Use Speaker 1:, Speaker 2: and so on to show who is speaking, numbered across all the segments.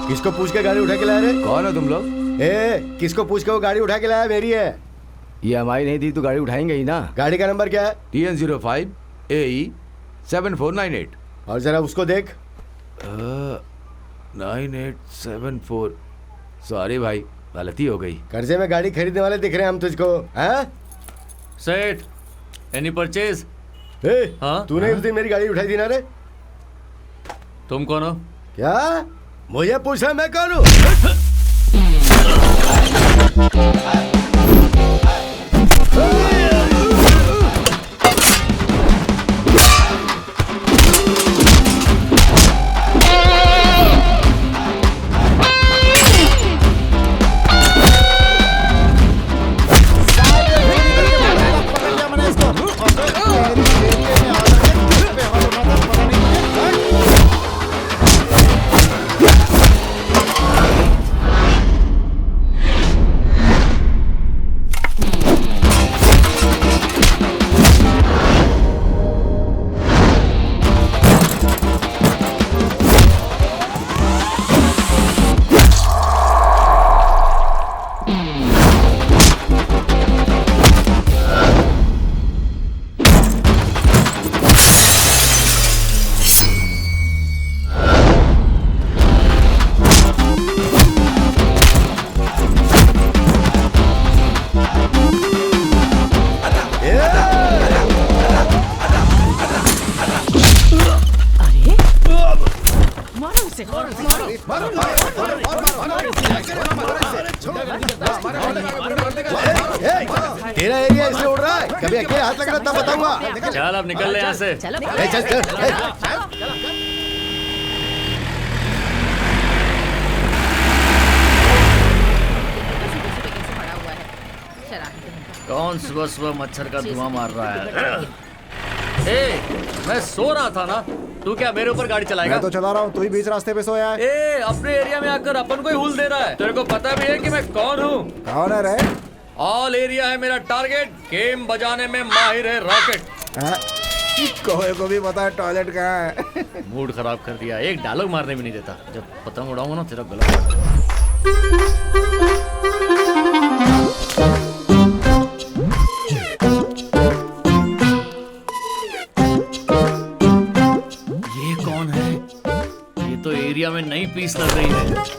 Speaker 1: किसको पूछ के गाड़ी उठा के लाया रे?
Speaker 2: कौन हो तुम लोग?
Speaker 1: किसको पूछ के वो गाड़ी उठा के लाया? मेरी है।
Speaker 2: ये हमारी नहीं थी तो गाड़ी उठाएंगे ही ना।
Speaker 1: गाड़ी का नंबर क्या है?
Speaker 2: TN05 AE 7498।
Speaker 1: और जरा उसको देख।
Speaker 2: 9874। सॉरी भाई, गलती हो गई।
Speaker 1: कर्जे में गाड़ी खरीदने वाले दिख रहे हैं हम तुझको, हैं?
Speaker 3: सेठ, एनी परचेज? हाँ?
Speaker 1: तूने उस दिन मेरी गाड़ी उठाई थी ना रे?
Speaker 3: तुम कौन हो?
Speaker 1: क्या मुझे पूछ रहा मैं कौन हूँ? तेरा एरिया इसलिए उड़ रहा है, कभी अकेले हाथ लगना तब बताऊंगा।
Speaker 3: चल अब निकल ले यहाँ से।
Speaker 1: चल।
Speaker 3: कौन सुबह सुबह मच्छर का धुआं मार रहा है? मैं सो रहा था ना। तू क्या मेरे ऊपर गाड़ी चलाएगा?
Speaker 4: मैं तो चला रहा हूँ, तू ही बीच रास्ते पे सोया है।
Speaker 3: अपने एरिया में आकर अपन को ही हुल दे रहा है। तेरे को पता भी है कि मैं कौन हूँ?
Speaker 4: कौन है रे?
Speaker 3: ऑल एरिया है मेरा टारगेट। गेम बजाने में माहिर है रॉकेट।
Speaker 4: कोई को भी पता है टॉयलेट कहाँ है।
Speaker 3: मूड खराब कर दिया, एक डायलॉग मारने भी नहीं देता। जब पतंग उड़ाऊंगा ना तेरा गला। ये कौन है? ये तो एरिया में नई पीस लग रही है।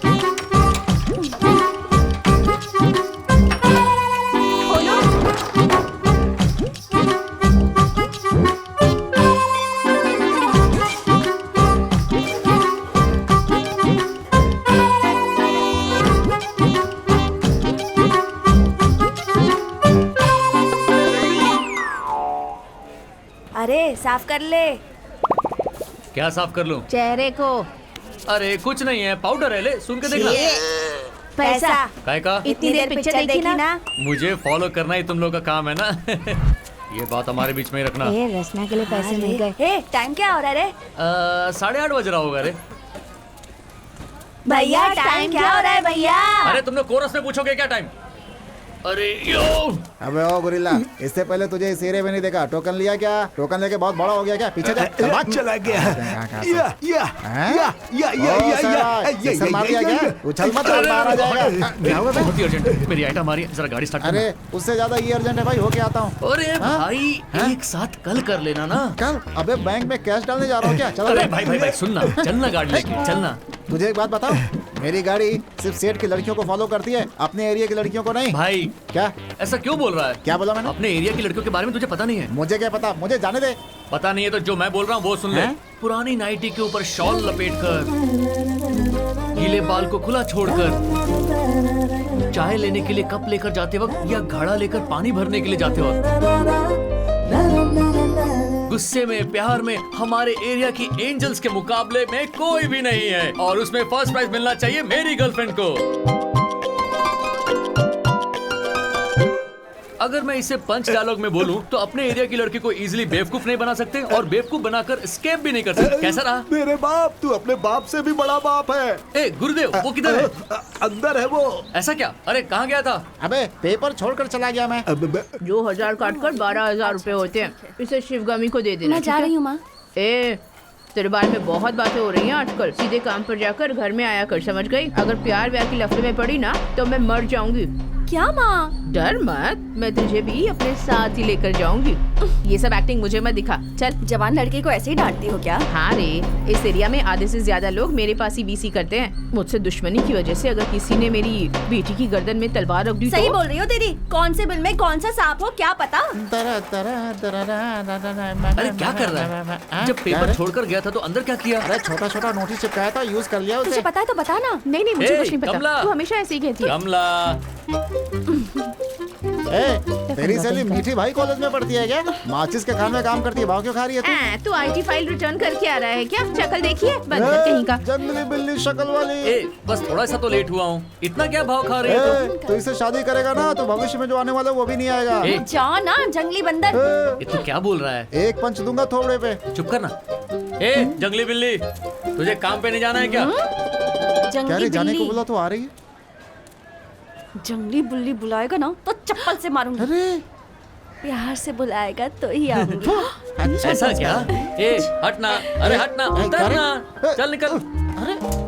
Speaker 5: अरे साफ कर ले।
Speaker 3: क्या साफ कर लूं?
Speaker 5: चेहरे को।
Speaker 3: अरे कुछ नहीं है, पाउडर है, ले सुन के देखना।
Speaker 5: पैसा
Speaker 3: काय का?
Speaker 5: इतनी देर पिक्चर देखी ना।
Speaker 3: मुझे फॉलो करना ही तुम लोग का काम है ना। ये बात हमारे बीच में ही रखना।
Speaker 5: रचना के लिए पैसे मिल गए। टाइम क्या हो रहा है रे?
Speaker 3: 8:30 बज रहा होगा रे।
Speaker 5: भैया टाइम क्या हो रहा है भैया?
Speaker 3: अरे तुम लोग कोरस में पूछोगे क्या टाइम? अरे यो।
Speaker 4: अबे ओ गुरिल्ला, इससे पहले तुझे इस एरिया में नहीं देखा। टोकन लिया क्या? टोकन लेके बहुत बड़ा हो गया क्या? पीछे जा।
Speaker 1: चला गया।
Speaker 4: मार दिया क्या? उछल मत, मार आ जाएगा।
Speaker 3: बहुत ही अर्जेंट, मेरी आइटम आ रही है, जरा गाड़ी स्टार्ट करना।
Speaker 4: अरे उससे ज्यादा ये अर्जेंट है भाई, होके आता हूँ।
Speaker 3: अरे भाई एक साथ कल कर लेना ना।
Speaker 4: कल? अबे बैंक में कैश डालने जा रहा हूँ क्या? चल।
Speaker 3: अरे भाई सुनना, चलना गाड़ी लेके चलना।
Speaker 4: तुझे एक बात बताऊं, मेरी गाड़ी सिर्फ सेठ की लड़कियों को फॉलो करती है, अपने एरिया की लड़कियों को नहीं।
Speaker 3: भाई
Speaker 4: क्या?
Speaker 3: ऐसा क्यों बोल रहा है?
Speaker 4: क्या बोला मैंने?
Speaker 3: अपने एरिया की लड़कियों के बारे में तुझे पता नहीं है?
Speaker 4: मुझे क्या पता, मुझे जाने दे।
Speaker 3: पता नहीं है तो जो मैं बोल रहा हूँ वो सुन ले। पुरानी नाइटी के ऊपर शॉल लपेटकर, गीले बाल को खुला छोड़कर, चाय लेने के लिए कप लेकर जाते वक्त या घड़ा लेकर पानी भरने के लिए जाते वक्त, गुस्से में प्यार में हमारे एरिया की एंजल्स के मुकाबले में कोई भी नहीं है, और उसमें फर्स्ट प्राइज मिलना चाहिए मेरी गर्लफ्रेंड को। अगर मैं इसे पंच डायलॉग में बोलूं तो अपने एरिया की लड़की को इजीली बेवकूफ नहीं बना सकते और बेवकूफ बनाकर एस्केप भी नहीं कर सकते। कैसा रहा?
Speaker 1: मेरे बाप, तू अपने बाप से भी बड़ा बाप है।
Speaker 3: ए गुरुदेव, वो किधर है?
Speaker 1: अंदर है वो।
Speaker 3: ऐसा क्या? अरे कहाँ गया था?
Speaker 4: अबे पेपर छोड़कर चला गया मैं।
Speaker 6: जो 1000 काटकर 12,000 रुपए होते हैं, इसे शिवगामी को दे देना।
Speaker 5: मैं जा रही हूँ माँ।
Speaker 6: तेरे बारे में बहुत बातें हो रही हैं आजकल। सीधे काम पर जाकर घर में आया कर, समझ गई? अगर प्यार व्यार की लफड़े में पड़ी ना तो मैं मर जाऊंगी।
Speaker 5: क्या माँ?
Speaker 6: डर मत, मैं तुझे भी अपने साथ ही लेकर जाऊंगी। ये सब एक्टिंग मुझे मत दिखा, चल।
Speaker 5: जवान लड़की को ऐसे ही डांटती हो क्या?
Speaker 6: हाँ रे, इस एरिया में आधे से ज्यादा लोग मेरे पास ही बीसी करते हैं। मुझसे दुश्मनी की वजह से अगर किसी ने मेरी बेटी की गर्दन में तलवार रख दी
Speaker 5: सही
Speaker 6: तो...
Speaker 5: बोल रही हो दीदी। कौन से बिल में कौन सा सांप हो क्या पता?
Speaker 3: अरे क्या कर रहा है? जब पेपर छोड़कर गया था तो अंदर क्या किया?
Speaker 4: अरे छोटा छोटा नोटिस चिपकाया था, यूज कर लिया
Speaker 5: तुझे
Speaker 4: उसे।
Speaker 5: पता है तो बता ना।
Speaker 6: नहीं नहीं, मुझे
Speaker 3: ए,
Speaker 6: कुछ नहीं पता।
Speaker 3: कमला!
Speaker 6: तू हमेशा ऐसे ही कहती है।
Speaker 3: कमला,
Speaker 4: तेरी सहेली मीठी भाई कॉलेज में पढ़ती है क्या? माचिस के खान में काम करती है, भाव क्यों खा रही है तू?
Speaker 6: तू आईटी फाइल रिटर्न करके आ रहा है क्या? शक्ल देखिए, बंदर कहीं का।
Speaker 4: जंगली बिल्ली शक्ल वाली।
Speaker 3: बस थोड़ा सा तो लेट हुआ हूँ, इतना क्या भाव खा रहे हो?
Speaker 4: तो इससे शादी करेगा ना तो भविष्य में जो आने वाला है वो भी नहीं आएगा।
Speaker 5: जाओ ना जंगली बंदर।
Speaker 3: ये तू क्या बोल रहा है?
Speaker 4: एक पंच दूंगा थोड़े पे।
Speaker 3: चुप करना। जंगली बिल्ली, तुझे काम पे नहीं जाना है क्या?
Speaker 4: क्या रे, जाने को बोला तो आ रही है।
Speaker 5: जंगली बिल्ली बुलाएगा ना तो चप्पल से मारूंगी।
Speaker 4: अरे
Speaker 5: प्यार से बुलाएगा तो ही आऊंगी।
Speaker 3: ऐसा क्या? हटना, अरे हटना, उतरना, चल निकल।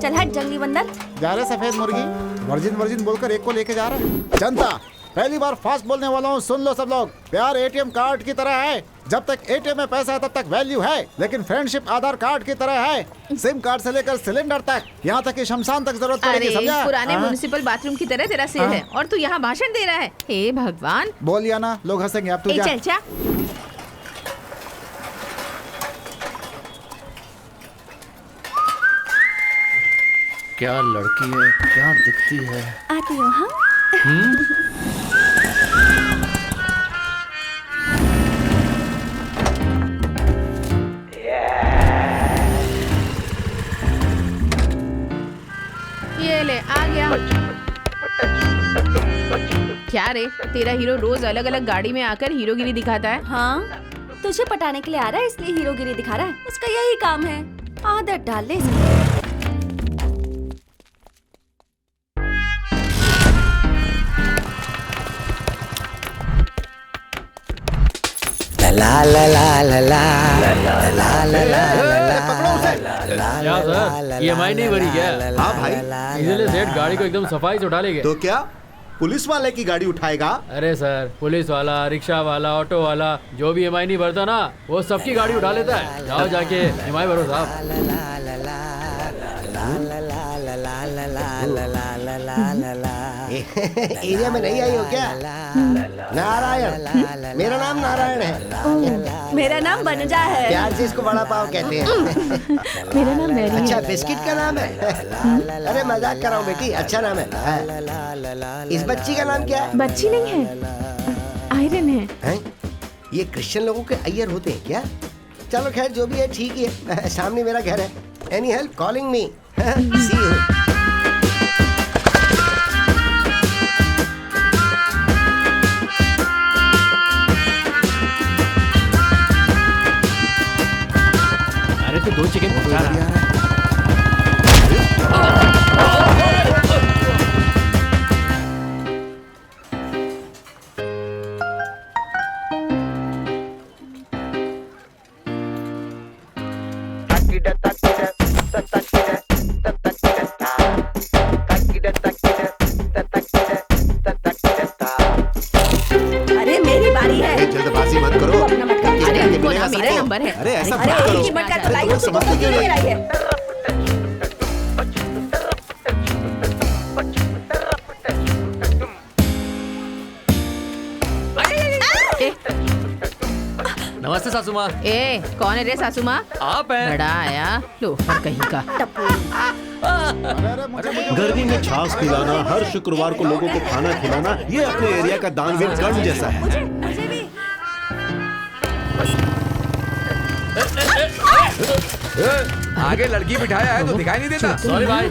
Speaker 5: चल हट जंगली बंदर।
Speaker 4: जा रहे सफेद मुर्गी, वर्जिन वर्जिन बोलकर एक को लेके जा रहा है। जनता, पहली बार फास्ट बोलने वाला हूँ, सुन लो सब लोग। प्यार एटीएम कार्ड की तरह है, जब तक एटीएम में पैसा है तब तक वैल्यू है, लेकिन फ्रेंडशिप आधार कार्ड की तरह है। सिम कार्ड से लेकर सिलेंडर तक, यहाँ तक कि शमशान तक जरूरत पड़ेगी, समझा?
Speaker 6: पुराने म्युनिसिपल बाथरूम की तरह तेरा सिर है और तू यहाँ भाषण दे रहा है। हे भगवान,
Speaker 4: बोलिया ना, लोग हंसेंगे। अब तू जा।
Speaker 6: चल जा।
Speaker 3: क्या लड़की है, क्या दिखती है।
Speaker 5: आती हो हाँ?
Speaker 6: ये ले, आ गया। क्या रे, तेरा हीरो रोज अलग अलग गाड़ी में आकर हीरोगिरी दिखाता है।
Speaker 5: हाँ, तुझे पटाने के लिए आ रहा है इसलिए हीरोगिरी दिखा रहा है। उसका यही काम है, आदत डाल ले इसकी।
Speaker 7: ला ला ला ला ला ला ला ला
Speaker 2: क्या सर, EMI नहीं भरी क्या?
Speaker 1: हाँ भाई,
Speaker 2: इसीलिए सेठ गाड़ी को एकदम सफाई से उठा ले गए।
Speaker 1: तो क्या पुलिस वाले की गाड़ी उठाएगा?
Speaker 2: अरे सर, पुलिस वाला, रिक्शा वाला, ऑटो वाला, जो भी EMI नहीं भरता ना वो सबकी गाड़ी उठा लेता है। जाओ जाके EMI भरो साहब।
Speaker 7: एरिया में नहीं आई हो क्या? नारायण, मेरा नाम नारायण है।
Speaker 5: मेरा नाम बनजा है।
Speaker 7: प्यार से इसको बड़ा पाव कहते हैं।
Speaker 6: मेरा नाम मैरी है।
Speaker 7: अच्छा, बिस्किट का नाम है? अरे मजाक कर रहा हूँ बेटी, अच्छा नाम है। इस बच्ची का नाम क्या है?
Speaker 6: बच्ची नहीं है, आयरन है।
Speaker 7: ये क्रिश्चियन लोगों के अय्यर होते हैं क्या? चलो खैर, जो भी है ठीक ही है। सामने मेरा घर है। Any help calling me. See you.
Speaker 2: अरे तो 2 चिकन पहुंचा रहा है।
Speaker 5: अरे मेरी बारी है।
Speaker 1: जल्दबाजी मत करो।
Speaker 5: अपना मत कर।
Speaker 6: अरे
Speaker 1: किसके
Speaker 6: हमको
Speaker 1: मिलेगा
Speaker 6: ना मेरा
Speaker 1: सबको?
Speaker 6: नंबर है।
Speaker 1: अरे ऐसा
Speaker 5: अरे
Speaker 1: मत करो।
Speaker 5: एक ही मिनट का
Speaker 1: अरे
Speaker 5: लाई
Speaker 1: तुम्हें समझते क्यों नहीं?
Speaker 5: आई है।
Speaker 3: नमस्ते सासू माँ।
Speaker 6: ए, कौन है रे सासू माँ?
Speaker 3: आप हैं?
Speaker 6: बड़ा आया लोफर कहीं का।
Speaker 1: गर्मी में छाछ पिलाना, हर शुक्रवार को लोगों को खाना खिलाना, ये अपने एरिया का दानवीर कर्ण जैसा है।
Speaker 5: मुझे भी।
Speaker 2: आगे लड़की बिठाया है तो दिखाई नहीं देता।
Speaker 3: सॉरी भाई।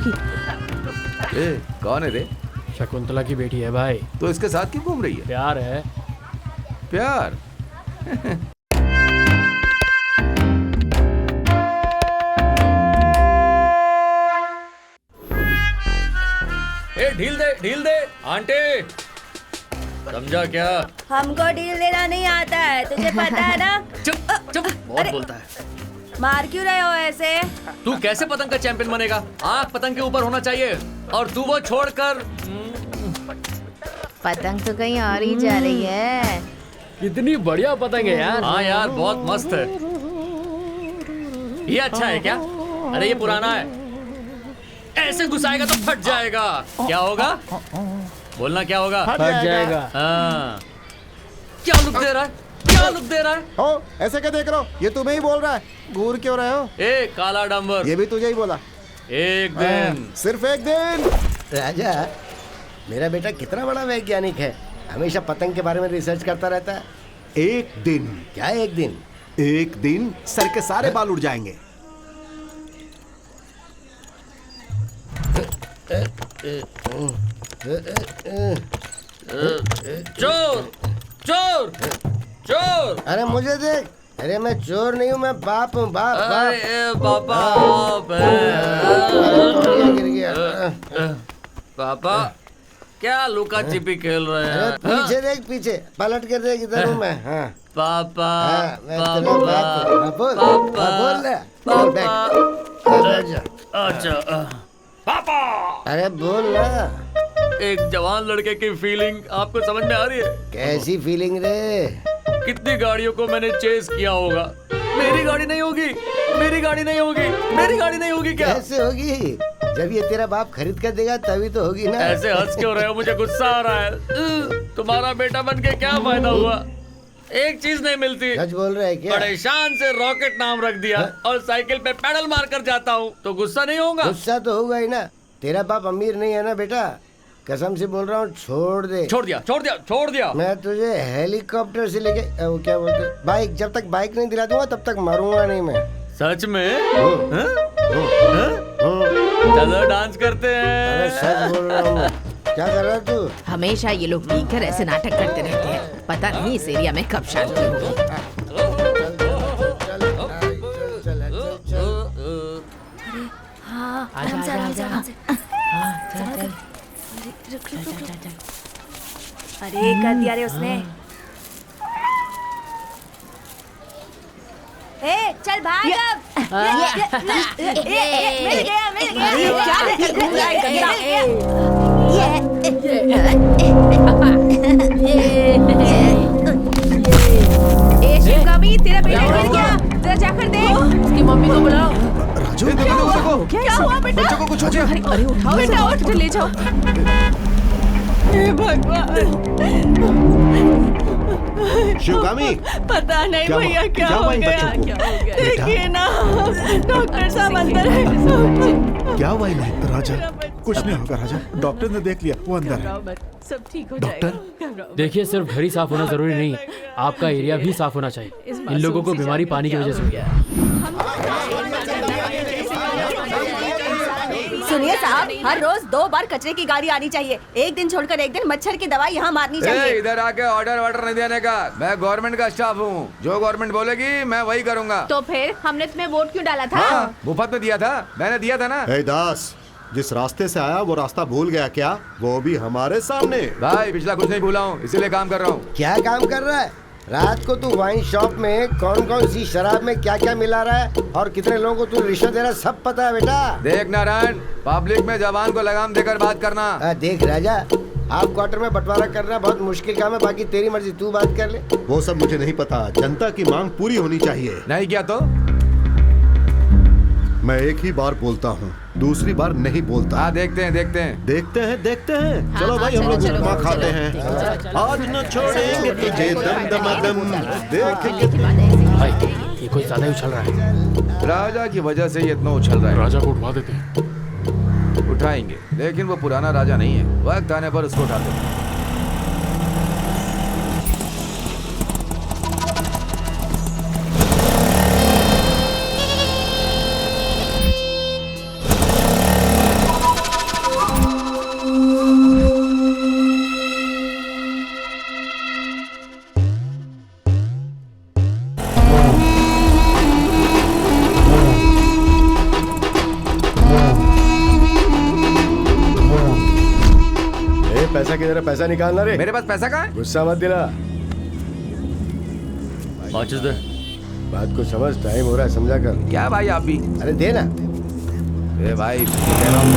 Speaker 2: कौन है रे?
Speaker 8: शकुंतला की बेटी है भाई।
Speaker 2: तो इसके साथ क्यों घूम रही है?
Speaker 8: प्यार है।
Speaker 2: प्यार?
Speaker 3: ढील दे आंटी। समझा क्या?
Speaker 5: हमको डील देना नहीं आता है, तुझे पता है ना?
Speaker 3: चुप चुप, बहुत बोलता है।
Speaker 5: मार क्यों रहे हो ऐसे?
Speaker 3: तू कैसे पतंग का चैंपियन बनेगा? आँख पतंग के ऊपर होना चाहिए और तू वो छोड़कर।
Speaker 6: पतंग तो कहीं और ही जा रही है।
Speaker 2: कितनी बढ़िया पतंग है यार।
Speaker 3: हाँ यार, बहुत मस्त है। ये अच्छा है क्या? अरे ये पुराना है, ऐसे घुसाएगा तो फट जाएगा। क्या होगा? बोलना क्या होगा?
Speaker 2: फट जाएगा।
Speaker 3: हाँ। क्या लुक दे रहा है? क्या लुक दे रहा है?
Speaker 4: ओ ऐसे क्या देख रहे हो? ये तुम्हें ही बोल रहा है। घूर क्यों रहे हो?
Speaker 3: ए काला डंबर,
Speaker 4: ये भी तुझे ही बोला।
Speaker 3: एक दिन।
Speaker 4: सिर्फ एक दिन।
Speaker 7: राजा, मेरा बेटा कितना बड़ा वैज्ञानिक है, हमेशा पतंग के बारे में रिसर्च करता रहता है।
Speaker 1: एक दिन,
Speaker 7: क्या एक दिन?
Speaker 1: एक दिन सर के सारे बाल उड़ जाएंगे।
Speaker 3: चोर चोर चोर।
Speaker 7: अरे मुझे देख, अरे मैं चोर नहीं हूँ, मैं बाप हूँ, बाप बाप।
Speaker 3: अरे पापा,
Speaker 7: अरे तौलिया गिर गया।
Speaker 3: पापा क्या लुका छिपी खेल रहे
Speaker 7: अरे
Speaker 3: हैं?
Speaker 7: पीछे देख, पीछे पलट कर देख, इधर हूँ मैं। हाँ
Speaker 3: पापा
Speaker 7: हाँ, मैं तेरा बाप हूँ। हाँ, बोल
Speaker 3: पापा,
Speaker 7: हाँ, बोल रहा। बोल बैठ। हाँ, बैठ जा।
Speaker 3: अच्छा पापा,
Speaker 7: अरे बोल ना।
Speaker 3: एक जवान लड़के की फीलिंग आपको समझ में आ रही है?
Speaker 7: कैसी फीलिंग रे?
Speaker 3: कितनी गाड़ियों को मैंने चेस किया होगा, मेरी गाड़ी नहीं होगी, मेरी गाड़ी नहीं होगी, मेरी गाड़ी नहीं होगी क्या?
Speaker 7: कैसे होगी? जब ये तेरा बाप खरीद कर देगा तभी तो होगी ना।
Speaker 3: ऐसे हंस क्यों रहे हो? मुझे गुस्सा आ रहा है। तुम्हारा बेटा बन के क्या फायदा हुआ? एक चीज नहीं मिलती।
Speaker 7: सच बोल रहा है क्या?
Speaker 3: बड़े शान से रॉकेट नाम रख दिया और साइकिल पे पैडल मार कर जाता हूँ, तो गुस्सा नहीं होगा?
Speaker 7: गुस्सा तो होगा ही ना। तेरा बाप अमीर नहीं है ना बेटा, कसम से बोल रहा हूँ, छोड़ दे।
Speaker 3: छोड़ दिया, छोड़ दिया, छोड़ दिया।
Speaker 7: मैं तुझे हेलीकॉप्टर से लेके वो क्या बोलते, बाइक, जब तक बाइक नहीं दिला दूंगा तब तक मरूंगा नहीं मैं।
Speaker 3: सच में? हाँ? चलो डांस करते
Speaker 7: अरे
Speaker 3: हैं।
Speaker 7: सच बोल रहा हूँ। क्या कर रहा है तू?
Speaker 6: हमेशा ये लोग मिलकर ऐसे नाटक करते रहते हैं। पता नहीं इस एरिया में कब शांति होगी।
Speaker 5: हाँ, आराम से, आराम से, आराम से। रुक, रुक, रुक, रुक। अरे कर दिया रे उसने। ए, चल भाग अब। मिल गया, मिल गया। क्या लेकर घूम रहा है?
Speaker 6: ए शिवगामी, तेरा बेटा गिर गया, जरा जाकर देख। उसकी मम्मी को बुलाओ।
Speaker 1: राजू,
Speaker 6: क्या हुआ बेटा?
Speaker 1: बच्चों को कुछ हो गया।
Speaker 6: अरे उठाओ बेटा, उठ ले जाओ। हे
Speaker 1: शिवगामी,
Speaker 9: पता नहीं
Speaker 1: क्या
Speaker 9: भैया
Speaker 1: हुआ?
Speaker 9: क्या
Speaker 1: क्या
Speaker 9: हो
Speaker 1: हुआ इन
Speaker 9: गया,
Speaker 1: बच्चों को?
Speaker 9: क्या हो गया?
Speaker 1: बेटा?
Speaker 9: देखिए ना, डॉक्टर साहब अंदर है।
Speaker 1: क्या हुआ इन्हें?
Speaker 4: राजा कुछ नहीं होगा राजा, डॉक्टर ने देख लिया, वो अंदर है।
Speaker 9: घबराओ मत, सब ठीक हो
Speaker 1: डॉक्टर?
Speaker 9: जाएगा। घबराओ मत।
Speaker 2: देखिए सिर्फ घर ही साफ होना जरूरी नहीं, आपका एरिया भी साफ होना चाहिए। इन लोगों को बीमारी पानी की वजह से हुई है।
Speaker 5: सुनिए साहब, हर रोज 2 बार कचरे की गाड़ी आनी चाहिए। एक दिन छोड़कर एक दिन मच्छर की दवाई यहाँ मारनी चाहिए।
Speaker 10: इधर आके ऑर्डर वार्डर नहीं देने का, मैं गवर्नमेंट का स्टाफ हूँ, जो गवर्नमेंट बोलेगी मैं वही करूँगा।
Speaker 6: तो फिर हमने तुम्हें वोट क्यों डाला था?
Speaker 10: हाँ, मुफ्त में दिया था, मैंने दिया था ना।
Speaker 1: हे दास, जिस रास्ते से आया वो रास्ता भूल गया क्या? वो भी हमारे सामने।
Speaker 10: भाई पिछला कुछ नहीं भूला हूँ, इसीलिए काम कर रहा हूँ।
Speaker 7: क्या काम कर रहा है? रात को तू वाइन शॉप में कौन कौन सी शराब में क्या क्या मिला रहा है और कितने लोगों को तू रिश्वत दे रहा है, सब पता है बेटा।
Speaker 10: देख नारायण, पब्लिक में जवान को लगाम देकर बात करना।
Speaker 7: देख राजा, आप क्वार्टर में बंटवारा करना बहुत मुश्किल काम है, बाकी तेरी मर्जी, तू बात कर ले।
Speaker 1: वो सब मुझे नहीं पता, जनता की मांग पूरी होनी चाहिए।
Speaker 10: नहीं किया तो?
Speaker 1: मैं एक ही बार बोलता हूँ, दूसरी बार नहीं बोलता।
Speaker 10: हाँ देखते हैं, देखते हैं।
Speaker 1: देखते हैं, देखते हैं।
Speaker 6: हाँ,
Speaker 1: चलो
Speaker 6: हाँ,
Speaker 1: भाई, हम लोग
Speaker 6: चलो,
Speaker 1: उपमा
Speaker 6: चलो,
Speaker 1: खाते
Speaker 6: चलो,
Speaker 1: हैं। आज न छोड़ेंगे तुझे दम दमादम। देख
Speaker 2: भाई ये कुछ ज्यादा ही उछल रहा है।
Speaker 10: राजा की वजह से ये इतना उछल रहा है।
Speaker 8: राजा को उठवा देते हैं।
Speaker 10: उठाएंगे, लेकिन वो पुराना राजा नहीं है, वक्त आने पर उसको उठा देंगे।
Speaker 7: पैसा किधर है? पैसा निकालना रे।
Speaker 10: मेरे पास पैसा कहाँ है?
Speaker 7: गुस्सा मत दिला।
Speaker 3: माचिस दे।
Speaker 7: बात को समझ, टाइम हो रहा है, समझा कर।
Speaker 10: क्या भाई आप भी?
Speaker 7: अरे दे ना।
Speaker 10: ए भाई कह रहा हूँ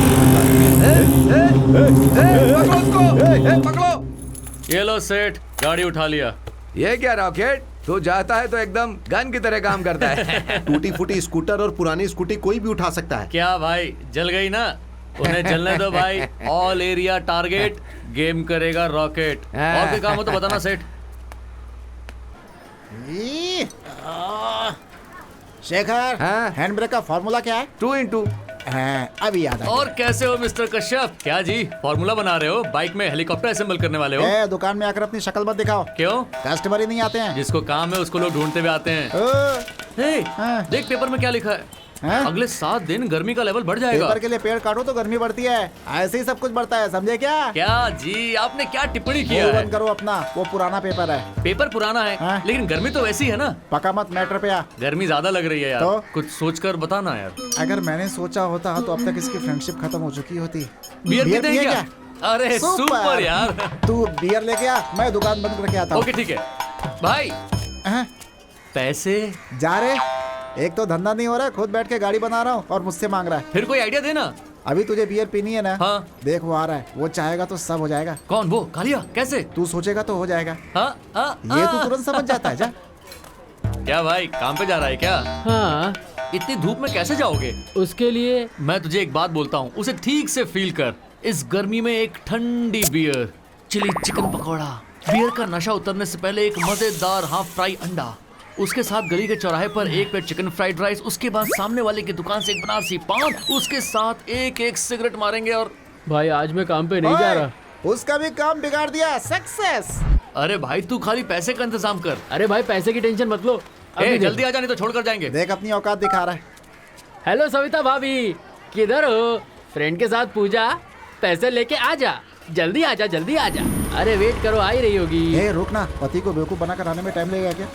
Speaker 10: पकड़ो उसको, पकड़ो।
Speaker 3: ये लो सेठ, गाड़ी उठा लिया।
Speaker 10: ये क्या रॉकेट, तू जाता है तो एकदम गन की तरह काम करता है।
Speaker 1: टूटी फूटी स्कूटर और पुरानी स्कूटी कोई भी उठा सकता है।
Speaker 3: क्या भाई, जल गई ना? उन्हें जलने दो भाई। ऑल एरिया टारगेट, गेम करेगा रॉकेट। और कोई काम हो तो बताना सेठ।
Speaker 4: शेखर,
Speaker 10: हाँ?
Speaker 4: हैंड ब्रेक का फॉर्मूला क्या है?
Speaker 10: 2x2।
Speaker 4: अभी याद
Speaker 3: और कैसे हो मिस्टर कश्यप? क्या जी, फॉर्मूला बना रहे हो? बाइक में हेलीकॉप्टर असेंबल करने वाले हो?
Speaker 4: दुकान में आकर अपनी शक्ल मत दिखाओ।
Speaker 3: क्यों?
Speaker 4: कस्टमर ही नहीं आते हैं।
Speaker 3: जिसको काम है उसको लोग ढूंढते हुए आते हैं। हे,
Speaker 4: हाँ।
Speaker 3: देख पेपर में क्या लिखा है।
Speaker 4: हाँ?
Speaker 3: अगले 7 दिन गर्मी का लेवल बढ़ जाएगा।
Speaker 4: पेपर के लिए पेड़ काटो तो गर्मी बढ़ती है, ऐसे ही सब कुछ बढ़ता है, समझे क्या?
Speaker 3: क्या जी, आपने क्या टिप्पणी किया
Speaker 4: मुंह
Speaker 3: है?
Speaker 4: बंद करो अपना, वो पुराना पेपर है।
Speaker 3: पेपर पुराना है,
Speaker 4: हाँ?
Speaker 3: लेकिन गर्मी तो वैसी है ना।
Speaker 4: पका मत मैटर पे आ।
Speaker 3: गर्मी ज्यादा लग रही है यार।
Speaker 4: तो?
Speaker 3: कुछ सोचकर बताना यार।
Speaker 4: अगर मैंने सोचा होता तो अब तक इसकी फ्रेंडशिप खत्म हो चुकी होती।
Speaker 3: बियर पीते हैं
Speaker 4: पिए
Speaker 3: क्या? अरे सुपर यार।
Speaker 4: तू बियर लेके आ, मैं दुकान बंद करके आता हूँ।
Speaker 3: ओके ठीक है भाई।
Speaker 4: हाँ?
Speaker 3: पैसे
Speaker 4: जा रे, एक तो धंधा नहीं हो रहा है, खुद बैठ के गाड़ी बना रहा हूँ और मुझसे मांग रहा है।
Speaker 3: फिर कोई आइडिया देना।
Speaker 4: अभी तुझे बियर पीनी है ना?
Speaker 3: हाँ।
Speaker 4: देख वो आ रहा है, वो चाहेगा तो सब हो जाएगा।
Speaker 3: कौन वो? कालिया? कैसे?
Speaker 4: तू सोचेगा तो हो जाएगा।
Speaker 3: हाँ?
Speaker 4: ये तू तुरंत समझ जाता है। जा।
Speaker 3: क्या भाई, काम पे जा रहा है क्या?
Speaker 2: हाँ,
Speaker 3: इतनी धूप में कैसे जाओगे?
Speaker 2: उसके लिए
Speaker 3: मैं तुझे एक बात बोलता हूँ, उसे ठीक से फील कर। इस गर्मी में एक ठंडी beer, chilli chicken pakora, beer का नशा उतरने से पहले एक मजेदार हाफ फ्राई अंडा, उसके साथ गली के चौराहे पर एक प्लेट चिकन फ्राइड राइस, उसके बाद सामने वाले की दुकान से एक बनारसी पान, उसके साथ एक एक सिगरेट मारेंगे। और
Speaker 2: भाई आज मैं काम पे नहीं जा रहा।
Speaker 4: उसका भी काम बिगाड़ दिया। सक्सेस।
Speaker 3: अरे भाई तू खाली पैसे का इंतजाम कर।
Speaker 2: अरे भाई पैसे की टेंशन मत लो। अभी
Speaker 3: जल्दी आ जा, नहीं तो छोड़ कर जाएंगे।
Speaker 4: देख अपनी औकात दिखा रहा है।
Speaker 2: हेलो सविता भाभी, किधर हो? फ्रेंड के साथ पूजा, पैसे लेके आ जा। जल्दी आ जा, जल्दी आ जा। अरे वेट करो, आ ही रही होगी।
Speaker 4: ए रुक ना, पति को बेवकूफ बनाकर आने में टाइम लगेगा क्या?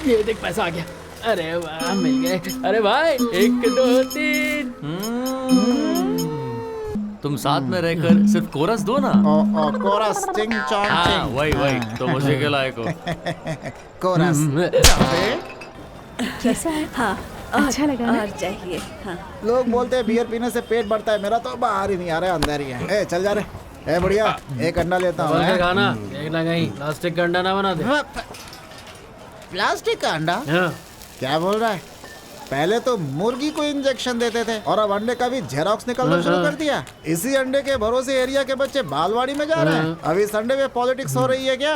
Speaker 2: ये देख पैसा आ गया। अरे वाह, मिल गए। अरे भाई 1 2 3।
Speaker 3: तुम साथ में रहकर सिर्फ कोरस दो ना।
Speaker 4: कोरस चिंग चॉन्ग
Speaker 3: हाँ
Speaker 4: चिंग।
Speaker 3: वही तो मुझे के लायक हो।
Speaker 4: कोरस।
Speaker 9: कैसा है? हाँ, अच्छा लगा ना? और चाहिए। हाँ।
Speaker 4: लोग बोलते हैं बियर पीने से पेट बढ़ता है, मेरा तो बाहर ही नहीं आ रहा है, अंदर ही है। ए चल जा रे। ए बढ़िया, एक अंडा लेता हूँ।
Speaker 2: बोल के खाना, देखना कहीं प्लास्टिक का अंडा ना बना दे।
Speaker 4: प्लास्टिक का अंडा?
Speaker 2: हाँ।
Speaker 4: क्या बोल रहा है? पहले तो मुर्गी को इंजेक्शन देते थे और अब अंडे का भी जेरोक्स निकलना शुरू कर दिया। इसी अंडे के भरोसे एरिया के बच्चे बालवाड़ी में जा रहे हैं। अभी संडे में पॉलिटिक्स हो रही है क्या?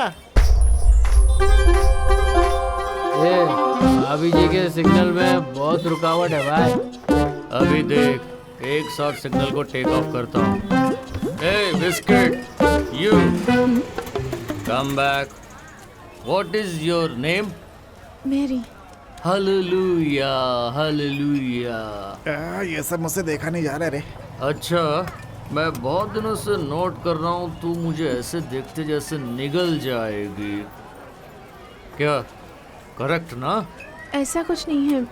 Speaker 2: भाभी जी के सिग्नल में बहुत रुकावट है भाई।
Speaker 3: अभी देख, एक साथ सिग्नल को टेक ऑफ करता हूँ। A biscuit, you come back. What is your name?
Speaker 6: Mary.
Speaker 3: Hallelujah, hallelujah.
Speaker 4: ये सब मुझसे देखा नहीं जा रहा रे।
Speaker 3: अच्छा, मैं बहुत दिनों से नोट कर रहा हूँ, तू मुझे ऐसे देखते जैसे निगल जाएगी। क्या करेक्ट ना?
Speaker 6: ऐसा कुछ नहीं है,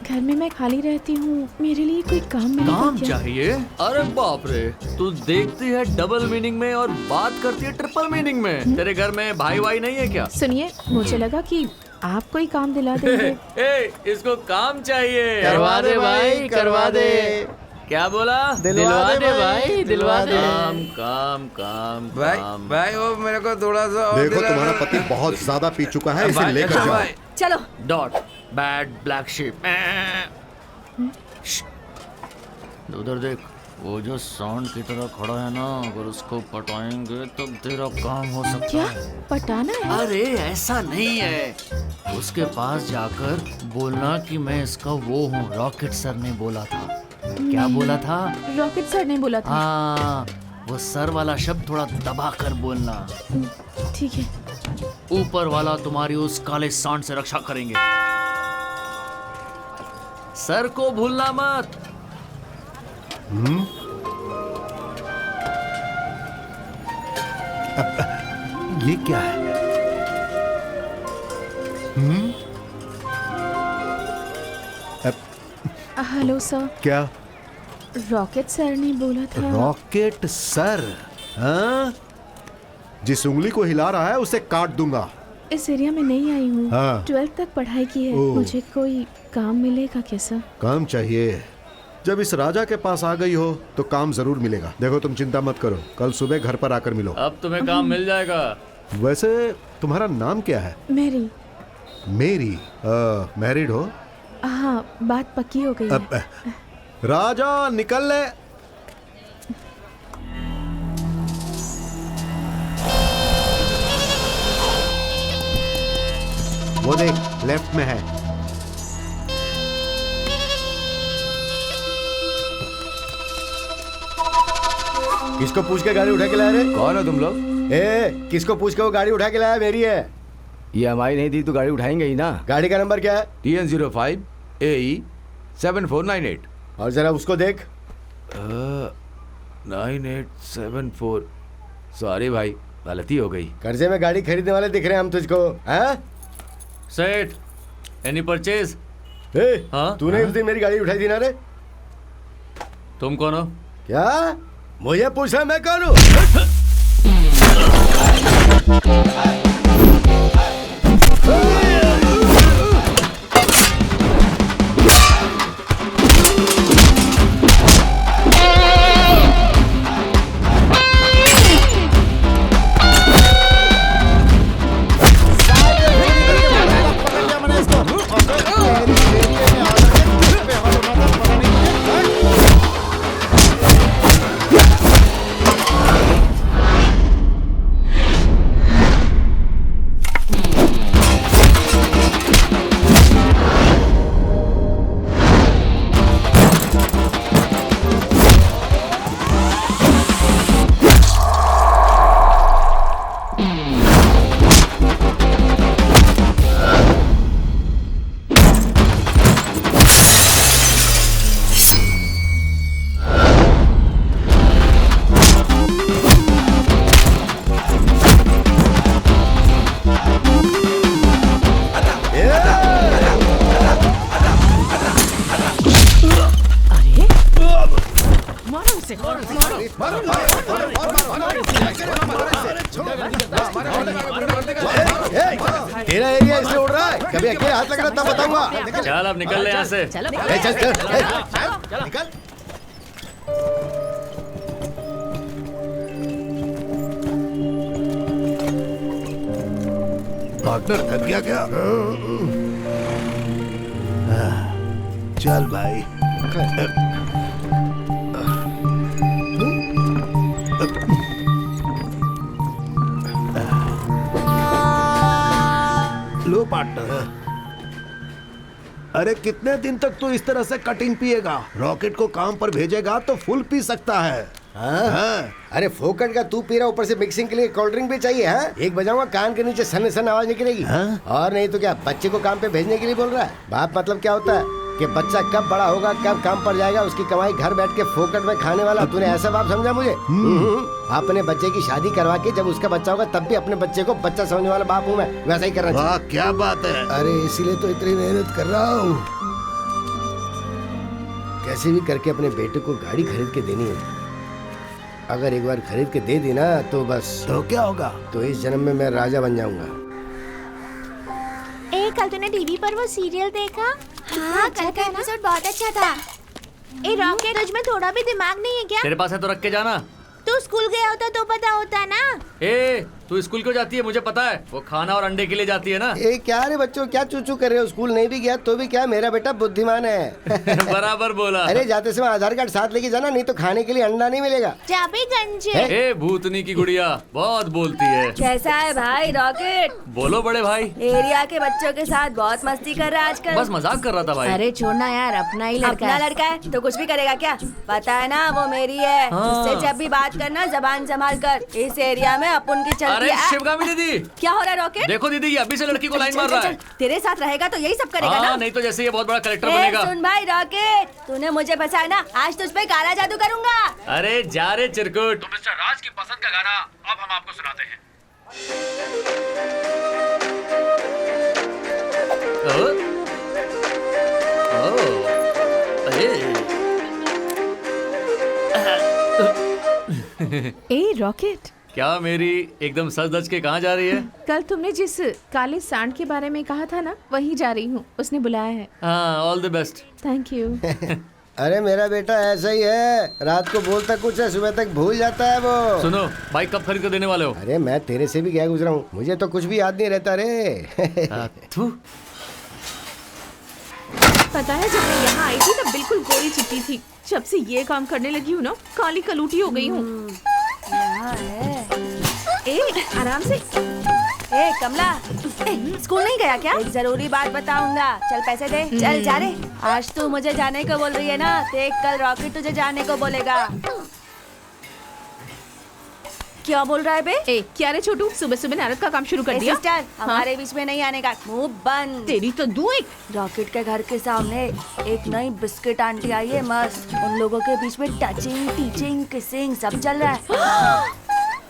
Speaker 6: घर में मैं खाली रहती हूँ, मेरे लिए कोई काम मिलेगा
Speaker 3: काम
Speaker 6: क्या?
Speaker 3: चाहिए? अरे बाप रे, तू देखती है डबल मीनिंग में और बात करती है ट्रिपल मीनिंग में। तेरे घर में भाई वाई नहीं है क्या?
Speaker 6: सुनिए, मुझे लगा कि आप कोई काम दिला देंगे।
Speaker 3: ए, इसको काम चाहिए।
Speaker 2: करवा दे भाई, करवा दे।
Speaker 3: क्या बोला?
Speaker 2: दिलवा दे भाई, दिलवा दे।
Speaker 3: काम काम काम
Speaker 10: भाई
Speaker 3: काम।
Speaker 10: भाई वो मेरे को थोड़ा सा और
Speaker 1: देखो
Speaker 10: दिला
Speaker 1: तुम्हारा
Speaker 10: दो।
Speaker 1: पति बहुत ज्यादा पी चुका है, इसे
Speaker 10: भाई,
Speaker 1: लेकर
Speaker 10: अच्छा
Speaker 1: जाओ।
Speaker 10: भाई।
Speaker 9: चलो।
Speaker 3: Dot bad black ship. उधर देख, वो जो सांड की तरह खड़ा है ना, अगर उसको पटाएंगे तो तेरा काम हो सकता
Speaker 6: क्या
Speaker 3: है।
Speaker 6: पटाना है?
Speaker 3: अरे ऐसा नहीं है, उसके पास जाकर बोलना कि मैं इसका वो हूँ, रॉकेट सर ने बोला था। क्या बोला था?
Speaker 6: रॉकेट सर ने बोला था।
Speaker 3: हाँ, वो सर वाला शब्द थोड़ा दबा कर बोलना।
Speaker 6: ठीक है।
Speaker 3: ऊपर वाला तुम्हारी उस काले सांड से रक्षा करेंगे। सर को भूलना मत।
Speaker 1: ये क्या है?
Speaker 6: Hello sir.
Speaker 1: क्या?
Speaker 6: रॉकेट सर ने बोला था।
Speaker 1: Rocket sir? हाँ? जिस उंगली को हिला रहा है उसे काट दूंगा।
Speaker 6: इस एरिया में नहीं आई हूँ।
Speaker 1: हाँ।
Speaker 6: 12th तक पढ़ाई की है।
Speaker 1: ओह।
Speaker 6: मुझे कोई काम मिलेगा कैसा?
Speaker 1: काम चाहिए? जब इस राजा के पास आ गई हो तो काम जरूर मिलेगा। देखो तुम चिंता मत करो, कल सुबह घर पर आकर मिलो।
Speaker 3: अब तुम्हें काम मिल जाएगा।
Speaker 1: वैसे तुम्हारा नाम क्या है?
Speaker 6: मेरी।
Speaker 1: मेरी। मैरिड हो?
Speaker 6: हाँ, बात पक्की हो गई है।
Speaker 1: अब राजा निकल ले। वो देख लेफ्ट में है।
Speaker 7: किसको पूछ के गाड़ी उठा के लाया रे?
Speaker 10: कौन हो तुम लोग?
Speaker 7: किसको पूछ के वो गाड़ी उठा के लाया? मेरी है।
Speaker 10: ये हमारी नहीं थी तो गाड़ी उठाएंगे ही ना।
Speaker 7: गाड़ी का नंबर क्या है?
Speaker 10: TN05 AE 7498।
Speaker 7: और जरा उसको देख।
Speaker 10: 9874। सॉरी भाई, गलती हो गई।
Speaker 7: कर्जे में गाड़ी खरीदने वाले दिख रहे हैं हम तुझको, हैं?
Speaker 3: सेठ, एनी परचेज? हाँ?
Speaker 7: तूने उस दिन मेरी गाड़ी उठाई थी ना रे?
Speaker 3: तुम कौन हो?
Speaker 7: क्या मुझे पूछ रहा मैं कौन हूँ? तेरा एरिया इसलिए उड़ रहा है, कभी अकेले हाथ लगना तब बताऊंगा।
Speaker 3: चल अब निकल ले यहाँ से।
Speaker 6: चलो।
Speaker 7: चल चल निकल।
Speaker 1: पार्टनर थक गया क्या? चल भाई। लो पार्टनर। अरे कितने दिन तक तू इस तरह से कटिंग पिएगा? रॉकेट को काम पर भेजेगा तो फुल पी सकता है।
Speaker 7: हाँ? अरे फोकट का तू पी रहा, ऊपर से मिक्सिंग के लिए कोल्ड ड्रिंक भी चाहिए? हाँ? एक बजाऊंगा कान के नीचे सन सन आवाज निकलेगी।
Speaker 1: हाँ?
Speaker 7: और नहीं तो क्या बच्चे को काम पे भेजने के लिए बोल रहा है? बाप मतलब क्या होता है कि बच्चा कब बड़ा होगा, कब काम पर जाएगा, उसकी कमाई घर बैठ के फोकट में खाने वाला। तूने ऐसा बाप समझा मुझे? अपने बच्चे की शादी करवा के जब उसका बच्चा होगा तब भी अपने बच्चे को बच्चा समझने वाला बाप हूँ मैं। वैसा ही करना चाहिए।
Speaker 1: वाह क्या बात है।
Speaker 7: अरे इसीलिए तो इतनी मेहनत कर रहा हूँ। कैसे भी करके अपने बेटे को गाड़ी खरीद के देनी है। अगर एक बार खरीद के दे दी ना तो बस।
Speaker 1: तो क्या होगा?
Speaker 7: तो इस जन्म में मैं राजा बन जाऊंगा।
Speaker 5: कल तूने टीवी पर वो सीरियल देखा? हाँ, कल का एपिसोड बहुत अच्छा था। रॉकेट, तुझ में थोड़ा भी दिमाग नहीं है क्या?
Speaker 3: तेरे पास है तो रख के जाना।
Speaker 5: तू स्कूल गया होता तो पता होता ना।
Speaker 3: तू स्कूल क्यों जाती है? मुझे पता है, वो खाना और अंडे के लिए जाती है ना।
Speaker 7: क्या रे बच्चों, क्या चूचू कर रहे हो? स्कूल नहीं भी गया तो भी क्या, मेरा बेटा बुद्धिमान है।
Speaker 3: बराबर बोला।
Speaker 7: अरे जाते समय आधार कार्ड साथ लेके जाना, नहीं तो खाने के लिए अंडा नहीं मिलेगा।
Speaker 5: चाबी गंजे।
Speaker 3: भूतनी की गुड़िया बहुत बोलती है।
Speaker 9: कैसा है भाई रॉकेट?
Speaker 3: बोलो बड़े भाई।
Speaker 9: एरिया के बच्चों के साथ बहुत मस्ती कर रहा है आजकल।
Speaker 3: बस मजाक कर रहा था भाई।
Speaker 6: अरे छोड़ना यार, अपना ही लड़का
Speaker 9: अपना लड़का है तो कुछ भी करेगा क्या? पता है ना वो मेरी है। उससे जब भी बात करना जबान संभाल कर। इस एरिया में अपन की चलती
Speaker 3: अरे
Speaker 9: है।
Speaker 3: शिवगामी दीदी,
Speaker 9: क्या हो रहा है रॉकेट?
Speaker 3: देखो दीदी, ये अभी से लड़की को लाइन मार रहा है।
Speaker 9: तेरे साथ रहेगा तो यही सब करेगा ना?
Speaker 3: नहीं तो जैसे ये बहुत बड़ा कलेक्टर बनेगा।
Speaker 9: सुन भाई रॉकेट, तूने मुझे फंसाया ना, आज तुझ पे काला जादू करूंगा।
Speaker 3: अरे जा रे चिरकुट।
Speaker 8: तो मिस्टर राज की पसंद का गाना अब हम आपको सुनाते हैं।
Speaker 6: ए रॉकेट,
Speaker 3: क्या मेरी एकदम सज धज के कहाँ जा रही है?
Speaker 6: कल तुमने जिस काले सांड के बारे में कहा था ना, वहीं जा रही हूँ। उसने बुलाया है।
Speaker 3: हाँ, all the best.
Speaker 6: Thank you.
Speaker 7: अरे मेरा बेटा ऐसा ही है, रात को बोलता कुछ है, सुबह तक भूल जाता है वो।
Speaker 3: सुनो, बाइक कब खरीद कर देने वाले हो?
Speaker 7: अरे मैं तेरे से भी क्या गुजरा हूँ, मुझे तो कुछ भी याद नहीं रहता रे।
Speaker 6: पता है जब मैं यहाँ आई थी तब बिल्कुल गोरी चिट्टी थी। जब से ये काम करने लगी हूँ ना, काली कलूटी हो गई हूँ।
Speaker 9: यहाँ है।
Speaker 6: ए, आराम से।
Speaker 9: ए कमला, स्कूल नहीं गया क्या? एक जरूरी बात बताऊंगा। चल पैसे दे। चल जा रे। आज तू मुझे जाने को बोल रही है ना, देख कल रॉकेट तुझे जाने को बोलेगा। क्या बोल रहा है बे?
Speaker 6: ए, क्या रे छोटू, सुबह सुबह नारद का काम शुरू कर दिया?
Speaker 9: सिस्टर, हमारे बीच में नहीं आने का। मुंह बंद।
Speaker 6: तेरी तो दू एक।
Speaker 9: रॉकेट के घर के सामने एक नई बिस्किट आंटी आई है, मस्त। उन लोगों के बीच में टचिंग, टीचिंग, किसिंग सब चल रहा है।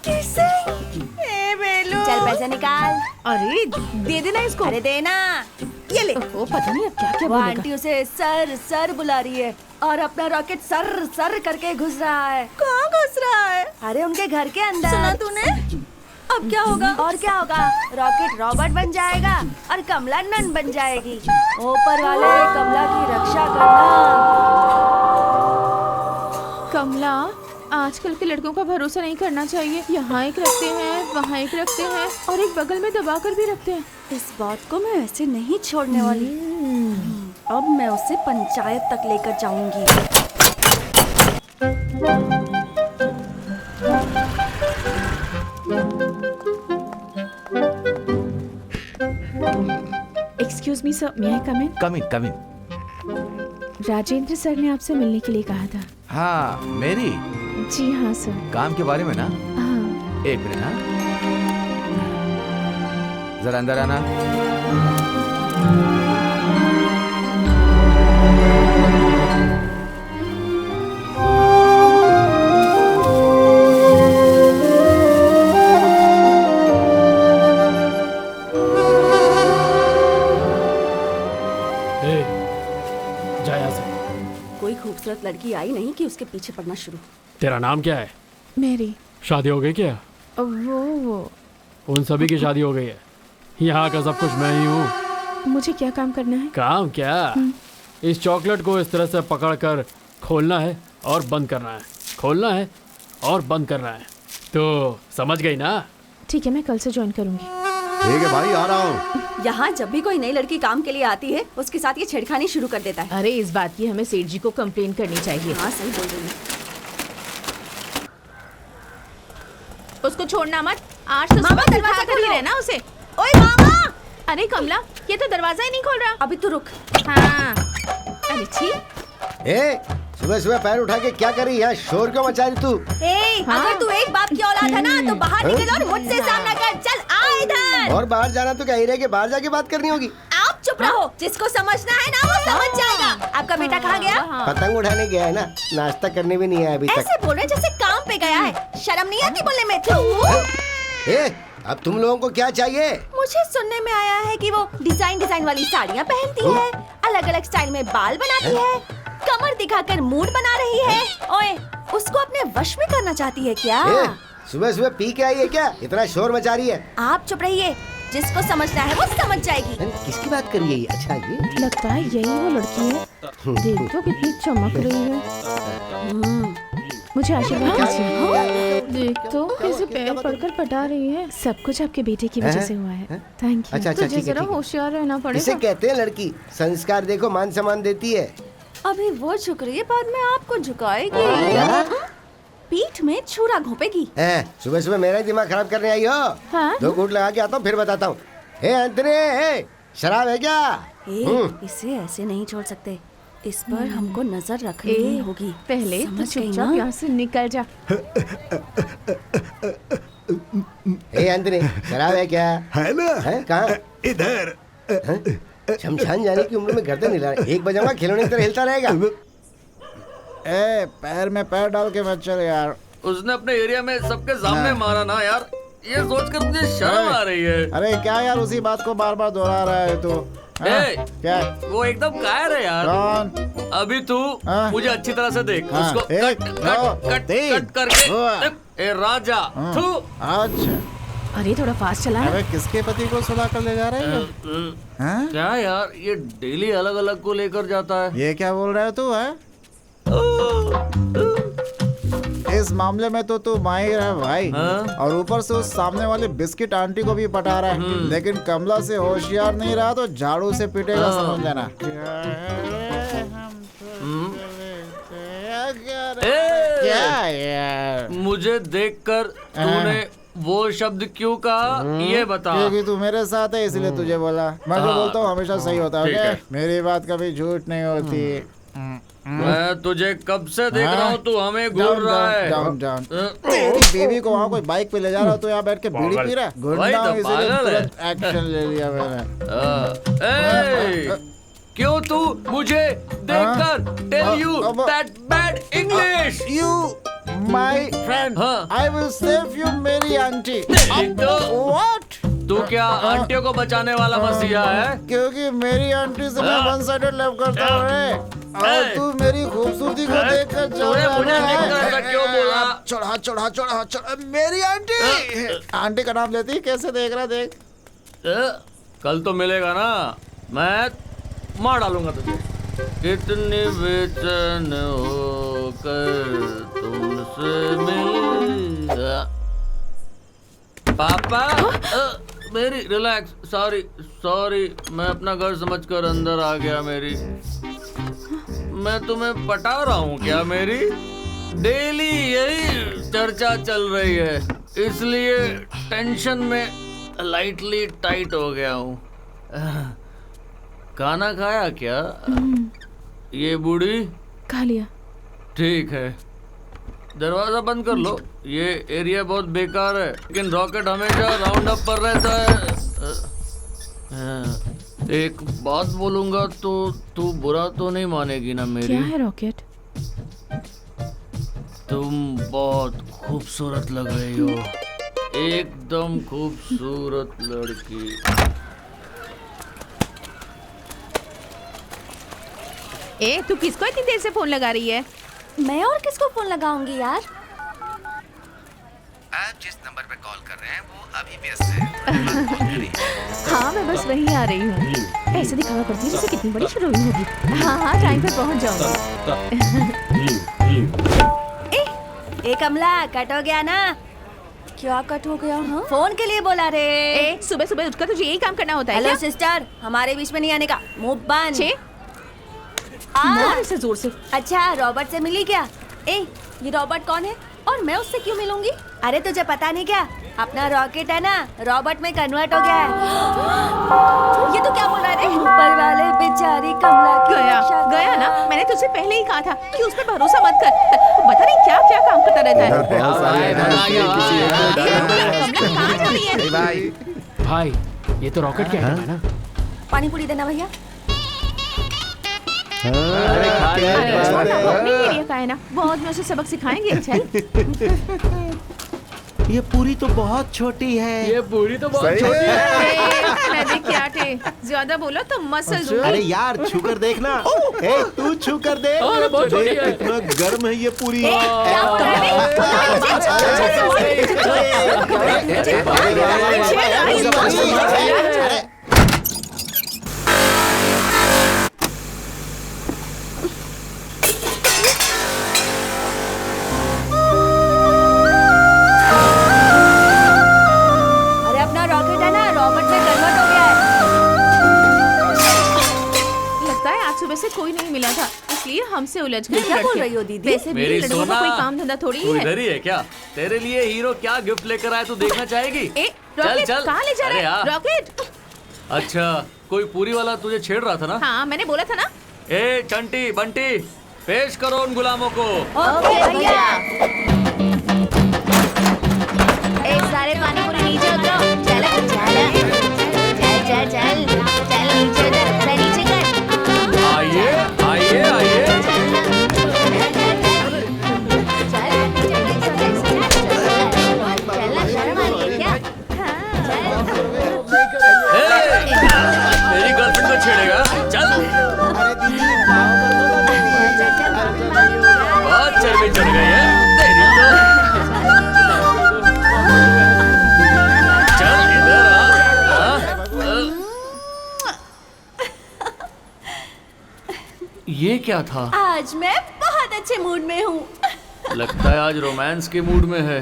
Speaker 9: ए बेलू, चल पैसे निकाल।
Speaker 6: अरे दे देना इसको।
Speaker 9: अरे देना। ये ले।
Speaker 6: ओ, पता नहीं अब क्या क्या
Speaker 9: वो
Speaker 6: बोलेगा।
Speaker 9: आंटी उसे सर सर बुला रही है और अपना रॉकेट सर सर करके घुस रहा है। कहाँ घुस रहा है? अरे उनके घर के अंदर। सुना तूने? अब क्या होगा? और क्या होगा? रॉकेट रॉबर्ट बन जाएगा और कमला नन बन जाएगी। ऊपर वाले कमला की रक्षा करना।
Speaker 6: कमला, आजकल के लड़कों का भरोसा नहीं करना चाहिए। यहाँ एक रखते हैं, वहाँ एक रखते हैं और एक बगल में दबा कर भी रखते हैं।
Speaker 9: इस बात को मैं ऐसे नहीं छोड़ने वाली। अब मैं उसे पंचायत तक लेकर जाऊंगी।
Speaker 6: एक्सक्यूज मी सर, मे आई कम इन?
Speaker 10: कम इन, कम इन।
Speaker 6: राजेंद्र सर ने आपसे मिलने के लिए कहा था।
Speaker 10: हाँ, मेरी
Speaker 6: जी हाँ सर।
Speaker 10: काम के बारे में ना?
Speaker 6: हाँ।
Speaker 10: एक मिनट। हाँ, जरा अंदर आना।
Speaker 2: जा यहाँ से।
Speaker 9: कोई खूबसूरत लड़की आई नहीं कि उसके पीछे पड़ना शुरू।
Speaker 2: तेरा नाम क्या है?
Speaker 6: मेरी।
Speaker 2: शादी हो गई क्या?
Speaker 6: वो
Speaker 2: उन सभी की शादी हो गई है। यहाँ का सब कुछ मैं ही हूँ।
Speaker 6: मुझे क्या काम करना है?
Speaker 2: काम क्या? इस चॉकलेट को इस तरह से पकड़कर खोलना है और बंद करना है, खोलना है और बंद करना है। तो समझ गई ना?
Speaker 6: ठीक है, मैं कल से ज्वाइन करूंगी।
Speaker 1: ठीक है भाई, आ रहा हूँ।
Speaker 9: यहाँ जब भी कोई नई लड़की काम के लिए आती है, उसके साथ ये छेड़खानी शुरू कर देता है।
Speaker 6: अरे इस बात की हमें सेठ जी को कंप्लेन करनी चाहिए।
Speaker 9: हाँ सही बोल रही है।
Speaker 6: उसको छोड़ना मत। आज तो
Speaker 9: मामा,
Speaker 6: सुबह
Speaker 9: दरवाजा
Speaker 6: उठा कर ही
Speaker 9: खोलो।
Speaker 6: रहना उसे।
Speaker 9: ओए मामा!
Speaker 6: अरे कमला, ये तो दरवाजा ही नहीं खोल रहा।
Speaker 9: अभी तो रुक।
Speaker 6: हाँ। अरे छी।
Speaker 7: ए, सुबह सुबह पैर उठा के क्या कर रही है? शोर क्यों मचा रही तू?
Speaker 6: हाँ?
Speaker 9: अगर तू एक बाप की औलाद है ना, तो बाहर निकल और मुझसे सामना कर। चल आ इधर।
Speaker 7: और बाहर जाना तो क्या ही रह के बाहर जाके बात करनी होगी?
Speaker 9: आप चुप रहो। जिसको समझना है ना, वो समझ जाएगा। आपका बेटा कहाँ गया?
Speaker 7: पतंग उठाने गया है ना, नाश्ता करने भी नहीं आया अभी तक।
Speaker 9: ऐसे बोल रहे जैसे काम पे गया है। शर्म नहीं आती बोलने में? तू
Speaker 7: ए, अब तुम लोगों को क्या चाहिए?
Speaker 9: मुझे सुनने में आया है कि वो डिजाइन वाली साड़ियाँ पहनती है, अलग अलग स्टाइल में बाल बनाती है, कमर दिखाकर मूड बना रही है। ओए, उसको अपने वश में करना चाहती है क्या?
Speaker 7: सुबह सुबह पी के आई है क्या? इतना शोर मचा रही है।
Speaker 9: आप चुप रहिए। जिसको समझना है वो समझ जाएगी।
Speaker 7: किसकी बात कर रही है? अच्छा ये
Speaker 6: लगता है यही वो लड़की है। देख तो कितनी चमक रही है। मुझे आशीर्वाद दीजिए। देख तो कैसे पैर पड़कर पटा रही है। सब कुछ आपके बेटे की वजह से हुआ है। Thank you.
Speaker 7: अच्छा,
Speaker 6: तुझे जरा होशियार रहना पड़ेगा।
Speaker 7: इसे कहते हैं लड़की। संस्कार देखो, मान सम्मान देती है।
Speaker 9: अभी वो झुक रही है, बाद में आपको झुकाएगी। पीठ में छुरा घोंपेगी।
Speaker 7: सुबह सुबह मेरा ही दिमाग खराब करने आई हो।
Speaker 6: हाँ?
Speaker 7: 2 घूंट लगा के आता हूँ, फिर बताता हूँ। अंतरे, शराब है क्या?
Speaker 9: इसे ऐसे नहीं छोड़ सकते। इस पर हमको नजर रखनी होगी।
Speaker 6: पहले तो चुपचाप यहाँ से निकल जा।
Speaker 7: अंतरे, शराब है क्या?
Speaker 1: है ना?
Speaker 7: है कहाँ?
Speaker 1: इधर।
Speaker 7: शमशान जाने की उम्र में गर्दन हिला रहा है। एक बजाऊंगा, खिलौने की तरह हिलता रहेगा।
Speaker 4: ए, पैर में पैर डाल के मत चल यार।
Speaker 3: उसने अपने एरिया में सबके सामने मारा ना यार, ये सोचकर मुझे शर्म आ रही है।
Speaker 4: अरे क्या यार, उसी बात को बार बार दोहरा रहा है तो।
Speaker 3: ए,
Speaker 4: क्या
Speaker 3: वो एकदम कायर है यार।
Speaker 4: कौन?
Speaker 3: अभी तू
Speaker 4: हाँ।
Speaker 3: मुझे अच्छी तरह से देख,
Speaker 4: हाँ,
Speaker 3: उसको
Speaker 4: एक,
Speaker 3: कट
Speaker 4: दो,
Speaker 3: कट कट
Speaker 4: तीन।
Speaker 3: कट करके
Speaker 4: वाह।
Speaker 3: ए राजा थू।
Speaker 4: अच्छा,
Speaker 6: अरे थोड़ा फास्ट चला।
Speaker 4: अबे किसके पति को सुला कर ले जा रहे हो? हाँ?
Speaker 3: क्या यार, ये डेली अलग अलग को लेकर जाता है।
Speaker 4: ये क्या बोल रहा है तू है? इस मामले में तो तू माहिर है भाई।
Speaker 3: हाँ?
Speaker 4: और ऊपर से उस सामने वाले बिस्किट आंटी को भी पटा रहा है। लेकिन कमला से होशियार नहीं रहा तो झाड़ू से पीटेगा, समझ जाना। क्या यार?
Speaker 3: मुझे देखकर तूने वो शब्द क्यों कहा, ये बता।
Speaker 4: क्योंकि तू मेरे साथ है इसलिए तुझे बोला। मैं जो बोलता हूँ हमेशा सही होता है,
Speaker 3: ठीक
Speaker 4: ओके?
Speaker 3: है।
Speaker 4: मेरी बात कभी झूठ नहीं होती।
Speaker 3: मैं तुझे कब से देख रहा हूँ, तू हमें घूर रहा है।
Speaker 4: Down down. तेरी बीवी को वहाँ कोई बाइक पे ले जा रहा हो तो यहाँ बैठ के बीड़ी पी रहा है।
Speaker 3: वही तो
Speaker 4: इसीलिए
Speaker 3: पागल है।
Speaker 4: तुरंत एक्शन ले लिया मैंने।
Speaker 3: क्यों तू मुझे देखकर tell you that bad English.
Speaker 4: You, my friend,
Speaker 3: हाँ।
Speaker 4: I will save you, मेरी आंटी। What?
Speaker 3: तू क्या आंटियों को बचाने वाला मसीहा है?
Speaker 4: क्योंकि मेरी आंटी से मैं वन साइडेड लव करता हूँ रे। और तू मेरी खूबसूरती को देखकर चल
Speaker 3: तूने
Speaker 4: रहा
Speaker 3: मुझे
Speaker 4: है।
Speaker 3: देखकर ऐसा क्यों बोला?
Speaker 4: चढ़ा चढ़ा चढ़ा चढ़ा मेरी आंटी। आंटी का नाम लेती कैसे देख रहा, देख।
Speaker 3: कल तो मिलेगा ना, मैं मार डालूंगा तुझे। कितनी बेचैन होकर तुमसे मिला। पापा मेरी रिलैक्स, सॉरी सॉरी, मैं अपना घर समझकर अंदर आ गया। मेरी, मैं तुम्हें पटा रहा हूँ क्या? मेरी डेली यही चर्चा चल रही है, इसलिए टेंशन में लाइटली टाइट हो गया हूँ। खाना खाया क्या ये बूढ़ी?
Speaker 6: खा लिया।
Speaker 3: ठीक है, दरवाजा बंद कर लो। ये एरिया बहुत बेकार है, लेकिन रॉकेट हमेशा राउंड अप पर रहता है। एक बात बोलूंगा तो तू बुरा तो नहीं मानेगी ना मेरी?
Speaker 6: क्या है रॉकेट?
Speaker 3: तुम बहुत खूबसूरत लग रही हो, एकदम खूबसूरत लड़की।
Speaker 6: ए, तू किसको इतनी देर से फोन लगा रही है?
Speaker 9: मैं और किसको फोन लगाऊंगी यार?
Speaker 8: आप जिस नंबर पे कॉल कर रहे हैं वो अभी व्यस्त है।
Speaker 6: हाँ, मैं बस वहीं आ रही हूँ। ऐसे दिखावा करती है जैसे कितनी बड़ी शर्मी होगी। हाँ हाँ, टाइम पे पहुँच जाऊंगी।
Speaker 9: ए कमला, कट हो गया ना? क्या कट हो गया? हाँ? फोन के लिए बोला रे।
Speaker 6: ए, सुबह सुबह उठकर तुझे यही काम करना होता है
Speaker 9: हेलो
Speaker 6: क्या?
Speaker 9: सिस्टर, हमारे बीच में नहीं आने का, मुंह बंद।
Speaker 6: छे, मार इसे जोर से।
Speaker 9: अच्छा, रॉबर्ट से मिली क्या? ए, ये रॉबर्ट कौन है और मैं उससे क्यों मिलूंगी? अरे तुझे पता नहीं क्या, अपना रॉकेट है ना, रॉबर्ट में कन्वर्ट हो गया है। ये तो क्या बोल रहा है रे? ऊपर वाले बेचारी कमला की
Speaker 6: गया गया ना, मैंने तुझसे पहले ही कहा था कि उस पर भरोसा मत कर। पता नहीं क्या क्या काम करता रहता है। कमला कहाँ जा रही है?
Speaker 2: भाई ये तो रॉकेट के आइटम है ना।
Speaker 9: पानी पूरी देना भैया।
Speaker 2: अरे खा ले।
Speaker 6: अपने एरिया का है ना, बहुत में उसे सबक सिखाएंगे। चल।
Speaker 1: ये पूरी तो बहुत छोटी है।
Speaker 2: ये पूरी तो बहुत छोटी है।
Speaker 6: मैं क्या थे, ज्यादा बोलो तो मसल दूंगी।
Speaker 1: अरे यार छू कर देखना। ए, तू छू कर देख।
Speaker 2: अरे बहुत छोटी है।
Speaker 1: कितना गर्म है ये पूरी।
Speaker 9: क्या बोल रहा है? अरे अपना रॉकेट है ना, रॉबर्ट में कन्वर्ट हो गया है।
Speaker 6: लगता है आज सुबह से कोई नहीं मिला था, इसलिए हमसे उलझ गई।
Speaker 9: क्या बोल रही हो दीदी?
Speaker 6: वैसे भी
Speaker 3: मेरी
Speaker 6: लड़कों को
Speaker 3: सोना,
Speaker 6: कोई काम धंधा थोड़ी
Speaker 3: तू
Speaker 6: है।
Speaker 3: इधर ही है क्या? तेरे लिए हीरो क्या गिफ्ट लेकर आया, तू देखना चाहेगी?
Speaker 6: ए,
Speaker 3: चल
Speaker 6: रॉकेट
Speaker 3: चल।
Speaker 6: कहाँ ले जा
Speaker 3: अरे
Speaker 6: रहा है?
Speaker 3: यार।
Speaker 6: रॉकेट?
Speaker 3: अच्छा, कोई पूरी वाला तुझे छेड़ रहा था ना?
Speaker 6: हाँ, मैंने बोला था ना।
Speaker 3: ए चंटी बंटी, पेश करो उन गुलामों को।
Speaker 9: ओके भैया।
Speaker 5: ए, सारे पानी पूरी नीचे उतरो। चल चल चल चल चल चल नीचे उतर, चल नीचे कर।
Speaker 3: आइए आइए आइए।
Speaker 5: चलना शर्म आ रही है क्या?
Speaker 3: ए, मेरी गर्लफ्रेंड को छेड़ क्या था?
Speaker 9: आज मैं बहुत अच्छे मूड में हूँ।
Speaker 3: लगता है आज रोमांस के मूड में है।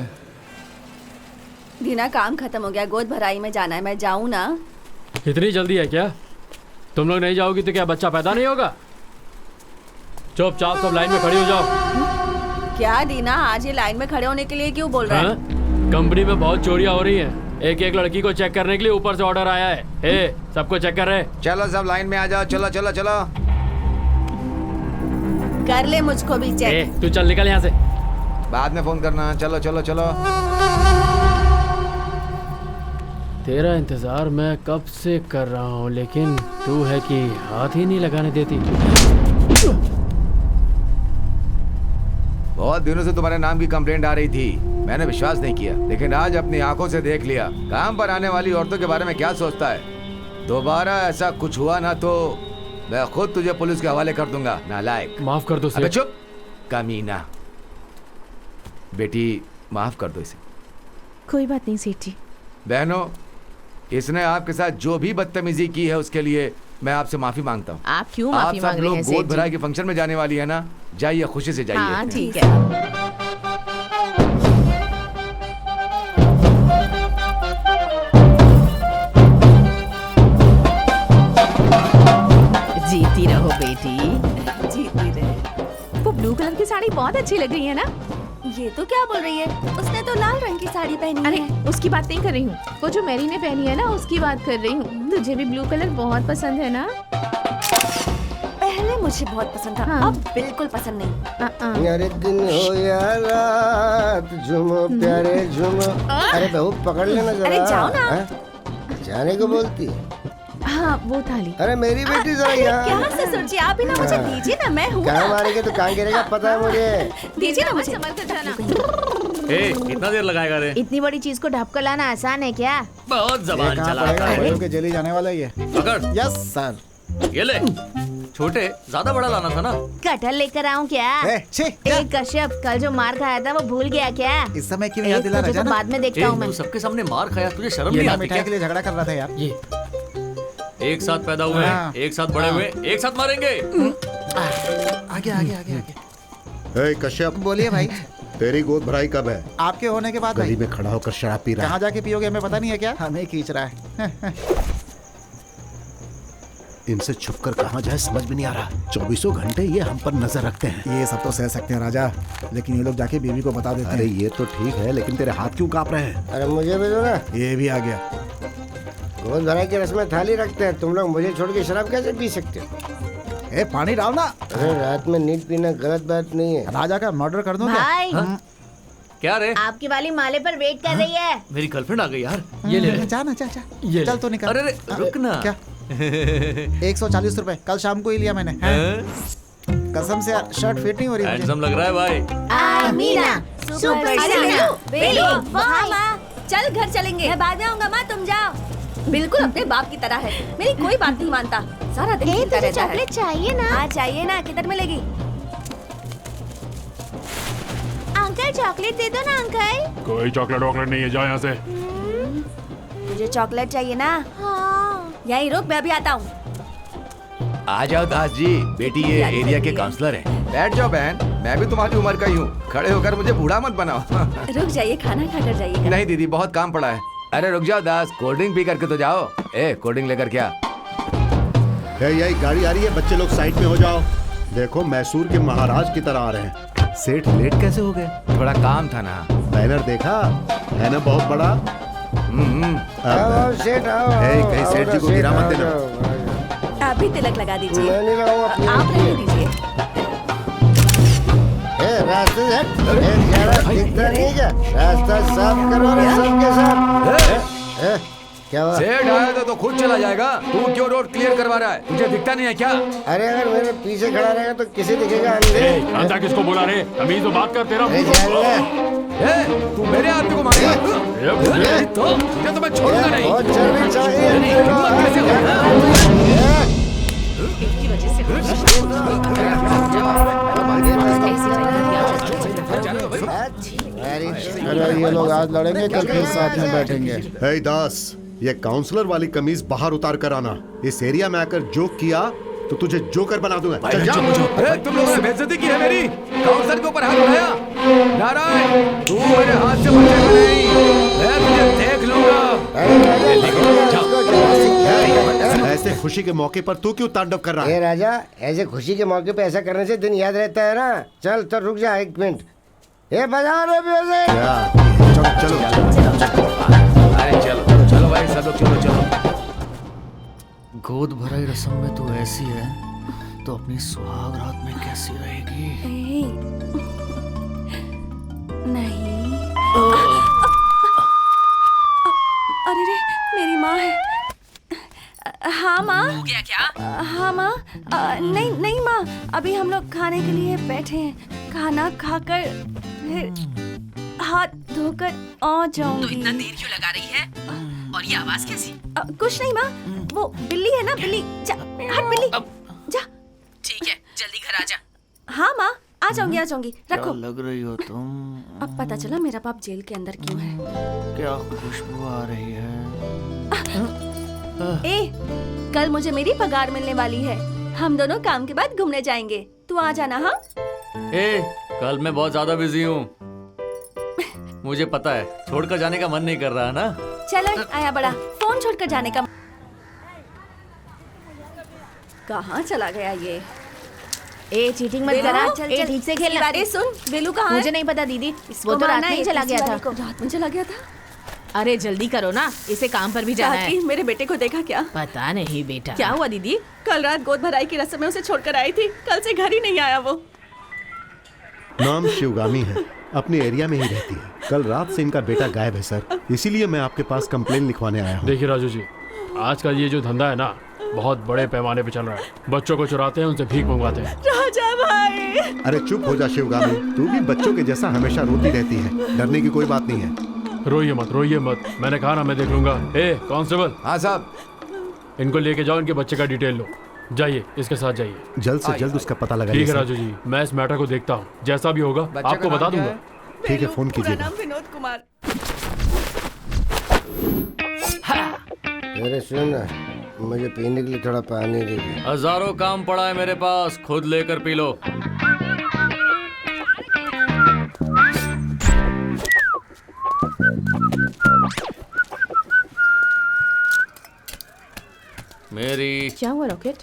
Speaker 9: दीना काम खत्म हो गया, गोद भराई में जाना है, मैं जाऊँ ना?
Speaker 2: इतनी जल्दी है क्या? तुम लोग नहीं जाओगी तो क्या बच्चा पैदा नहीं होगा? चुपचाप सब लाइन में खड़ी हो जाओ।
Speaker 9: क्या दीना, आज ये लाइन में खड़े होने के लिए क्यों बोल रहा है?
Speaker 2: कंपनी में बहुत चोरियां हो रही हैं। एक एक लड़की को चेक करने के लिए ऊपर से ऑर्डर आया है। ए, सबको चेक कर रहे।
Speaker 10: चलो सब लाइन में आ जाओ, चलो चलो चलो।
Speaker 9: कर ले मुझको भी चेक।
Speaker 2: तू चल निकल यहाँ से।
Speaker 10: बाद में फोन करना। चलो चलो चलो।
Speaker 2: तेरा इंतजार मैं कब से कर रहा हूँ, लेकिन तू है कि हाथ ही नहीं लगाने देती।
Speaker 10: बहुत दिनों से तुम्हारे नाम की कंप्लेंट आ रही थी, मैंने विश्वास नहीं किया, लेकिन आज अपनी आंखों से देख लिया। काम पर आने वाली औरतों के बारे में क्या सोचता है। दोबारा ऐसा कुछ हुआ ना तो मैं खुद तुझे पुलिस के हवाले कर दूंगा। नालायक।
Speaker 2: माफ कर दो।
Speaker 10: अबे चुप, कमीना। बेटी माफ कर दो इसे।
Speaker 6: कोई बात नहीं सेठ जी।
Speaker 10: बहनों, इसने आपके साथ जो भी बदतमीजी की है उसके लिए मैं आपसे माफी मांगता हूँ।
Speaker 6: आप क्यों माफी मांग रहे हैं सेठ जी?
Speaker 10: गोद भराई के फंक्शन में जाने वाली है ना, जाइए खुशी से जाइए।
Speaker 6: हाँ ठीक है। जीती रहो बेटी,
Speaker 9: जीती रहे।
Speaker 6: वो ब्लू कलर की साड़ी बहुत अच्छी लग रही है ना?
Speaker 9: ये तो क्या बोल रही है, उसने तो लाल रंग की साड़ी पहनी
Speaker 6: अरे
Speaker 9: है।
Speaker 6: उसकी बात नहीं कर रही हूँ, वो जो मैरी ने पहनी है ना उसकी बात कर रही हूँ। तुझे भी ब्लू कलर बहुत पसंद है ना?
Speaker 9: पहले मुझे बहुत पसंद था,
Speaker 6: हाँ।
Speaker 9: अब बिल्कुल पसंद नहीं।
Speaker 7: अरे दिन हो या रात, झूमो प्यारे झूमो। अरे बहू पकड़ लेना जरा।
Speaker 9: अरे जाओ ना।
Speaker 7: जाने को बोलती है।
Speaker 6: हाँ वो थाली।
Speaker 7: अरे मेरी बेटी जरा यहाँ।
Speaker 9: क्या ससुर जी, आप ही ना मुझे दीजिए ना, मैं हूँ
Speaker 7: कहाँ
Speaker 9: ना।
Speaker 7: मारेंगे तो कहाँ गिरेगा पता है मुझे।
Speaker 9: दीजिए ना मुझे।
Speaker 6: संभल कर जाना।
Speaker 3: कितना देर लगाएगा रे?
Speaker 6: इतनी बड़ी चीज को ढप कर लाना आसान है क्या?
Speaker 3: बहुत जबान चलाता है।
Speaker 4: बड़ों के जेली जाने वाला ही है।
Speaker 3: पकड़।
Speaker 4: Yes sir.
Speaker 3: ये ले। छोटे, ज्यादा बड़ा लाना था ना।
Speaker 6: कटहल लेकर आऊँ क्या? एक कश्यप, कल जो मार खाया था वो भूल गया क्या?
Speaker 4: इस समय क्यों याद दिला रहा है?
Speaker 6: तो बाद में देखता हूँ मैं।
Speaker 3: तू सबके सामने मार खाया, तुझे शर्म नहीं आती
Speaker 4: मिठाई के लिए झगड़ा कर रहा था यार।
Speaker 2: ये
Speaker 3: एक साथ पैदा हुए, एक साथ बड़े हुए, एक साथ मारेंगे।
Speaker 4: आगे आगे आगे आगे।
Speaker 1: कश्यप
Speaker 4: बोलिए भाई।
Speaker 1: तेरी गोद भराई कब है?
Speaker 4: आपके होने के बाद।
Speaker 1: गली में खड़ा होकर शराब पी रहा है।
Speaker 4: कहाँ जाके पियोगे हमें पता नहीं है क्या? हमें खींच रहा है।
Speaker 1: इनसे छुपकर कहाँ जाए समझ में नहीं आ रहा। 24 घंटे ये हम पर नजर रखते हैं।
Speaker 4: ये सब तो सह सकते हैं राजा, लेकिन ये लोग जाके बीवी को बता देते हैं।
Speaker 1: अरे ये तो ठीक है, लेकिन तेरे हाथ क्यों कांप रहे हैं?
Speaker 7: अरे मुझे भी दो ना।
Speaker 4: ये भी आ गया।
Speaker 7: गोद भराई की रस्म में थाली रखते हैं, तुम लोग मुझे छोड़ के शराब कैसे पी सकते हो?
Speaker 4: ए पानी डाल ना।
Speaker 7: अरे रात में नींद पीना गलत बात नहीं है।
Speaker 4: राजा का मर्डर कर दूं क्या?
Speaker 6: भाई
Speaker 3: क्या रे?
Speaker 6: आपकी वाली माले पर वेट कर रही है।
Speaker 3: मेरी गर्लफ्रेंड आ गई यार।
Speaker 2: ये ले।
Speaker 4: जा ना जा।
Speaker 2: ये
Speaker 4: चल तो निकल।
Speaker 3: अरे रे, रुक ना।
Speaker 4: क्या? 140 रुपए कल शाम को ही लिया मैंने। कसम से यार, शर्ट फिट नहीं हो रही।
Speaker 3: हैंडसम लग रहा है भाई।
Speaker 6: मीना सुपर
Speaker 9: अरे
Speaker 6: बेली
Speaker 9: हाँ माँ, चल घर चलेंगे। मैं बाद में आऊंगा माँ, तुम जाओ। बिल्कुल अपने बाप की तरह है, मेरी कोई बात नहीं मानता, सारा दिन खेलता रहता है।
Speaker 6: चॉकलेट चाहिए ना?
Speaker 9: हाँ चाहिए ना, किधर मिलेगी?
Speaker 6: अंकल चॉकलेट दे दो ना अंकल।
Speaker 11: कोई चॉकलेट वॉकलेट नहीं है, जाओ यहाँ से।
Speaker 9: तुझे चॉकलेट चाहिए ना?
Speaker 6: हाँ।
Speaker 9: यहीं रुक, मैं अभी आता हूँ।
Speaker 10: आ जाओ दास जी, बेटी ये एरिया के काउंसलर हैं। बैठ जाओ बहन, मैं भी तुम्हारी उम्र का ही हूँ। खड़े होकर मुझे बूढ़ा मत बनाओ।
Speaker 9: रुक जाइए, खाना खाकर जाइए।
Speaker 10: नहीं दीदी, बहुत काम पड़ा है। अरे रुक जाओ दास, कोल्ड ड्रिंक पी करके तो जाओ। कोल्ड ड्रिंक लेकर क्या?
Speaker 1: यही गाड़ी आ रही है, बच्चे लोग साइड में हो जाओ। देखो मैसूर के महाराज की तरह आ रहे हैं। सेठ लेट कैसे हो गए?
Speaker 10: थोड़ा काम था ना।
Speaker 1: बैनर देखा है ना, बहुत बड़ा।
Speaker 7: आओ सेठ आओ।
Speaker 1: कहीं सेठ जी को गिरा मत देना।
Speaker 9: आप भी तिलक लगा दीजिए।
Speaker 7: मैं नहीं लगाऊंगा अपने।
Speaker 9: आप रहने दीजिए।
Speaker 7: रास्ते से हट। यार दिखता नहीं क्या? रास्ता साफ करो रे सबके साथ। क्या हुआ?
Speaker 10: सेठ आया तो खुद चला जाएगा, तू क्यों रोड क्लियर करवा रहा है? तुझे दिखता नहीं है क्या?
Speaker 7: अरे अगर मेरे पीछे खड़ा रहेगा तो किसे दिखेगा? अंधे।
Speaker 11: अंधा किसको बोला रे? तमीज में बात कर, तेरा
Speaker 10: तू मेरे आदमी को मारेगा? तो मैं छोड़ूंगा नहीं।
Speaker 7: बहुत चर्बी चाहिए।
Speaker 6: इसकी वजह से
Speaker 4: अरे ये लोग आज लड़ेंगे, कल फिर साथ में बैठेंगे।
Speaker 1: हे दास, ये काउंसलर वाली कमीज बाहर उतार कर आना। इस एरिया में आकर जोक किया तो तुझे जोकर बना दूंगा।
Speaker 10: भाई
Speaker 1: चल जा।
Speaker 10: अरे तुम लोगों ने बेइज्जती की है मेरी। काउंसलर के ऊपर हाथ उठाया। नारायण तू मेरे हाथ से बचेगा नहीं, मैं तुझे देख लूंगा।
Speaker 1: ऐसे खुशी के मौके पर तू क्यों तांडव कर रहा है?
Speaker 7: ए राजा, ऐसे खुशी के मौके पे ऐसा करने से दिन याद रहता है ना। चल तो रुक जा एक मिनट। ए बजा रे म्यूजिक।
Speaker 1: चलो
Speaker 10: अरे चलो चलो भाई सब लोग चलो चलो।
Speaker 3: गोद भराई रस्म में तू ऐसी है तो अपनी सुहाग रात में कैसी रहेगी?
Speaker 9: नहीं। अरे रे, मेरी माँ है। हाँ माँ।
Speaker 12: हो गया क्या?
Speaker 9: हाँ माँ। नहीं नहीं माँ, अभी हम लोग खाने के लिए बैठे हैं। खाना खाकर फिर हाथ धोकर आ जाऊंगी।
Speaker 12: तो इतना देर क्यों लगा रही है? और ये आवाज कैसी?
Speaker 9: कुछ नहीं माँ, वो बिल्ली है ना, बिल्ली। जा, हट बिल्ली, जा।
Speaker 12: ठीक है, जल्दी घर आ जा।
Speaker 9: हाँ माँ, आ जाऊंगी आ जाऊंगी। रखो।
Speaker 3: लग रही हो तुम।
Speaker 9: अब पता चला मेरा बाप जेल के अंदर क्यों है।
Speaker 3: क्या खुशबू आ रही है।
Speaker 9: ए, कल मुझे मेरी पगार मिलने वाली है। हम दोनों काम के बाद घूमने जाएंगे। तू आ जाना। हाँ
Speaker 3: ए, कल मैं बहुत ज्यादा बिजी हूँ, मुझे पता है। छोड़कर जाने का मन नहीं कर रहा ना।
Speaker 9: चलो आया बड़ा, फोन छोड़कर जाने का। कहाँ चला गया ये?
Speaker 6: ए चीटिंग मत करा। ए ठीक से खेलना।
Speaker 9: अरे सुन, बेलू कहाँ है?
Speaker 6: मुझे नहीं पता दीदी, वो तो रात में ही चला गया था।
Speaker 9: रात में चला गया था।
Speaker 6: अरे जल्दी करो ना, इसे काम पर भी जाना है।
Speaker 9: मेरे बेटे को देखा क्या?
Speaker 6: पता नहीं बेटा।
Speaker 9: क्या हुआ दीदी? कल रात गोद भराई की रस्म में उसे छोड़कर आई थी, कल से घर ही नहीं आया वो।
Speaker 1: नाम शिवगामी है, अपने एरिया में ही रहती है। कल रात से इनका बेटा गायब है सर, इसीलिए मैं आपके पास कंप्लेन लिखवाने आया हूँ।
Speaker 2: देखिए राजू जी, आजकल ये जो धंधा है ना, बहुत बड़े पैमाने पे चल रहा है। बच्चों को चुराते हैं, उनसे भीख मंगवाते हैं।
Speaker 9: राजा भाई।
Speaker 1: अरे चुप हो जा शिवगामी, तू भी बच्चों के जैसा हमेशा रोती रहती है। डरने की कोई बात नहीं है।
Speaker 2: रोइए मत, रोइए मत, मैंने कहा ना मैं देख लूंगा। ए कांस्टेबल।
Speaker 10: हाँ साहब।
Speaker 2: इनको लेके जाओ, इनके बच्चे का डिटेल लो। जाइए, इसके साथ जाइए।
Speaker 1: जल्द से जल्द उसका पता लगाइए।
Speaker 2: ठीक है राजू जी, मैं इस मैटर को देखता हूँ, जैसा भी होगा आपको बता दूंगा।
Speaker 1: ठीक है, फोन कीजिएगा।
Speaker 9: विनोद कुमार।
Speaker 7: अरे सुन, मुझे पीने के लिए थोड़ा पानी दे दे।
Speaker 3: हजारों काम पड़ा है मेरे पास, खुद लेकर पी लो। मेरी
Speaker 6: क्या हुआ रॉकेट?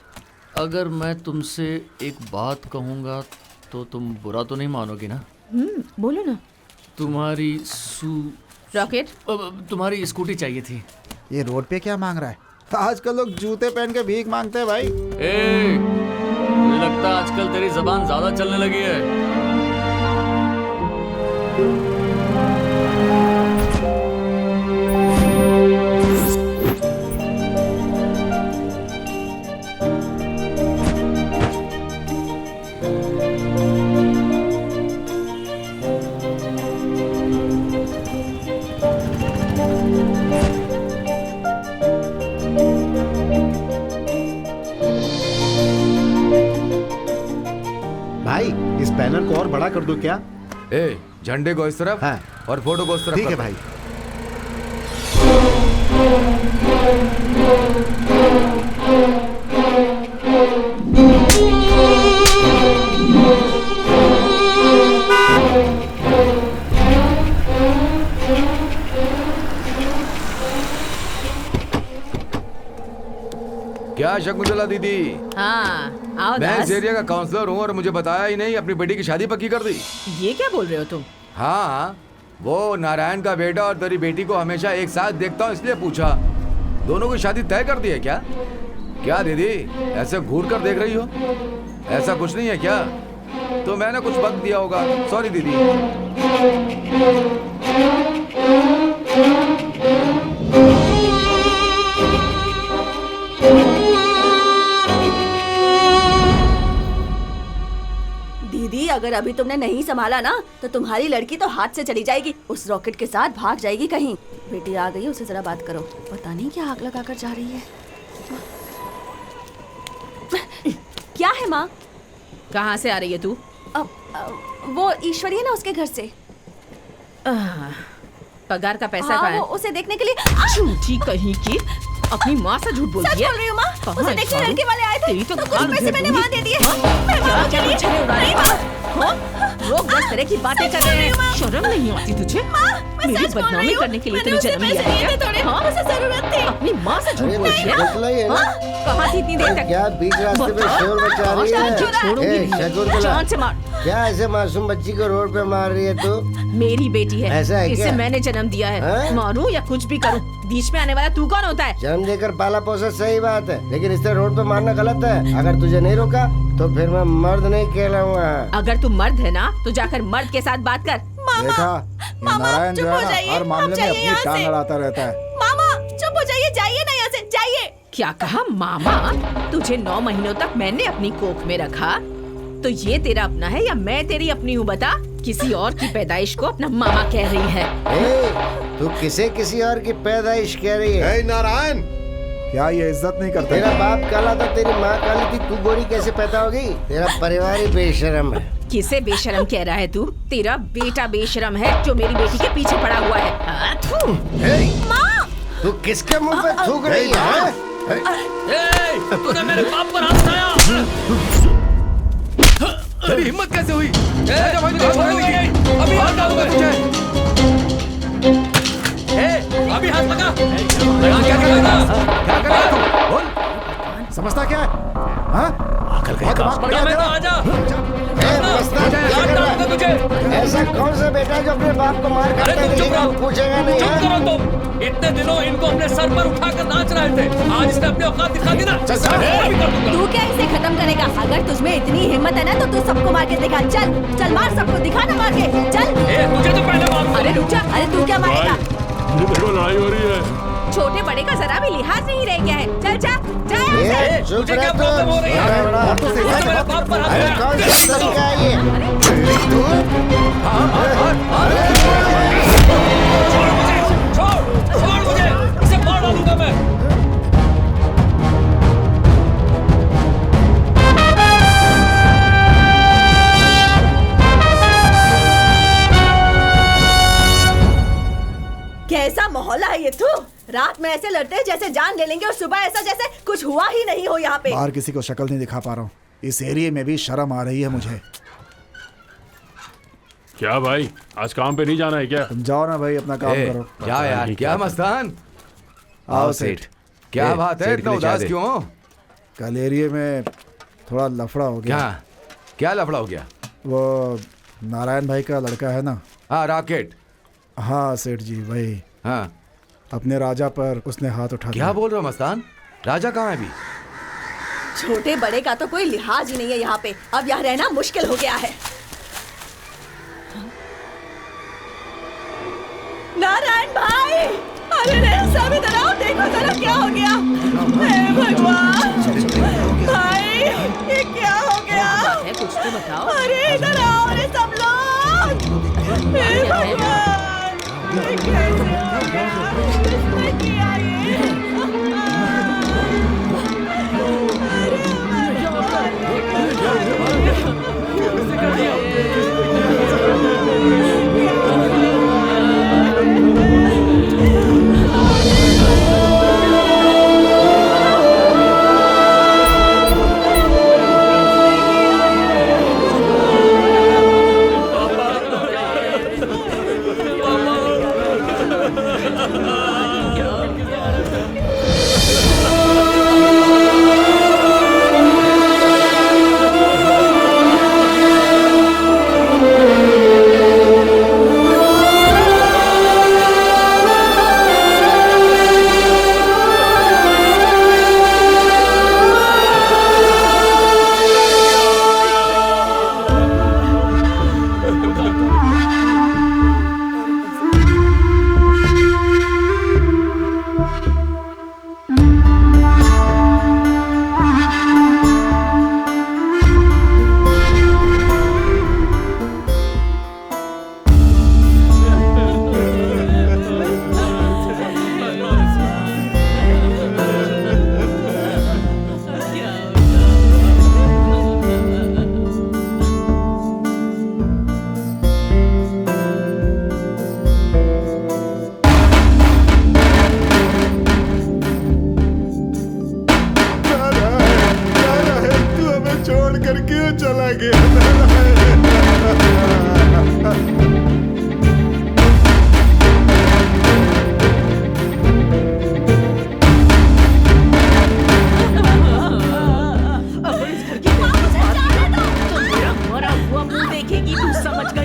Speaker 3: अगर मैं तुमसे एक बात कहूँगा तो तुम बुरा तो नहीं मानोगी ना?
Speaker 6: बोलो ना।
Speaker 3: तुम्हारी
Speaker 6: रॉकेट,
Speaker 3: तुम्हारी स्कूटी चाहिए थी।
Speaker 4: ये रोड पे क्या मांग रहा है? आजकल लोग जूते पहन के भीख मांगते हैं भाई।
Speaker 3: मुझे लगता है आजकल तेरी जबान ज्यादा चलने लगी है।
Speaker 1: भाई इस बैनर को और बड़ा कर दो क्या?
Speaker 10: ए, झंडे को इस तरफ
Speaker 1: हाँ।
Speaker 10: और फोटो को उस तरफ।
Speaker 1: ठीक है भाई।
Speaker 10: क्या शकुंतला दीदी?
Speaker 6: हाँ आओ
Speaker 10: मैं
Speaker 6: दास।
Speaker 10: इस एरिया का काउंसलर हूँ और मुझे बताया ही नहीं, अपनी बेटी की शादी पक्की कर दी।
Speaker 6: ये क्या बोल रहे हो तुम?
Speaker 10: हाँ, वो नारायण का बेटा और तेरी बेटी को हमेशा एक साथ देखता हूँ इसलिए पूछा। दोनों की शादी तय कर दी है क्या? क्या दीदी ऐसे घूर कर देख रही हो? ऐसा कुछ नहीं है क्या? तो मैंने कुछ वक्त दिया होगा, सॉरी दीदी।
Speaker 9: दीदी अगर अभी तुमने नहीं संभाला ना तो तुम्हारी लड़की तो हाथ से चली जाएगी, उस रॉकेट के साथ भाग जाएगी कहीं। बेटी आ गई, उससे जरा बात करो, पता नहीं क्या आग लगा कर जा रही है। क्या है माँ?
Speaker 6: कहाँ से आ रही है तू?
Speaker 9: वो ईश्वरी है ना, उसके घर से।
Speaker 6: पगार का पैसा
Speaker 9: हाँ,
Speaker 6: कहाँ है?
Speaker 9: वो उसे देखने के लिए।
Speaker 6: झूठी कहीं की।
Speaker 12: अपनी माँ से झूठ बोल
Speaker 9: सच
Speaker 12: दिया।
Speaker 9: बोल रही हूँ माँ।
Speaker 12: कहाँ
Speaker 9: उसे
Speaker 12: है
Speaker 9: देखने
Speaker 12: झाड़ू?
Speaker 9: लड़के वाले आए थे
Speaker 12: तेरी तो
Speaker 9: तो कुछ
Speaker 12: गाल
Speaker 9: पैसे
Speaker 12: उधेड़
Speaker 9: मैंने
Speaker 12: दूंगी।
Speaker 9: वहाँ दे दिए।
Speaker 12: क्या
Speaker 9: मेहमानों के
Speaker 12: क्या
Speaker 9: लिए।
Speaker 12: मच्छरे उड़ा रही
Speaker 9: नहीं,
Speaker 12: है?
Speaker 9: माँ।
Speaker 12: हाँ? लोग 10 तरह की बातें कर रहे हैं, शर्म नहीं आती तुझे? मेरी
Speaker 9: सच बोल
Speaker 12: बदनामी
Speaker 9: रही हूँ।
Speaker 12: करने के लिए
Speaker 9: मैंने
Speaker 12: तूने
Speaker 9: उसे
Speaker 12: जन्म
Speaker 9: पैसे
Speaker 12: लिया है
Speaker 9: दिए थे
Speaker 12: क्या?
Speaker 9: थोड़े।
Speaker 12: हाँ?
Speaker 9: उसे जरूरत थी।
Speaker 12: अपनी माँ से झूठ
Speaker 7: अरे वो
Speaker 12: बोल दिया?
Speaker 7: शकुंतला ही है ना?
Speaker 12: हाँ? कहाँ थी इतनी देर तक?
Speaker 7: क्या बीच रास्ते पे शोर मचा रही है?
Speaker 12: छोड़ूंगी
Speaker 7: ए,
Speaker 12: नहीं।
Speaker 7: शकुंतला।
Speaker 12: जान से मार।
Speaker 7: क्या ऐसे मासूम बच्ची को रोड पे मार रही है तू?
Speaker 12: मेरी बेटी है,
Speaker 7: ऐसा है
Speaker 12: इसे
Speaker 7: क्या?
Speaker 12: मैंने जन्म दिया है।
Speaker 7: हाँ?
Speaker 12: मारूं या कुछ भी करूं, बीच में आने वाला तू कौन होता है?
Speaker 7: जन्म देकर पाला पोसा सही बात है, लेकिन इस तरह रोड पे मारना गलत है। अगर तुझे नहीं रोका तो फिर मैं मर्द नहीं कहलाऊंगा।
Speaker 12: अगर तू मर्द है ना तो जाकर मर्द के साथ बात कर।
Speaker 4: देखा, ये नारायण जो है ना हर मामले में अपनी टांग अड़ाता रहता है।
Speaker 9: मामा चुप हो जाइए, जाइए ना यहाँ से, जाइए।
Speaker 12: क्या कहा मामा? तुझे 9 महीनों तक मैंने अपनी कोख में रखा, तो ये तेरा अपना है या मैं तेरी अपनी हूँ? बता। किसी और की पैदाइश को अपना मामा कह रही है।
Speaker 7: तू किसी और की पैदाइश कह रही है?
Speaker 1: नारायण,
Speaker 4: क्या ये इज्जत नहीं करते?
Speaker 7: तेरा बाप काला था, तेरी माँ काली थी, तू गोरी कैसे पैदा होगी? तेरा परिवार ही बेशरम है।
Speaker 12: किसे बेशरम कह रहा है तू? तेरा बेटा बेशरम है जो मेरी बेटी के पीछे पड़ा हुआ है। हाँ, थू।
Speaker 9: माँ,
Speaker 7: तू किसके मुंह पे थूक रही है?
Speaker 3: तूने मेरे बाप पर हाथ उठाया। तेरी हिम्मत कैसे हुई? अभी हाथ डालूंगा तुझे। अभी हाथ लगा। क्या कर रहा है तू? बोल।
Speaker 4: समझता क्या है? हाँ? बहुत दिमाग बढ़ गया तेरा।
Speaker 3: आजा।
Speaker 7: क्या कर रहा है? ऐसा कौन सा बेटा जो अपने बाप को मार करता है, किसी को पूछेगा नहीं?
Speaker 3: चुप करो तुम। इतने दिनों इनको अपने सर पर उठाकर नाच रहे थे, आज इसने अपनी औकात दिखा दी ना।
Speaker 9: तू क्या इसे खत्म करेगा? अगर तुझमें इतनी हिम्मत है ना तो तू सबको मार के दिखा। चल चल, मार सबको, दिखा ना मार के। चल।
Speaker 3: तुझे तो पहले मार।
Speaker 12: अरे रुक जा।
Speaker 9: अरे तू क्या मारेगा?
Speaker 11: देखो लड़ाई हो रही है।
Speaker 12: छोटे बड़े का जरा भी लिहाज नहीं रह गया है। चल जा, जा यहाँ से।
Speaker 7: चुप
Speaker 3: तुझे
Speaker 7: रह
Speaker 3: क्या
Speaker 7: तू।
Speaker 3: प्रॉब्लम हो रही है?
Speaker 7: बड़ा
Speaker 3: तूने मेरे बाप पर हाथ
Speaker 7: अरे
Speaker 3: उठाया।
Speaker 7: कौन सा तरीका है ये?
Speaker 3: छोड़ मुझे, इसे मार डालूंगा मैं।
Speaker 9: कैसा मोहल्ला है ये? तू रात में ऐसे लड़ते हैं जैसे जान ले लेंगे और सुबह ऐसा जैसे कुछ हुआ ही नहीं हो यहाँ पे।
Speaker 4: बाहर किसी को शक्ल नहीं दिखा पा रहा हूँ। इस एरिया में भी शर्म आ रही है मुझे।
Speaker 11: क्या भाई, आज काम पे नहीं जाना है क्या?
Speaker 4: तुम जाओ ना भाई, अपना काम करो।
Speaker 10: क्या यार, क्या मस्तान?
Speaker 4: आओ सेठ।
Speaker 10: क्या बात है, इतना उदास क्यों हो?
Speaker 4: कल एरिया में थोड़ा लफड़ा हो गया।
Speaker 10: क्या लफड़ा हो गया?
Speaker 4: वो नारायण भाई का लड़का है ना?
Speaker 10: हाँ, रॉकेट।
Speaker 4: हाँ सेठ जी, वही।
Speaker 10: हाँ,
Speaker 4: अपने राजा पर उसने हाथ उठा दिया।
Speaker 10: क्या बोल रहे हो मस्तान? राजा कहाँ है अभी?
Speaker 9: छोटे बड़े का तो कोई लिहाज ही नहीं है यहाँ पे। अब यहाँ रहना मुश्किल हो गया है। नारायण भाई, अरे रे सब इधर आओ, देखो जरा क्या हो गया। हे भगवान भाई, ये क्या हो गया?
Speaker 12: है, कुछ तो बताओ।
Speaker 9: अरे इधर आओ रे सब लोग। हे भगवान, ये कैसे हो गया? किसने किया ये?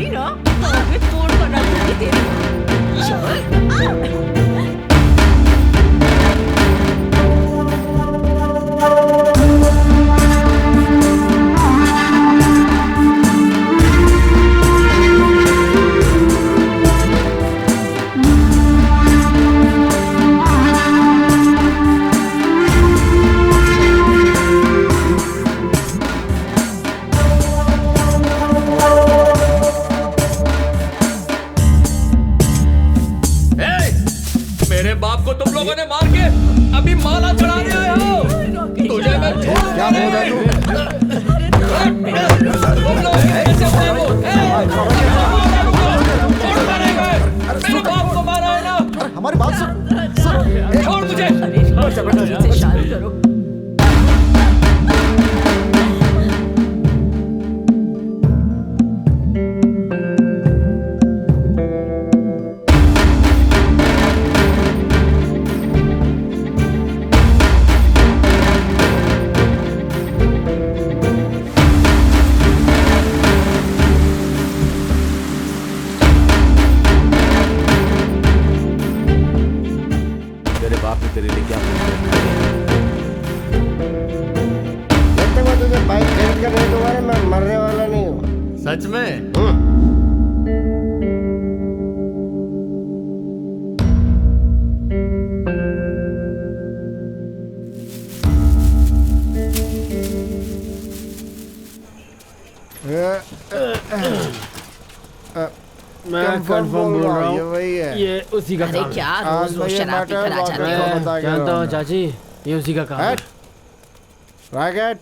Speaker 12: गई ना तो मैं तोड़ कर रख दूंगी तेरी।
Speaker 3: मेरे बाप को तुम लोगों ने मार के अभी माला चढ़ाने आए हो। तुझे मैं छोड़ क्या बोल रहा हूँ? तुम लोग कैसे हो? मेरे बाप को मारा है ना?
Speaker 4: हमारी बात सुन।
Speaker 3: छोड़ मुझे।
Speaker 12: से शादी करो।
Speaker 10: तेरे लिए क्या
Speaker 7: जब तक मैं तुझे बाइक खरीद कर नहीं दूंगा मैं मरने वाला नहीं हूँ।
Speaker 3: सच में?
Speaker 2: मैं कंफर्म बोल रहा हूँ,
Speaker 4: वही है।
Speaker 2: ये उसी का
Speaker 12: अरे
Speaker 2: काम
Speaker 12: क्या
Speaker 2: है।
Speaker 12: रोज रोज शराब पीकर आ जाते हो?
Speaker 2: मैं जानता हूँ चाची, ये उसी का काम है।
Speaker 4: रॉकेट,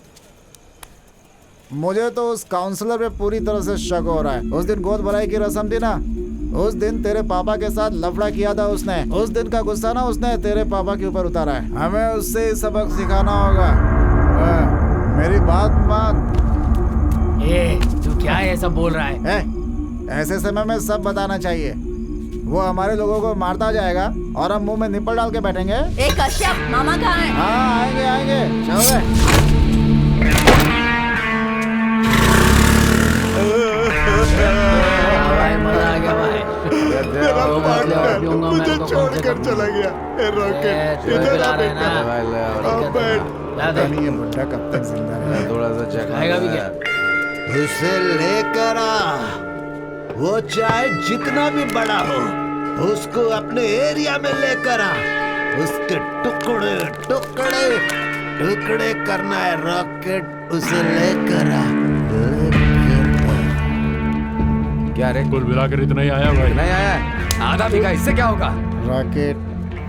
Speaker 4: मुझे तो उस काउंसलर पे पूरी तरह से शक हो रहा है। उस दिन गोद भराई की रस्म थी ना, उस दिन तेरे पापा के साथ लफड़ा किया था उसने। उस दिन का गुस्सा ना उसने तेरे पापा के ऊपर उतारा है। हमें उससे सबक सिखाना होगा। मेरी बात मान।
Speaker 2: तू क्या ऐसा बोल रहा है?
Speaker 4: ऐसे समय में सब बताना चाहिए। वो हमारे लोगों को मारता जाएगा और हम मुंह में निप्पल डाल के बैठेंगे।
Speaker 9: ए कश्यप, मामा कहाँ है?
Speaker 4: हाँ आएंगे आएंगे, चलो
Speaker 2: मजा आ गया भाई।
Speaker 4: मुझे छोड़कर चला गया। रॉकेट इधर आ बेटा। ये बुड्ढा कब तक जिंदा रहेगा?
Speaker 10: थोड़ा सा चेक
Speaker 2: आएगा भी क्या?
Speaker 1: उसे लेकर आ, वो चाहे जितना भी बड़ा हो, उसको अपने एरिया में लेकर आ। उसके टुकड़े टुकड़े टुकड़े करना है। रॉकेट, उसे लेकर आ,
Speaker 10: क्या रे?
Speaker 11: कुल मिलाकर इतना ही आया भाई।
Speaker 10: नहीं आया, आधा भी का, इससे क्या होगा?
Speaker 4: रॉकेट,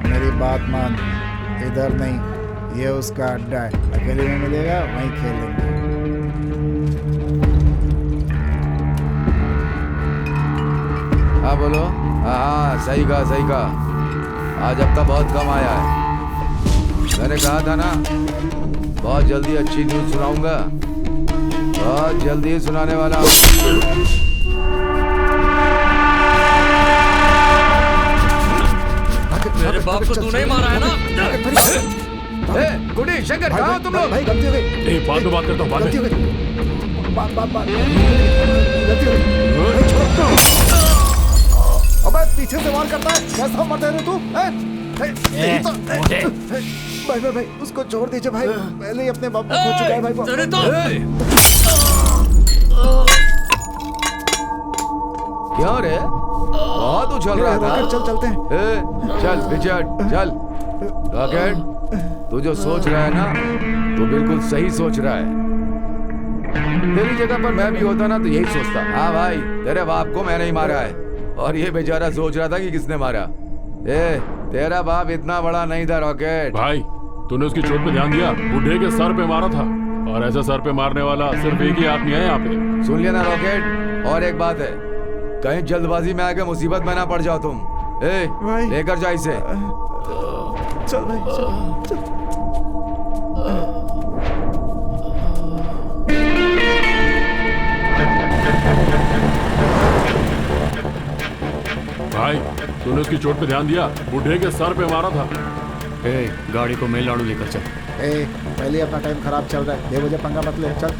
Speaker 4: मेरी बात मान, इधर नहीं, ये उसका अड्डा है। अकेले में मिलेगा, वहीं खेलेंगे।
Speaker 10: हाँ बोलो। हाँ सही कहा, सही कहा। आज हफ्ता बहुत कम आया है। मैंने कहा था ना, बहुत जल्दी अच्छी न्यूज सुनाऊंगा। बहुत जल्दी सुनाने वाला हूँ।
Speaker 3: मेरे बाप को तू नहीं मारा है ना?
Speaker 10: गुडी, शंकर, कहाँ हो तुम लोग?
Speaker 4: भाई गलती हो गई।
Speaker 11: बाद में बात करता हूँ, बाद में।
Speaker 4: अबे पीछे से वार करता है, कैसा मरते रहे तू? भाई उसको छोड़ दीजिए भाई, पहले ही अपने बाप को खो चुका है भाई।
Speaker 10: क्यों रे? बहुत उछल रहा था।
Speaker 4: चल चलते हैं।
Speaker 10: चल रिचर्ड, चल। रॉकेट, तू जो सोच रहा है ना, तू बिल्कुल सही सोच रहा है। तेरी जगह पर मैं भी होता ना तो यही सोचता। हाँ भाई, तेरे बाप को मैंने ही मारा है। और ये बेचारा सोच रहा था कि किसने मारा। तेरा बाप इतना बड़ा नहीं था रॉकेट।
Speaker 11: भाई, तूने उसकी चोट पे ध्यान दिया? बूढ़े के सर पे मारा था, और ऐसा सर पे मारने वाला सिर्फ एक ही आदमी है यहाँ पे।
Speaker 10: सुन लिया ना रॉकेट? और एक बात है, कहीं जल्दबाजी में आके मुसीबत में ना पड़ जाओ तुम। लेकर जा इसे।
Speaker 4: चल भाई, चल।
Speaker 11: भाई, तूने उसकी चोट पे ध्यान दिया? बूढ़े के सर पे मारा था।
Speaker 2: गाड़ी को मेलनाडु लेकर चल।
Speaker 4: पहले अपना टाइम खराब चल रहा है, ये मुझे पंगा मत ले। चल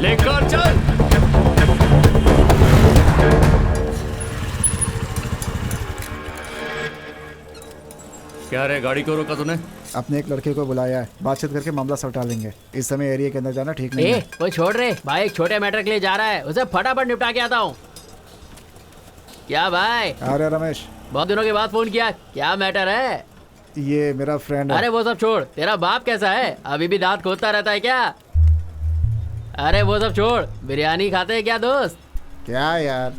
Speaker 3: लेकर चल। क्या रे, गाड़ी क्यों रोका तूने?
Speaker 4: अपने एक लड़के को बुलाया है, बातचीत करके मामला सल्टा लेंगे। इस समय एरिया के अंदर जाना ठीक नहीं है।
Speaker 2: कोई छोड़ रहे भाई, एक छोटे मैटर के लिए जा रहा है, उसे फटाफट निपटा के आता हूँ। क्या भाई?
Speaker 4: अरे रमेश,
Speaker 2: बहुत दिनों के बाद फोन किया, क्या मैटर है?
Speaker 4: ये मेरा फ्रेंड है।
Speaker 2: अरे वो सब छोड़, तेरा बाप कैसा है? अभी भी दांत खोदता रहता है क्या? अरे वो सब छोड़, बिरयानी खाते हैं क्या दोस्त?
Speaker 4: क्या यार?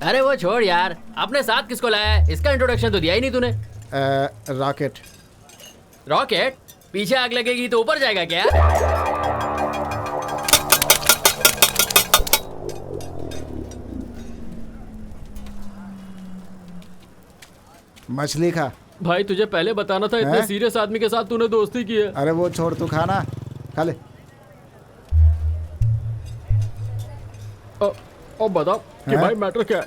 Speaker 2: अरे वो छोड़ यार, अपने साथ किसको लाया है? इसका इंट्रोडक्शन तो दिया ही नहीं तूने।
Speaker 4: रॉकेट।
Speaker 2: रॉकेट? पीछे आग लगेगी तो ऊपर जाएगा क्या?
Speaker 4: मछली खा।
Speaker 2: भाई तुझे पहले बताना था, इतने सीरियस आदमी के साथ तूने दोस्ती की है।
Speaker 4: अरे वो छोड़, तू खाना, खा ले।
Speaker 2: और बताओ कि भाई मैटर क्या है?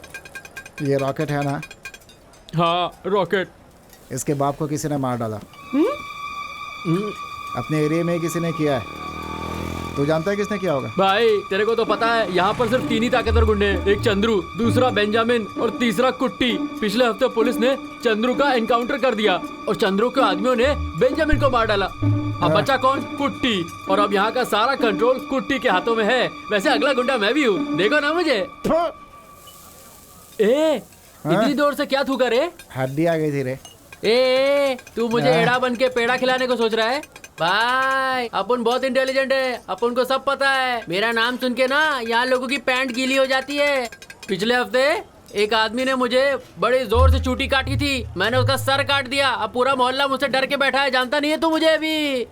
Speaker 4: ये रॉकेट है ना?
Speaker 2: हाँ रॉकेट।
Speaker 4: इसके बाप को किसी ने मार डाला। अपने एरिया में किसी ने किया है। तू जानता है किसने किया होगा?
Speaker 2: भाई तेरे को तो पता है, यहाँ पर सिर्फ 3 ही ताकतवर गुंडे हैं। एक चंद्रू, दूसरा बेंजामिन और तीसरा कुट्टी। पिछले हफ्ते पुलिस ने चंद्रू का एनकाउंटर कर दिया और चंद्रू के आदमियों ने बेंजामिन को मार डाला। अब बचा कौन? कुट्टी। और अब यहाँ का सारा कंट्रोल कुट्टी के हाथों में है। वैसे अगला गुंडा मैं भी हूँ, देखो ना मुझे। इतनी दूर से क्या थूका रे?
Speaker 4: हड्डी आ गई थी रे।
Speaker 2: तू मुझे एड़ा बन के पेड़ा खिलाने को सोच रहा है? भाई अपन बहुत इंटेलिजेंट है, अपन को सब पता है। मेरा नाम सुन के ना यहाँ लोगों की पैंट गीली हो जाती है। पिछले हफ्ते एक आदमी ने मुझे बड़े जोर से चूटी काटी थी, मैंने उसका सर काट दिया। अब पूरा मोहल्ला मुझसे डर के बैठा है, जानता नहीं है तू मुझे अभी?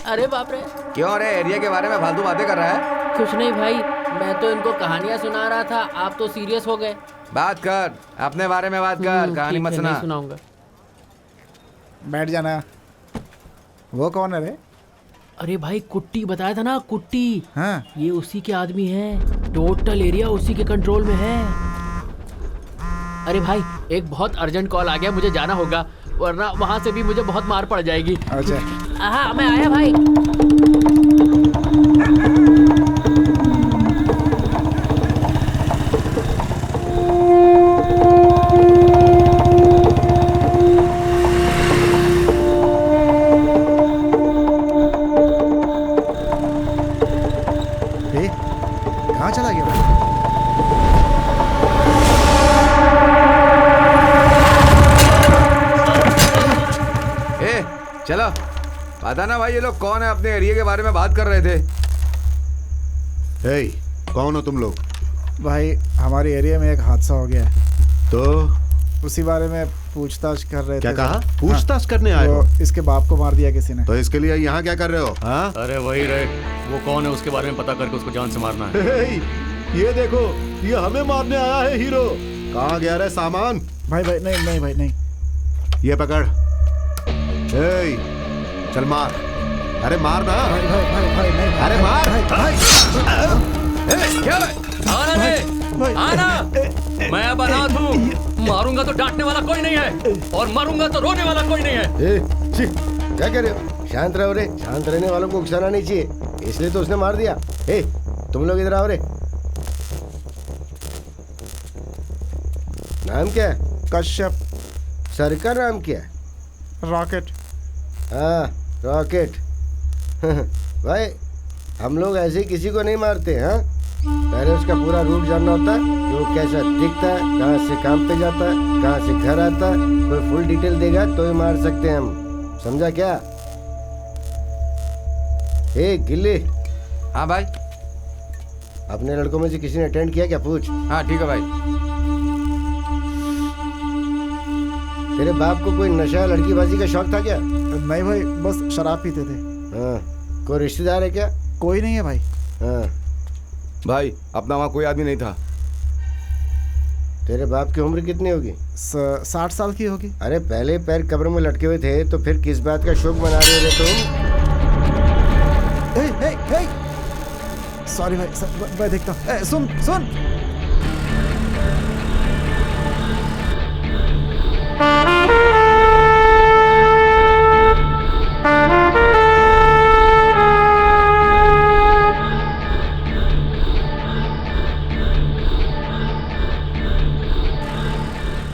Speaker 2: अरे बाप रे।
Speaker 10: क्यों रे, एरिया के बारे में फालतू बातें कर रहा है?
Speaker 2: कुछ नहीं भाई, मैं तो इनको कहानियाँ सुना रहा था, आप तो सीरियस हो गए।
Speaker 10: बात कर, अपने बारे में बात कर, कहानी मत सुना।
Speaker 2: सुनाऊंगा।
Speaker 4: बैठ जाना। वो कौन है रे?
Speaker 2: अरे भाई कुट्टी बताया था ना, कुट्टी।
Speaker 4: हाँ।
Speaker 2: ये उसी के आदमी है, टोटल एरिया उसी के कंट्रोल में है। अरे भाई एक बहुत अर्जेंट कॉल आ गया, मुझे जाना होगा, वरना वहां से भी मुझे बहुत मार पड़ जाएगी।
Speaker 4: अच्छा।
Speaker 2: हाँ मैं आया भाई।
Speaker 4: कहाँ चला गया?
Speaker 10: चलो पता ना भाई, ये लोग कौन है? अपने एरिया के बारे में बात कर रहे थे।
Speaker 1: कौन हो तुम लोग?
Speaker 4: भाई हमारे एरिया में एक हादसा हो गया है,
Speaker 1: तो
Speaker 4: उसी बारे में पूछताछ कर रहे थे।
Speaker 1: क्या कहा? पूछताछ करने आए हो?
Speaker 4: इसके बाप को मार दिया किसी ने।
Speaker 1: तो इसके लिए यहाँ क्या कर रहे हो? हाँ?
Speaker 3: अरे वही रहे, वो कौन है उसके बारे में पता करके उसको जान से मारना है।
Speaker 1: ये देखो, ये हमें मारने आया है हीरो। कहाँ गया रे सामान?
Speaker 4: भाई भाई नहीं नहीं भाई नहीं।
Speaker 1: ये पकड़। चल मार। अरे मार ना।
Speaker 4: भाई भाई भाई भाई नहीं।
Speaker 1: अरे मार।
Speaker 3: क्या आना दे, आना। मैं अब अनाथ हूँ, मारूंगा तो डांटने वाला कोई नहीं है और मारूंगा तो रोने वाला कोई नहीं है।
Speaker 7: क्या कह रहे हो? शांत रहो रे, शांत रहने वालों को उकसाना नहीं चाहिए, इसलिए तो उसने मार दिया। तुम लोग इधर आओ रे। नाम क्या है?
Speaker 4: कश्यप।
Speaker 7: सर का नाम क्या है?
Speaker 4: रॉकेट।
Speaker 7: हाँ रॉकेट। भाई हम लोग ऐसे किसी को नहीं मारते। हाँ, पहले उसका पूरा रूप जानना होता है, कि वो कैसा दिखता है, कहाँ से काम पे जाता है, कहाँ से घर आता है। कोई फुल डिटेल देगा तो ही मार सकते हैं हम, समझा क्या? गिल्ली।
Speaker 10: हाँ भाई।
Speaker 7: अपने लड़कों में से किसी ने अटेंड किया क्या? पूछ।
Speaker 10: हाँ ठीक है भाई।
Speaker 7: तेरे बाप को कोई नशा लड़कीबाजी का शौक था क्या?
Speaker 4: नहीं भाई, बस शराब पीते थे।
Speaker 7: हाँ, कोई रिश्तेदार है क्या?
Speaker 4: कोई नहीं है भाई।
Speaker 7: हाँ
Speaker 10: भाई अपना वहाँ कोई आदमी नहीं था।
Speaker 7: तेरे बाप की उम्र कितनी होगी?
Speaker 4: 60 साल की होगी।
Speaker 7: अरे पहले पैर कब्र में लटके हुए थे तो फिर किस बात का शोक मना रहे हो तुम?
Speaker 4: सॉरी भाई, मैं देखता हूँ। सुन सुन।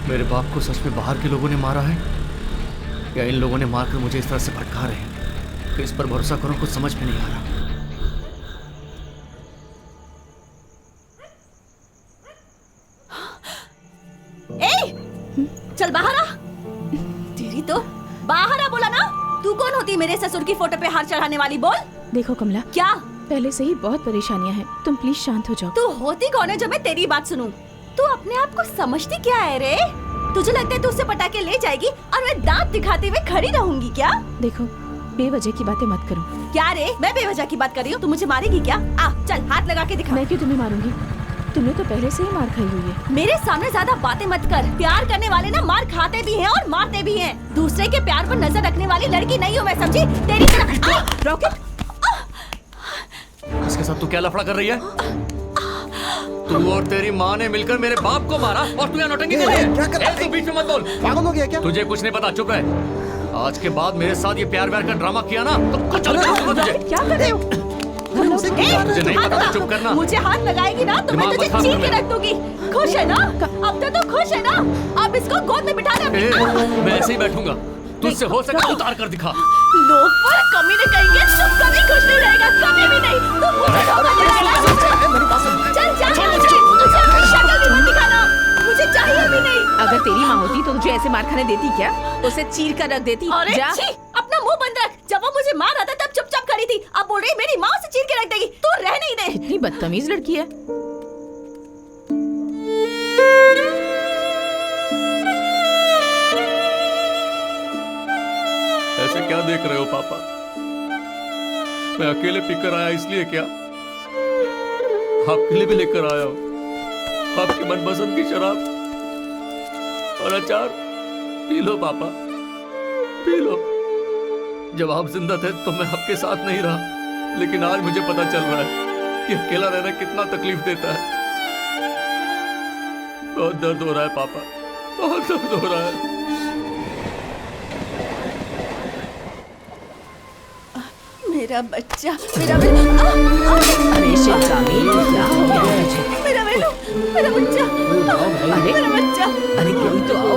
Speaker 3: मेरे बाप को सच में बाहर के लोगों ने मारा है? या इन लोगों ने मारकर मुझे इस तरह से भटका रहे हैं कि इस पर भरोसा करूं, कुछ समझ में नहीं आ रहा।
Speaker 9: चल बाहर आ। तेरी तो बाहर आ बोला ना। तू कौन होती मेरे ससुर की फोटो पे हाथ चढ़ाने वाली? बोल।
Speaker 6: देखो कमला,
Speaker 9: क्या?
Speaker 6: पहले से ही बहुत परेशानियां हैं, तुम प्लीज शांत हो जाओ।
Speaker 9: तू होती कौन है जो मैं तेरी बात सुनूं? तू अपने आप को समझती क्या है रे? तुझे लगता है तू उसे पटा के ले जाएगी और मैं दांत दिखाते हुए खड़ी रहूंगी क्या?
Speaker 6: देखो, बेवजह की बातें मत करो।
Speaker 9: क्या रे, मैं बेवजह की बात कर रही हूँ? तू मुझे मारेगी क्या? आ चल हाथ लगा के दिखा।
Speaker 6: मैं क्यों तुम्हें मारूंगी? तुमने तो पहले से ही मार खाई हुई है।
Speaker 9: मेरे सामने ज्यादा बातें मत कर। प्यार करने वाले ना मार खाते भी हैं और मारते भी हैं। दूसरे के प्यार पर नजर रखने वाली लड़की नहीं हूँ मैं, समझी? तेरी तरह।
Speaker 3: रॉकेट, इसके साथ तू क्या लफड़ा कर रही है? तू और तेरी माँ ने मिलकर मेरे बाप को मारा और तू यहाँ नौटंकी कर रही है? क्या कर रहा है? तू बीच में मत बोल। पागल हो गया क्या? तुझे कुछ नहीं पता, चुप रह। आज के बाद मेरे साथ ये प्यार व्यार का ड्रामा किया ना तो कुछ चल तुझे।
Speaker 9: क्या कर रहे हो?
Speaker 3: तुझे नहीं पता तो चुप करना।
Speaker 9: मुझे हाथ लगाएगी ना तो मैं तुझे चीर के रख दूंगी। खुश है ना? अब तो तू खुश है ना? अब इसको गोद में बिठा दे।
Speaker 3: मैं ऐसे ही बैठूंगा, तुझसे हो सके उतार कर दिखा।
Speaker 9: लोफर, कमीने कहेंगे, तू कभी खुश नहीं रहेगा, कभी भी नहीं। तू मुझे धोखा दिलाएगा। चल जा, मुझे अपनी शक्ल भी मत दिखाना, मुझे चाहिए भी नहीं।
Speaker 12: अगर तेरी माँ होती तो तुझे ऐसे मार खाने देती क्या? उसे चीर कर रख देती।
Speaker 9: अरे
Speaker 12: जा।
Speaker 9: छी, अपना मुंह बंद रख। जब वो मुझे मार रहा था तब चुपचाप खड़ी थी, अब बोल रही मेरी माँ उसे चीर के रख देगी। तू रह नहीं दे।
Speaker 12: इतनी बदतमीज लड़की है।
Speaker 3: ऐसे क्या देख रहे हो पापा? मैं अकेले पीकर आया इसलिए क्या? आपके लिए भी लेकर आया हूँ आपकी मनपसंद की शराब और अचार। पी लो पापा, पी लो। जब आप जिंदा थे तो मैं आपके साथ नहीं रहा, लेकिन आज मुझे पता चल रहा है कि अकेला रहना कितना तकलीफ देता है। बहुत दर्द हो रहा है पापा, बहुत दर्द हो रहा है।
Speaker 9: मेरा बच्चा, मेरा बेटा।
Speaker 12: अरे शिवगामी, क्या हो गया तुझे?
Speaker 9: मेरा बेटा, मेरा बच्चा।
Speaker 12: अरे
Speaker 9: मेरा बच्चा।
Speaker 12: अरे कोई तो आओ।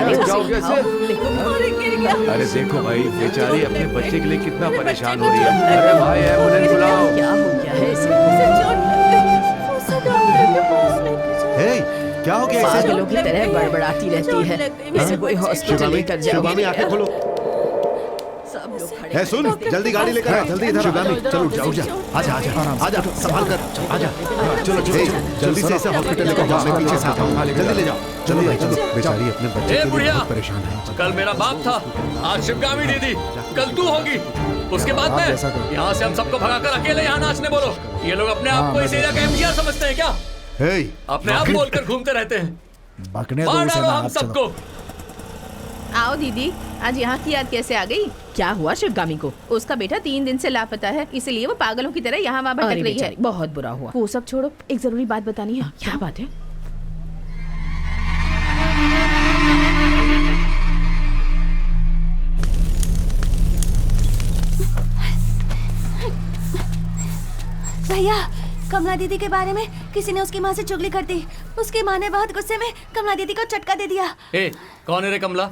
Speaker 12: अरे
Speaker 10: जाओ कैसे?
Speaker 9: अरे गिर गया।
Speaker 10: अरे देखो भाई, बेचारी अपने बच्चे के लिए कितना परेशान हो रही है। अरे भाई एम्बुलेंस बुलाओ।
Speaker 12: क्या हो गया है इसे?
Speaker 9: उसे डॉक्टर के पास लेके जाओ।
Speaker 1: हे, क्या हो गया इसे?
Speaker 12: पागलों की तरह बड़बड़ाती रहती है। इसे कोई हॉस्पिटल लेकर जाओ।
Speaker 1: शिवगामी, आंखें खोलो।
Speaker 12: सब लोग खड़े
Speaker 1: है, सुन, जल्दी गाड़ी लेकर आ, जल्दी इधर। शिवगामी, चलो उठ जा, उठ जा। आजा, आजा, आजा, संभाल कर, आजा। चलो, चलो, जल्दी से इसे हॉस्पिटल लेकर जाओ। मैं पीछे से आता हूँ, जल्दी ले जाओ। चलो भाई, चलो। बेचारी अपने बच्चे के लिए बहुत परेशान है।
Speaker 3: कल मेरा बाप था, आज शिवगामी दीदी, कल तू होगी, उसके बाद मैं। यहाँ से हम सबको भगाकर अकेले यहाँ नाचने बोलो। ये लोग अपने आप को इस एरिया का एमजीआर समझते हैं क्या? अपने आप बोलकर घूमते रहते हैं। मार डालो हम सबको।
Speaker 12: आओ दीदी, आज यहाँ की याद कैसे आ गई? क्या हुआ शिवगामी को? उसका बेटा 3 दिन से लापता है, इसलिए वो पागलों की तरह यहाँ वहाँ भटक रही है। बहुत बुरा हुआ।
Speaker 6: वो सब छोड़ो, एक जरूरी बात बतानी है।
Speaker 12: क्या बात है?
Speaker 9: भैया, कमला दीदी के बारे में किसी ने उसकी माँ से चुगली कर दी। उसकी माँ ने बहुत गुस्से में कमला दीदी को चटका दे दिया।
Speaker 3: ए, कौन है रे कमला?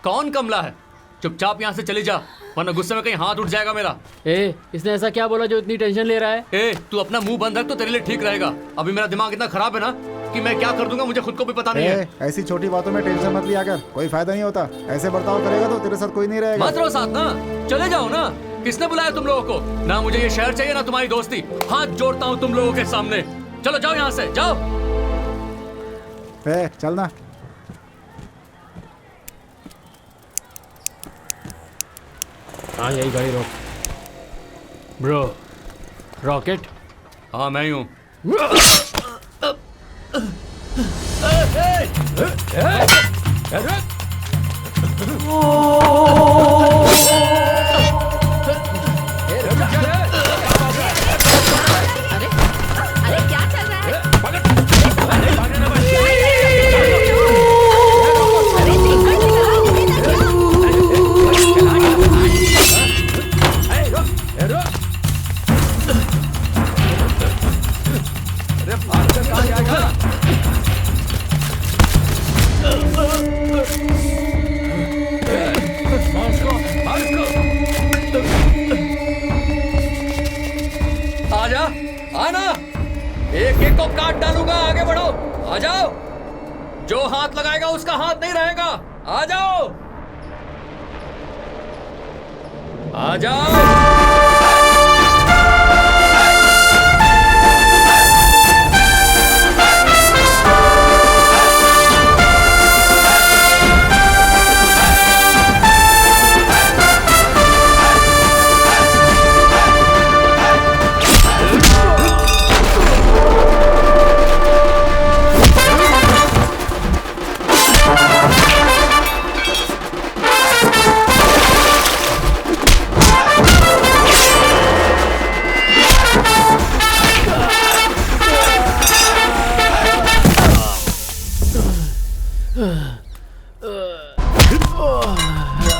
Speaker 3: कौन कमला है? चुपचाप यहाँ से चली जा, वरना गुस्से में कहीं हाथ उठ जाएगा मेरा।
Speaker 2: इसने ऐसा क्या बोला जो इतनी टेंशन ले रहा है?
Speaker 3: तू अपना मुंह बंद रख तो तेरे लिए ठीक रहेगा। अभी मेरा दिमाग इतना खराब है ना कि मैं क्या कर दूंगा मुझे खुद को भी पता नहीं है।
Speaker 4: ऐसी छोटी बातों में टेंशन मत लिया कर, कोई फायदा नहीं होता। ऐसे बर्ताव करेगा तो तेरे साथ कोई नहीं रहेगा।
Speaker 3: मत रहो साथ ना, चले जाओ ना। किसने बुलाया तुम लोगों को? ना मुझे ये शहर चाहिए ना तुम्हारी दोस्ती। हाथ जोड़ता हूँ तुम लोगों के सामने। चलो जाओ यहाँ से, जाओ।
Speaker 4: चलना।
Speaker 2: हाँ, यही गाड़ी रोक। Bro, rocket?
Speaker 3: हाँ, मैं ही हूँ।
Speaker 12: अरे क्या चल रहा है?
Speaker 3: सबको काट डालूंगा। आगे बढ़ो, आ जाओ। जो हाथ लगाएगा उसका हाथ नहीं रहेगा। आ जाओ, आ जाओ।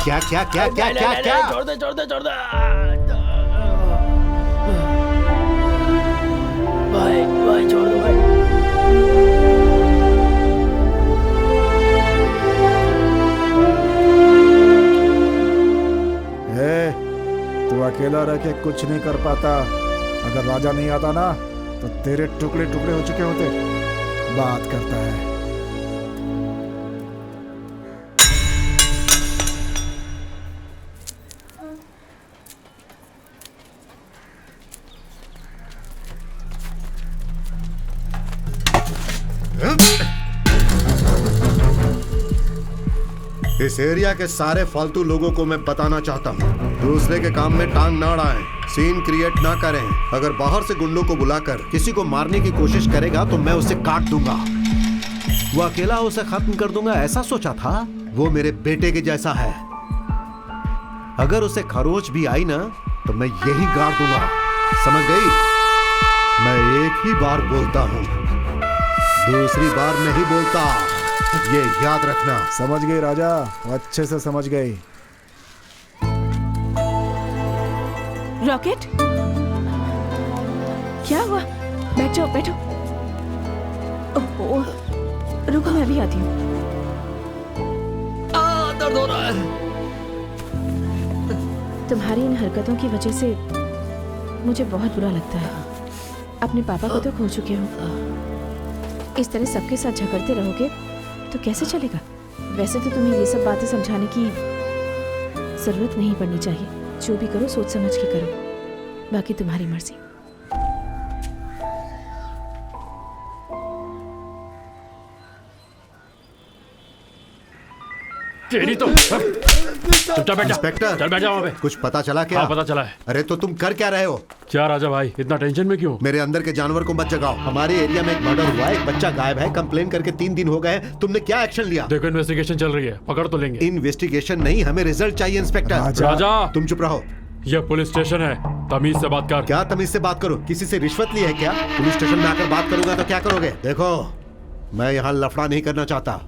Speaker 1: क्या क्या क्या क्या क्या क्या?
Speaker 2: छोड़ दे छोड़ दे छोड़ दे। भाई भाई छोड़ दो भाई।
Speaker 4: तू अकेला रह के कुछ नहीं कर पाता। अगर राजा नहीं आता ना तो तेरे टुकड़े टुकड़े हो चुके होते। बात करता है।
Speaker 1: इस एरिया के सारे फालतू लोगों को मैं बताना चाहता हूँ, दूसरे के काम में टांग ना अड़ाएं, सीन क्रिएट ना करें। अगर बाहर से गुंडों को बुलाकर किसी को मारने की कोशिश करेगा तो मैं उसे काट दूंगा। वो अकेला उसे खत्म कर दूंगा ऐसा सोचा था? वो मेरे बेटे के जैसा है। अगर उसे खरोच भी आई ना तो मैं यही गाड़ दूंगा। समझ गई? मैं एक ही बार बोलता हूँ, दूसरी बार नहीं बोलता। ये याद रखना।
Speaker 4: समझ गई राजा, अच्छे से समझ गई।
Speaker 6: रॉकेट, क्या हुआ? बैठ जाओ बैठो। ओह, रुको मैं अभी आती हूँ।
Speaker 3: दर्द हो रहा है।
Speaker 6: तुम्हारी इन हरकतों की वजह से मुझे बहुत बुरा लगता है। अपने पापा को तो खो चुके हो, इस तरह सबके साथ झगड़ते रहोगे तो कैसे चलेगा? वैसे तो तुम्हें ये सब बातें समझाने की जरूरत नहीं पड़नी चाहिए। जो भी करो सोच समझ के करो, बाकी तुम्हारी मर्जी।
Speaker 11: तेरी तो चुपचाप बैठ जा।
Speaker 1: इंस्पेक्टर,
Speaker 11: चल बैठ जा वहाँ पे।
Speaker 1: कुछ पता चला क्या?
Speaker 11: हाँ पता चला है।
Speaker 1: अरे तो तुम कर क्या रहे हो?
Speaker 11: क्या राजा भाई, इतना टेंशन में क्यों?
Speaker 1: मेरे अंदर के जानवर को मत जगाओ। हमारे एरिया में एक मर्डर हुआ है, एक बच्चा गायब है, कंप्लेन करके 3 दिन हो गए। तुमने क्या एक्शन लिया?
Speaker 11: देखो इन्वेस्टिगेशन चल रही है, पकड़ तो लेंगे।
Speaker 1: इन्वेस्टिगेशन नहीं, हमें रिजल्ट चाहिए इंस्पेक्टर।
Speaker 11: राजा
Speaker 1: तुम चुप रहो।
Speaker 11: ये पुलिस स्टेशन है, तमीज से बात कर।
Speaker 1: क्या तमीज से बात करो? किसी से रिश्वत ली है क्या? पुलिस स्टेशन में आकर बात करूंगा तो क्या करोगे? देखो, मैं यहाँ लफड़ा नहीं करना चाहता।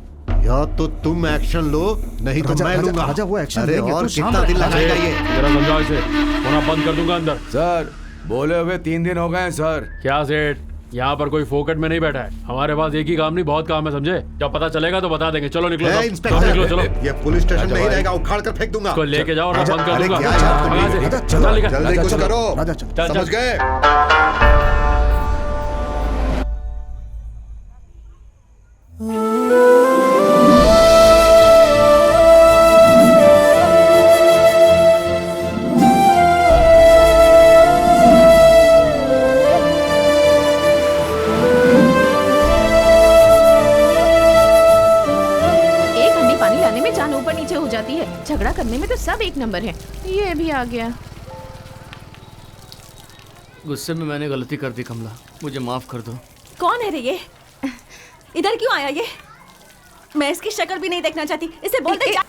Speaker 1: या तो तुम एक्शन लो, नहीं तो मैं लूंगा।
Speaker 4: राजा वो एक्शन
Speaker 1: अरे
Speaker 4: लेंगे,
Speaker 1: और
Speaker 4: तू
Speaker 1: कितना
Speaker 4: शांत
Speaker 1: दिन
Speaker 4: रह।
Speaker 1: लगाएगा ये?
Speaker 11: जरा समझाओ इसे, वरना बंद कर दूंगा अंदर।
Speaker 10: सर बोले हुए 3 दिन हो गए हैं सर।
Speaker 11: क्या सेठ, यहाँ पर कोई फोकट में नहीं बैठा है। हमारे पास एक ही काम नहीं, बहुत काम है, समझे? जब पता चलेगा तो बता देंगे। चलो निकलो, सब
Speaker 1: इंस्पेक्टर,
Speaker 11: निकलो, चलो।
Speaker 1: ये पुलिस स्टेशन नहीं रहेगा, उखाड़ कर फेंक दूंगा।
Speaker 11: इसको लेके जाओ और बंद कर
Speaker 1: अरे
Speaker 11: दूंगा।
Speaker 1: क्या यार,
Speaker 11: भगा से।
Speaker 4: राजा,
Speaker 11: चल, निकल।
Speaker 1: जल्दी कुछ करो।
Speaker 4: राजा चल।
Speaker 1: समझ गए?
Speaker 6: झगड़ा करने में तो सब एक नंबर है। ये भी आ गया।
Speaker 3: गुस्से में मैंने गलती कर दी कमला, मुझे माफ कर दो।
Speaker 9: कौन है रे ये? इधर क्यों आया ये? मैं इसकी शक्ल भी नहीं देखना चाहती। इसे बोलते जा।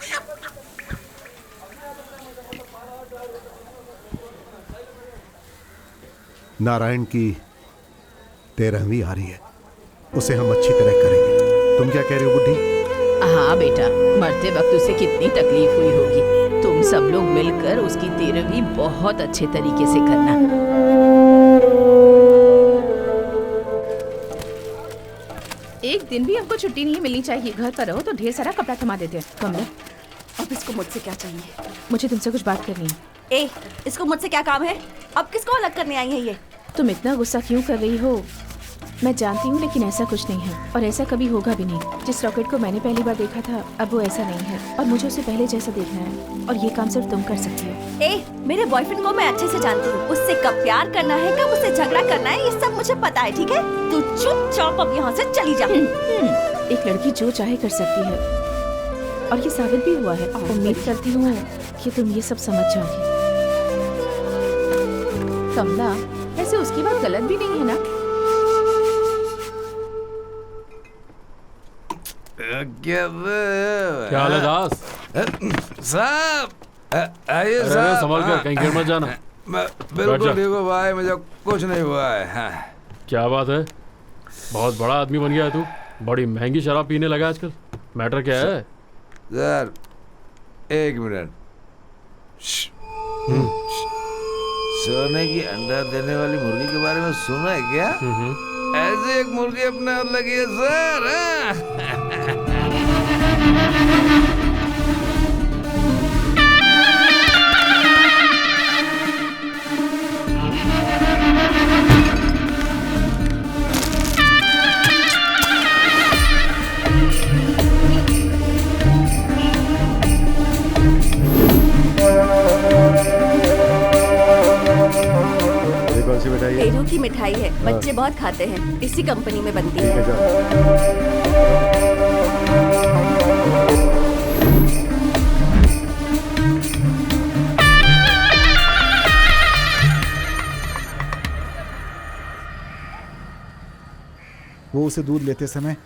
Speaker 1: नारायण की 13वीं आ रही है, उसे हम अच्छी तरह करेंगे। तुम क्या कह रही हो बुड्ढी?
Speaker 12: हाँ बेटा, मरते वक्त उसे कितनी तकलीफ हुई होगी। तुम सब लोग मिलकर उसकी 13वीं बहुत अच्छे तरीके से करना। एक दिन भी हमको छुट्टी नहीं मिलनी चाहिए। घर पर रहो तो ढेर सारा कपड़ा थमा देते हैं। कमला,
Speaker 9: अब इसको मुझसे क्या चाहिए?
Speaker 6: मुझे तुमसे कुछ बात करनी है।
Speaker 9: इसको मुझसे क्या काम है? अब किसको अलग करने आई है ये?
Speaker 6: तुम इतना गुस्सा क्यों कर रही हो मैं जानती हूँ, लेकिन ऐसा कुछ नहीं है और ऐसा कभी होगा भी नहीं। जिस रॉकेट को मैंने पहली बार देखा था अब वो ऐसा नहीं है और मुझे उसे पहले जैसा देखना है और ये काम सिर्फ तुम कर सकती हो।
Speaker 9: ए, मेरे बॉयफ्रेंड को मैं अच्छे से जानती हूँ। उससे कब प्यार करना है, कब उससे झगड़ा करना है, ये सब मुझे पता है, ठीक है? तू चुपचाप अब यहाँ से चली जा।
Speaker 6: एक लड़की जो चाहे कर सकती है और ये साबित भी हुआ है। उम्मीद करती हूँ कि तुम ये सब समझ जाओगी। कमला, वैसे उसकी बात गलत भी नहीं है ना?
Speaker 11: क्या हाल है दास?
Speaker 10: साहब आइए
Speaker 11: अरे
Speaker 10: साहब।
Speaker 11: संभाल कर, कहीं गिर मत जाना।
Speaker 10: बिल्कुल ठीक हो भाई, मुझे कुछ नहीं हुआ है। हाँ।
Speaker 11: क्या बात है, बहुत बड़ा आदमी बन गया है तू। बड़ी महंगी शराब पीने लगा आजकल। मैटर क्या है?
Speaker 10: सर एक मिनट। सोने की अंडा देने वाली मुर्गी के बारे में सुना है क्या? ऐसे एक मुर्गी अपने हाथ लगी है सर।
Speaker 4: कौन सी मिठाई है?
Speaker 9: पेरू की मिठाई है, बच्चे बहुत खाते हैं, इसी कंपनी में बनती है।
Speaker 4: वो उसे दूध लेते समय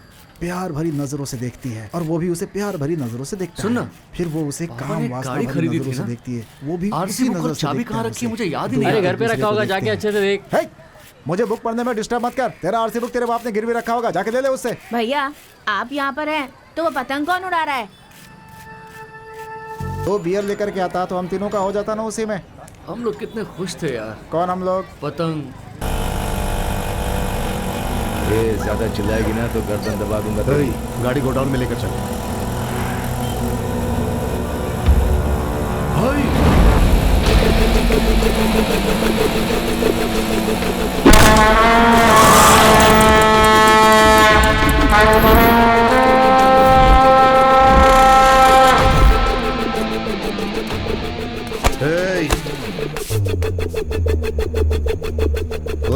Speaker 4: प्यार भरी नजरों से देखती है और वो भी उसे प्यार भरी नजरों से देखता
Speaker 3: सुन ना,
Speaker 4: है। फिर वो उसे काम वासना
Speaker 3: गाड़ी
Speaker 4: भरी
Speaker 3: खरीदी
Speaker 4: नजरों
Speaker 3: थी
Speaker 4: से
Speaker 3: ना?
Speaker 4: देखती है। वो भी
Speaker 3: आरसी
Speaker 4: उसी
Speaker 3: बुक
Speaker 4: नजर
Speaker 3: और
Speaker 4: से
Speaker 3: चाबी
Speaker 4: देखता
Speaker 3: कहाँ
Speaker 4: है
Speaker 3: रखी है
Speaker 4: उसे।
Speaker 3: मुझे याद ही नहीं
Speaker 2: अरे
Speaker 3: आ रहा।
Speaker 2: घर पे रखा होगा, जाके अच्छे से देख।
Speaker 4: हे, मुझे बुक पढ़ने में डिस्टर्ब मत कर। तेरा आरसी बुक तेरे बाप ने गिरवी रखा होगा, जाके ले ले उससे।
Speaker 5: भैया आप यहाँ पर हैं तो वो पतंग कौन उड़ा रहा है?
Speaker 4: वो बियर लेकर के आता तो हम तीनों का हो जाता ना उसी में।
Speaker 3: हम लोग कितने खुश थे यार।
Speaker 4: कौन हम लोग?
Speaker 3: पतंग।
Speaker 10: ये ज्यादा चिल्लाएगी ना तो गर्दन दबा दूंगा।
Speaker 4: गाड़ी गोडाउन में लेकर चल।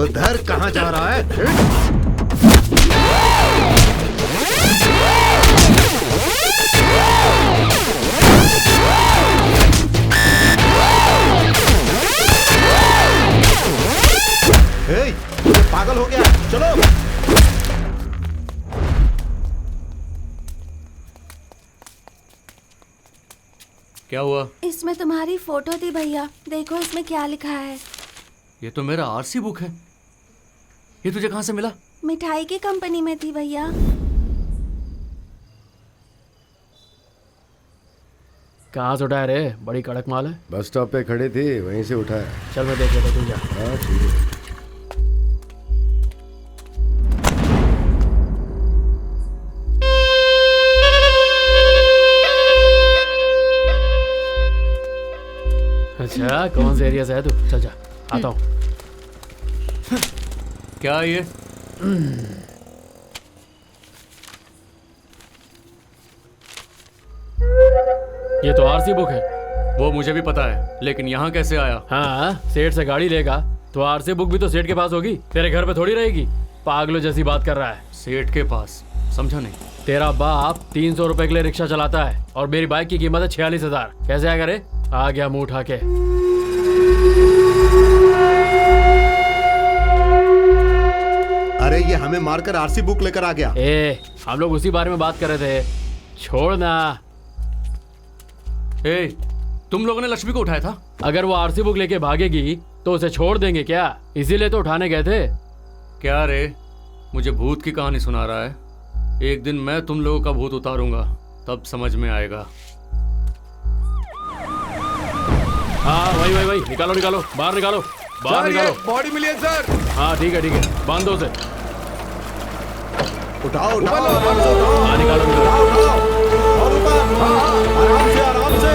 Speaker 1: उधर कहाँ जा रहा है? पागल हो गया, चलो।
Speaker 3: क्या हुआ?
Speaker 9: इसमें तुम्हारी फोटो थी भैया, देखो इसमें क्या लिखा है।
Speaker 3: ये तो मेरा आरसी बुक है। ये तुझे कहाँ से मिला?
Speaker 9: मिठाई की कंपनी में थी भैया।
Speaker 2: कहाँ से उठाया रे? बड़ी कड़क माल है।
Speaker 7: बस स्टॉप पे खड़े थे, वहीं से उठाया।
Speaker 2: चल मैं देख लेता, तू जा।
Speaker 7: हाँ ठीक है।
Speaker 2: अच्छा, कौन से एरिया से है तू? चल जा, आता हूँ।
Speaker 3: क्या ये?
Speaker 2: ये तो आरसी बुक है।
Speaker 3: वो मुझे भी पता है, लेकिन यहाँ कैसे आया?
Speaker 2: हाँ, सेठ से गाड़ी लेगा तो आरसी बुक भी तो सेठ के पास होगी, तेरे घर पे थोड़ी रहेगी। पागलों जैसी बात कर रहा है।
Speaker 3: सेठ के पास? समझा नहीं।
Speaker 2: तेरा बाप 300 रुपए के लिए रिक्शा चलाता है और मेरी बाइक की कीमत है 46,000। कैसे आएगा रे? आ गया मुंह उठा के।
Speaker 1: अरे ये हमें मारकर आरसी बुक लेकर आ गया।
Speaker 2: हम लोग उसी बारे में बात कर रहे थे, छोड़ना।
Speaker 3: तुम लोगों ने लक्ष्मी को उठाया था?
Speaker 2: अगर वो आरसी बुक लेके भागेगी तो उसे छोड़ देंगे क्या? इसीलिए तो उठाने गए थे।
Speaker 3: क्या रे, मुझे भूत की कहानी सुना रहा है? एक दिन मैं तुम लोगों का भूत उतारूंगा, तब समझ में आएगा।
Speaker 2: हाँ वही निकालो बाहर निकालो, बाहर निकालो।
Speaker 10: बॉडी मिली है सर।
Speaker 2: हाँ ठीक है, बांध दो उसे।
Speaker 1: उठाओ
Speaker 2: हाँ निकालो।
Speaker 1: और ऊपर, आराम से।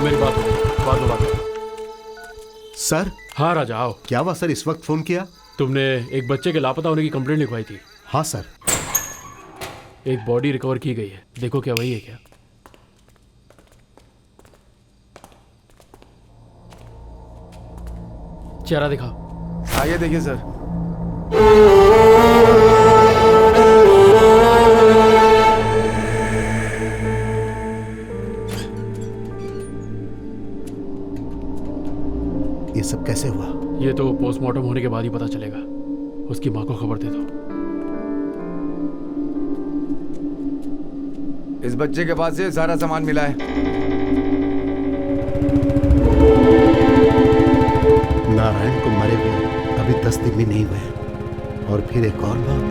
Speaker 11: मेरी बात बात।
Speaker 13: सर।
Speaker 11: हाँ राजा आओ।
Speaker 13: क्या हुआ सर, इस वक्त फोन किया?
Speaker 11: तुमने एक बच्चे के लापता होने की कंप्लेंट लिखवाई थी।
Speaker 13: हाँ सर।
Speaker 11: एक बॉडी रिकवर की गई है, देखो क्या वही है क्या? चेहरा दिखाओ।
Speaker 10: आइए देखिए सर।
Speaker 13: ये सब कैसे हुआ?
Speaker 11: ये तो पोस्टमार्टम होने के बाद ही पता चलेगा। उसकी माँ को खबर दे दो।
Speaker 10: इस बच्चे के पास से सारा सामान मिला है।
Speaker 13: नारायण को मरे हुए अभी 10 दिन भी नहीं हुए, और फिर एक और बात,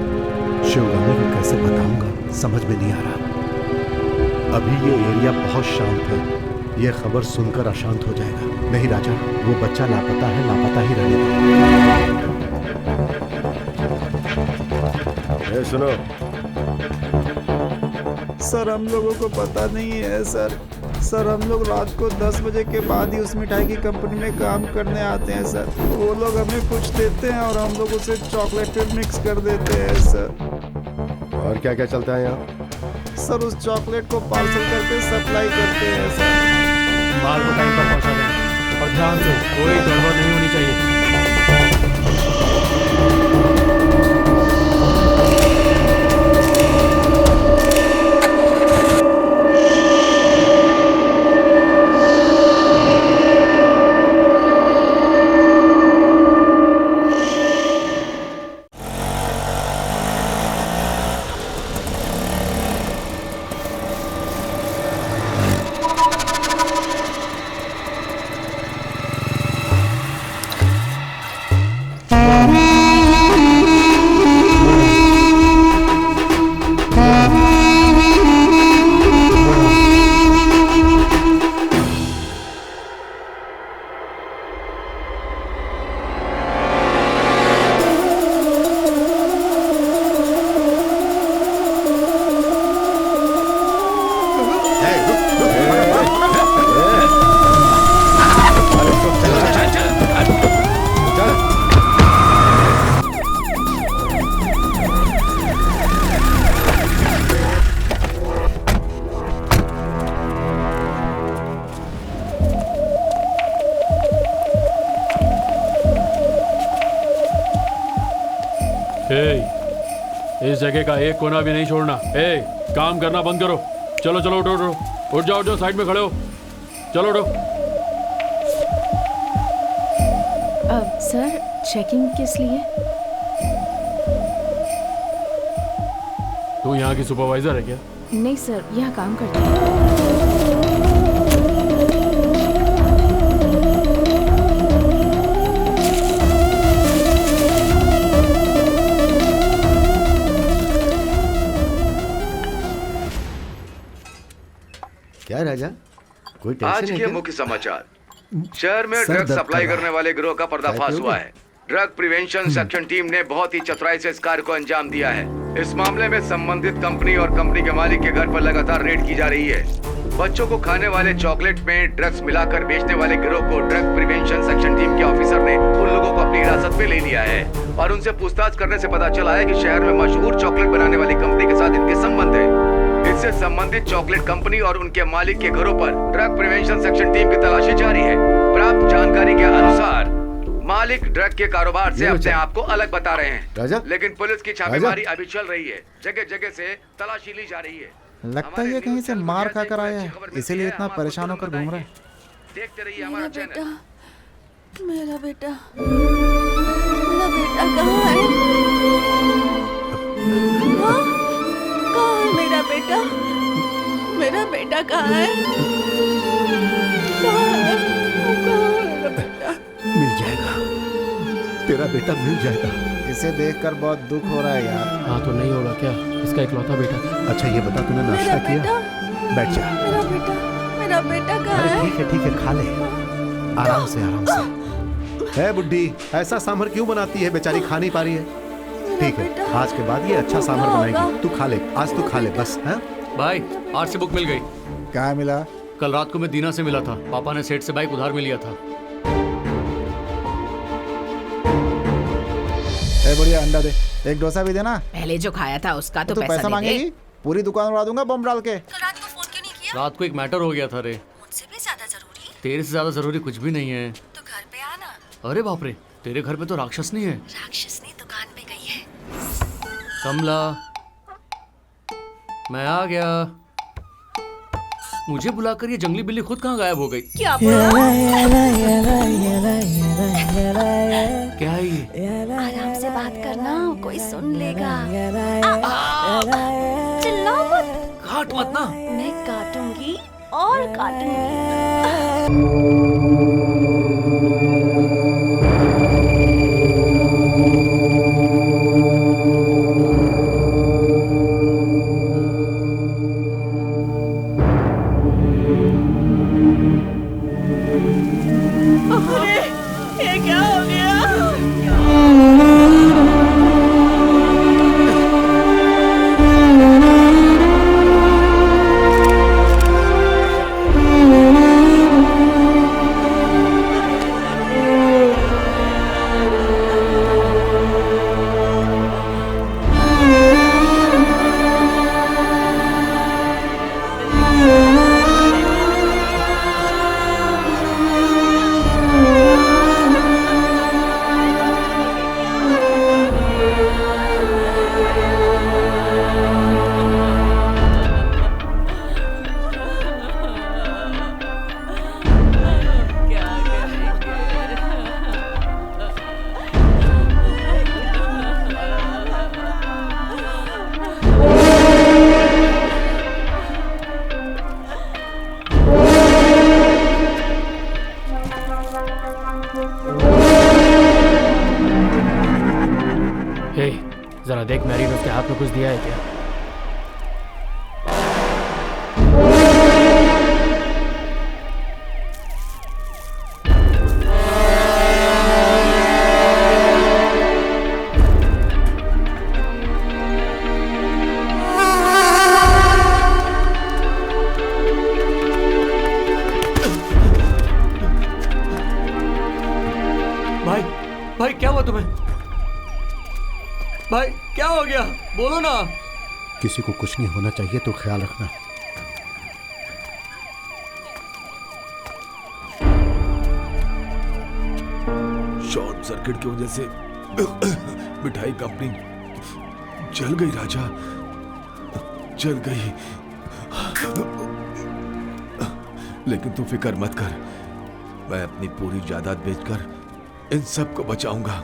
Speaker 13: शिवगामी को कैसे बताऊंगा समझ में नहीं आ रहा। अभी ये एरिया बहुत शांत है, ये खबर सुनकर अशांत हो जाएगा। नहीं राजा, वो बच्चा लापता है, लापता ही रहने दो।
Speaker 7: सुनो
Speaker 4: सर, हम लोगों को पता नहीं है सर। सर, हम लोग रात को 10 बजे के बाद ही उस मिठाई की कंपनी में काम करने आते हैं सर। वो लोग हमें कुछ देते हैं और हम लोग उसे चॉकलेट में मिक्स कर देते हैं सर।
Speaker 7: और क्या क्या चलता है यहाँ?
Speaker 4: सर, उस चॉकलेट को पार्सल करके सप्लाई करते हैं सर।
Speaker 11: माल को टाइम पर पहुंचा दें और ध्यान से, कोई गड़बड़ नहीं होनी चाहिए। इस जगह का एक कोना भी नहीं छोड़ना। काम करना बंद करो। चलो चलो उठो उठो, उठ जाओ, साइड में खड़े हो। चलो उठो।
Speaker 6: सर, चेकिंग किस लिए?
Speaker 11: तू यहाँ की सुपरवाइजर है क्या?
Speaker 6: नहीं सर, यहाँ काम करता हूँ।
Speaker 7: क्या राजा, कोई टेंशन
Speaker 10: आज
Speaker 7: है
Speaker 10: के
Speaker 7: क्या?
Speaker 10: मुख्य समाचार। शहर में
Speaker 7: सर
Speaker 10: ड्रग
Speaker 7: दर्द
Speaker 10: सप्लाई
Speaker 7: कर रहा
Speaker 10: करने वाले गिरोह का पर्दाफाश हुआ है। ड्रग प्रिवेंशन सेक्शन टीम ने बहुत ही चतुराई से इस कार्य को अंजाम दिया है। इस मामले में संबंधित कंपनी और कंपनी के मालिक के घर पर लगातार रेड की जा रही है। बच्चों को खाने वाले चॉकलेट में ड्रग्स मिलाकर बेचने वाले गिरोह को ड्रग प्रिवेंशन सेक्शन टीम के ऑफिसर ने उन लोगों को अपनी हिरासत में ले लिया है और उनसे पूछताछ करने से पता चला है कि शहर में मशहूर चॉकलेट बनाने वाली कंपनी के साथ इनके संबंध है। इससे संबंधित चॉकलेट कंपनी और उनके मालिक के घरों पर ड्रग प्रिवेंशन सेक्शन टीम की तलाशी जारी है। प्राप्त जानकारी के अनुसार मालिक ड्रग के कारोबार से अपने आप को अलग बता रहे हैं
Speaker 7: राजा?
Speaker 10: लेकिन पुलिस की छापेमारी अभी चल रही है। जगह जगह से तलाशी ली जा रही है।
Speaker 4: लगता है ये कहीं से मार खाकर आया है, इसीलिए इतना परेशान होकर घूम रहा है।
Speaker 10: देखते रहिए हमारा चैनल।
Speaker 9: मेरा बेटा कहाँ है? कहाँ है मेरा बेटा? मेरा बेटा कहाँ है?
Speaker 13: मिल जाएगा, तेरा बेटा मिल जाएगा।
Speaker 4: इसे देखकर बहुत दुख हो रहा है यार।
Speaker 11: हाँ तो नहीं होगा क्या? इसका इकलौता बेटा था।
Speaker 13: अच्छा ये बता, तूने नाश्ता किया? बैठ जा।
Speaker 9: मेरा बेटा कहाँ
Speaker 13: अरे
Speaker 9: है?
Speaker 13: ठीक है खा ले, आराम से आराम से। है बुड्ढी, ऐसा सांभर क्यों बनाती है? बेचारी खा नहीं पा रही है। ठीक है, आज के बाद ये अच्छा सांभर बनाएगी। तू खा ले, आज तू खा ले बस। है
Speaker 3: भाई, आरसी बुक मिल गई।
Speaker 4: क्या मिला?
Speaker 3: कल रात को मैं दीना से मिला था। पापा ने सेठ से बाइक उधार में लिया था।
Speaker 4: ए बढ़िया अंडा दे, एक डोसा भी देना।
Speaker 12: पहले जो खाया था उसका तो
Speaker 4: तू पैसा
Speaker 12: दे दे।
Speaker 4: मांगेगी? पूरी दुकान उड़ा दूंगा बम डाल के।
Speaker 9: तो रात को फोन क्यों नहीं किया?
Speaker 3: रात को एक मैटर हो गया था रे।
Speaker 9: मुझसे भी ज्यादा जरूरी?
Speaker 3: तेरे से ज्यादा जरूरी कुछ भी नहीं है।
Speaker 9: तो घर पे आना।
Speaker 3: अरे बाप रे, तेरे घर पे तो राक्षसनी है।
Speaker 9: राक्षसनी दुकान पे गई है।
Speaker 3: कमला, मैं आ गया। मुझे बुलाकर ये जंगली बिल्ली खुद कहाँ गायब हो गई?
Speaker 9: क्या बोला?
Speaker 3: क्या है ये?
Speaker 9: आराम से बात करना, कोई सुन लेगा। चिल्लाओ मत।
Speaker 3: काट मत ना।
Speaker 9: मैं काटूंगी और काटूंगी।
Speaker 12: ये क्या हो गया?
Speaker 2: जरा देख, मैरी ने उसके हाथ में कुछ दिया है क्या?
Speaker 3: भाई, भाई क्या हुआ तुम्हें? भाई क्या हो गया? बोलो ना।
Speaker 13: किसी को कुछ नहीं होना चाहिए तो ख्याल रखना।
Speaker 10: शॉर्ट सर्किट की वजह से मिठाई कंपनी जल गई राजा, जल गई। लेकिन तू फिक्र मत कर, मैं अपनी पूरी जायदाद बेचकर इन सबको बचाऊंगा।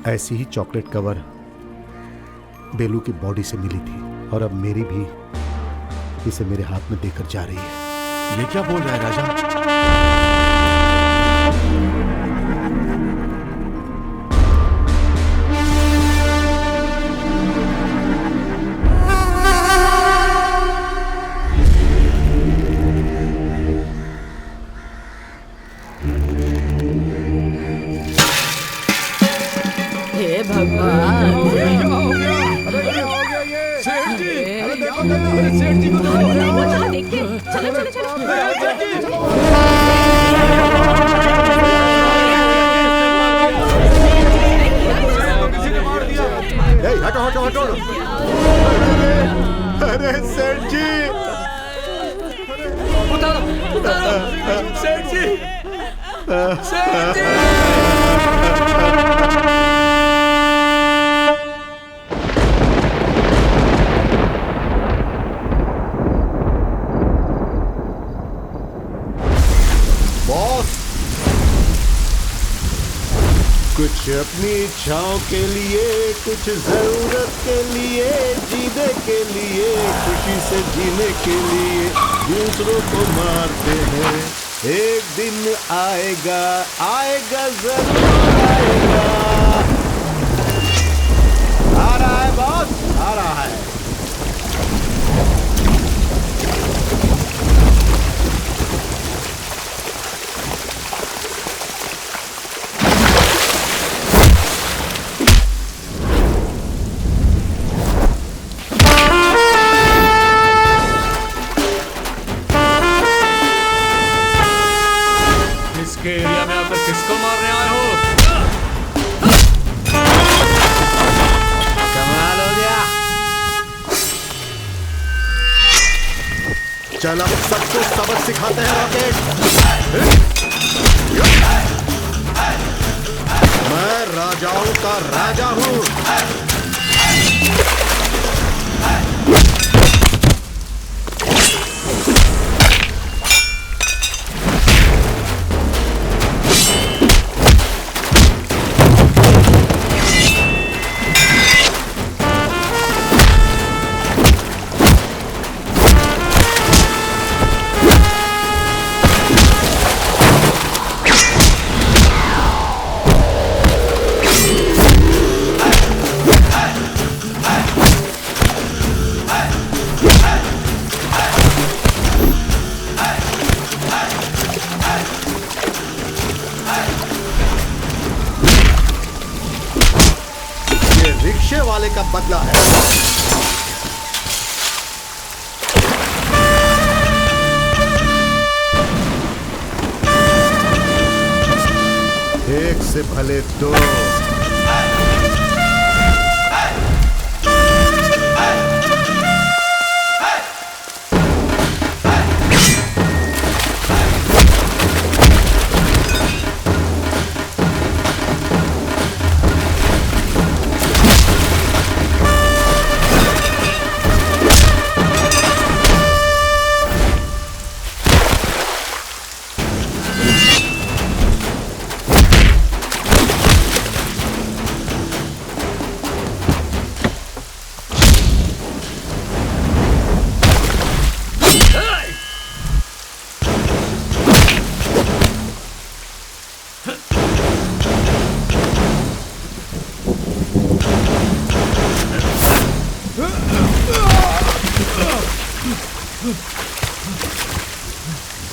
Speaker 13: ऐसी ही चॉकलेट कवर बेलू की बॉडी से मिली थी और अब मेरी भी इसे मेरे हाथ में देकर जा रही है।
Speaker 10: ये क्या बोल रहा है राजा?
Speaker 12: हे भगवान,
Speaker 10: सेठ जी,
Speaker 12: सेठ जी को चलो देखते हैं। चलो चलो चलो।
Speaker 4: हटो हटो हटो। अरे सेठ जी,
Speaker 3: उतारो उतारो। सेठ जी, सेठ जी।
Speaker 1: कुछ अपनी इच्छाओं के लिए, कुछ जरूरत के लिए, जीने के लिए, खुशी से जीने के लिए दूसरों को मारते हैं। एक दिन आएगा, आएगा जरूर आएगा। आ रहा है बॉस, आ रहा है।
Speaker 13: चल अब सबको सबक सिखाते हैं रॉकेट। मैं राजाओं का राजा हूं। रिक्शे वाले का बदला है। एक से भले दो।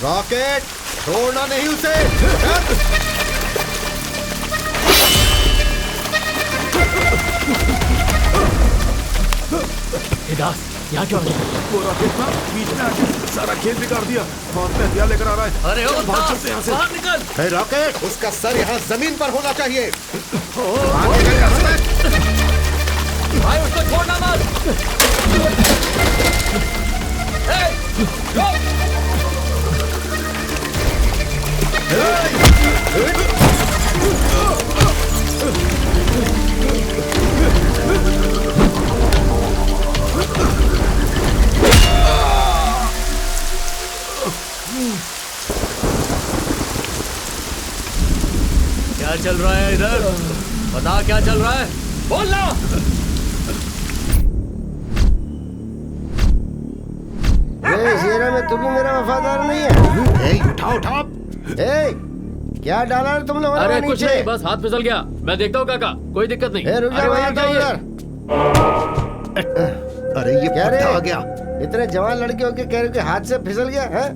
Speaker 13: रॉकेट छोड़ना नहीं उसे।
Speaker 3: दास, यहाँ क्यों आ गया?
Speaker 11: वो रॉकेट ना बीच में आके सारा खेत बिगाड़ दिया और मैं हथियार लेकर आ रहा है।
Speaker 3: अरे ओ
Speaker 11: भाग चलते हैं यहाँ से।
Speaker 3: बाहर निकल।
Speaker 13: हे रॉकेट, उसका सर यहाँ जमीन पर होना चाहिए।
Speaker 3: भाई उसको छोड़ना मत। क्या चल रहा है इधर? बता क्या चल रहा है? बोलना।
Speaker 7: इस एरिया में तुम भी मेरा वफादार नहीं है।
Speaker 13: उठाओ उठाओ।
Speaker 7: क्या डाला है तुम लोगों ने?
Speaker 2: अरे कुछ नहीं, बस हाथ फिसल गया। मैं देखता हूँ काका, कोई दिक्कत नहीं।
Speaker 7: रुक जा, वहीं जाओ उधर।
Speaker 13: अरे ये
Speaker 7: क्या रे?
Speaker 13: आ गया।
Speaker 7: इतने जवान लड़के होके कह रहे हो कि हाथ से फिसल गया है?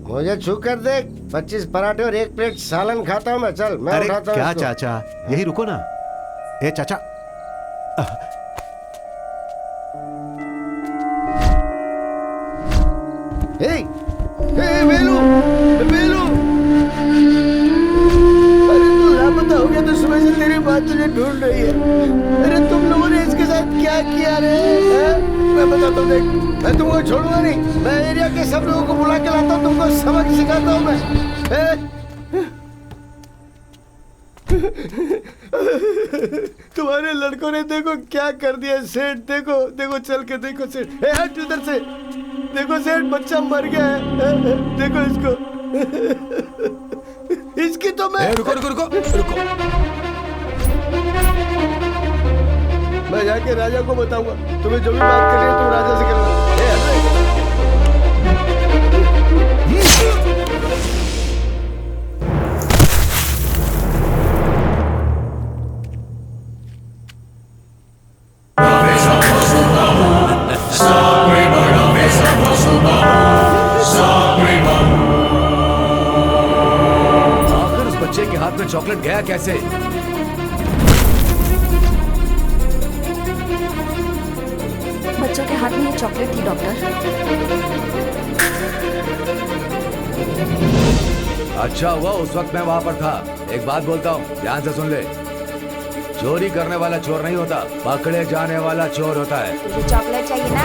Speaker 7: मुझे छू कर देख। 25 पराठे और 1 प्लेट सालन खाता हूँ मैं। चल मैं
Speaker 13: अरे
Speaker 7: उठाता हूँ
Speaker 13: क्या
Speaker 7: इसको।
Speaker 13: चाचा, यही रुको ना। ए चाचा,
Speaker 7: बेलू, बेलू, अरे तू लापता हो गया तो सुबह से तेरी बात तुझे ढूंढ रही है। अरे तुम लोगों ने इसके साथ क्या किया रे? मैं बताता हूँ, देख मैं तुमको छोड़ूंगा नहीं। मैं एरिया के सब लोगों को बुला के लाता हूँ, तुमको सबक सिखाता हूँ मैं। तुम्हारे लड़कों ने देखो क्या कर दिया सेठ। देखो देखो, चल के देखो सेठ। हट उधर से। देखो सेठ, बच्चा मर गया है। देखो इसको। इसकी तो मैं
Speaker 10: रुको रुको रुको रुको।
Speaker 7: मैं जाके राजा को बताऊंगा। तुम्हें जो भी बात करनी है तुम राजा से करना।
Speaker 10: आखिर उस बच्चे के हाथ में चॉकलेट गया कैसे?
Speaker 9: बच्चों के हाथ में ये चॉकलेट थी डॉक्टर।
Speaker 10: अच्छा हुआ उस वक्त मैं वहां पर था। एक बात बोलता हूँ, ध्यान से सुन ले। चोरी करने वाला चोर नहीं होता, पकड़े जाने वाला चोर होता है।
Speaker 9: तुझे चॉकलेट चाहिए ना?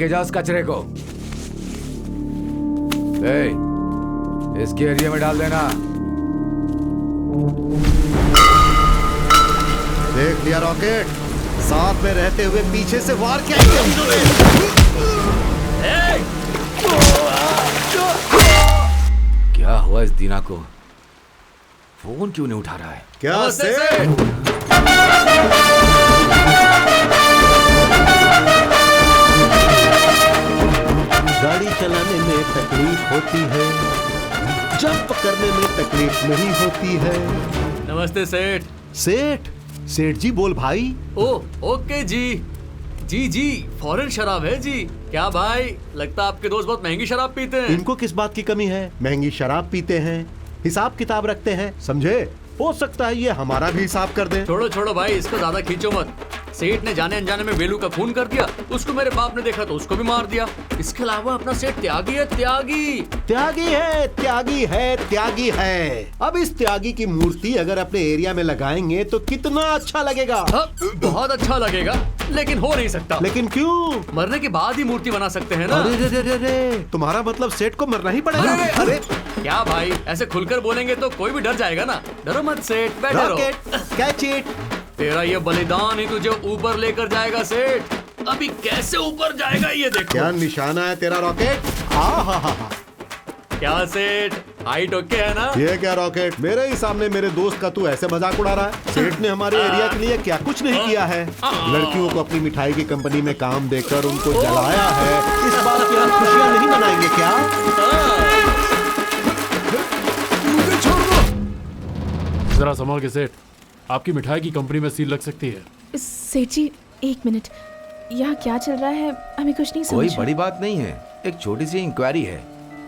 Speaker 10: लेके जा उस कचरे को। ए, इसके एरिया में डाल देना।
Speaker 13: देख लिया रॉकेट, साथ में रहते हुए पीछे से वार क्या किया इन्होंने?
Speaker 10: क्या हुआ इस दीना को? फोन क्यों नहीं उठा रहा है?
Speaker 13: क्या सेठ? गाड़ी चलाने में तकलीफ होती है, जंप करने में तकलीफ नहीं होती है।
Speaker 3: नमस्ते सेठ।
Speaker 13: सेठ? सेठ जी बोल भाई।
Speaker 3: ओ ओके जी। जी जी, फॉरेन शराब है जी। क्या भाई, लगता आपके दोस्त बहुत महंगी शराब पीते हैं।
Speaker 13: इनको किस बात की कमी है? महंगी शराब पीते हैं, हिसाब किताब रखते हैं, समझे? हो सकता है ये हमारा भी हिसाब कर दे।
Speaker 3: छोड़ो छोड़ो भाई, इसको ज्यादा खींचो मत। सेठ ने जाने अनजाने में वेलू का खून कर दिया, उसको मेरे बाप ने देखा तो उसको भी मार दिया। इसके अलावा अपना सेठ त्यागी है, त्यागी।
Speaker 13: त्यागी है, त्यागी है, त्यागी है। अब इस त्यागी की मूर्ति अगर अपने एरिया में लगाएंगे तो कितना अच्छा लगेगा।
Speaker 3: बहुत अच्छा लगेगा, लेकिन हो नहीं सकता।
Speaker 13: लेकिन क्यों?
Speaker 3: मरने के बाद ही मूर्ति बना सकते हैं ना।
Speaker 13: अरे रे रे रे, तुम्हारा मतलब सेठ को मरना ही पड़ेगा? अरे
Speaker 3: क्या भाई, ऐसे खुलकर बोलेंगे तो कोई भी डर जाएगा ना। डरो मत सेठ, बैठे रहो।
Speaker 13: Catch it.
Speaker 3: तेरा ये बलिदान ही तुझे ऊपर लेकर जाएगा सेठ। अभी कैसे ऊपर जाएगा ये देखो।
Speaker 13: क्या निशाना है तेरा रॉकेट? हा।
Speaker 3: क्या सेठ, हाइट ओके है ना?
Speaker 13: ये क्या रॉकेट, मेरे ही सामने मेरे दोस्त का तू ऐसे मजाक उड़ा रहा है? सेठ ने हमारे एरिया के लिए क्या कुछ नहीं किया है। लड़कियों को अपनी मिठाई की कंपनी में काम देकर उनको जलाया है। इस बात की हम खुशियां नहीं मनाएंगे क्या?
Speaker 11: जरा संभाल के सेठ, आपकी मिठाई की कंपनी में सील लग सकती है।
Speaker 6: सेठ जी एक मिनट, यहाँ क्या चल रहा है हमें कुछ नहीं समझ।
Speaker 10: कोई बड़ी बात नहीं है, एक छोटी सी इंक्वायरी है,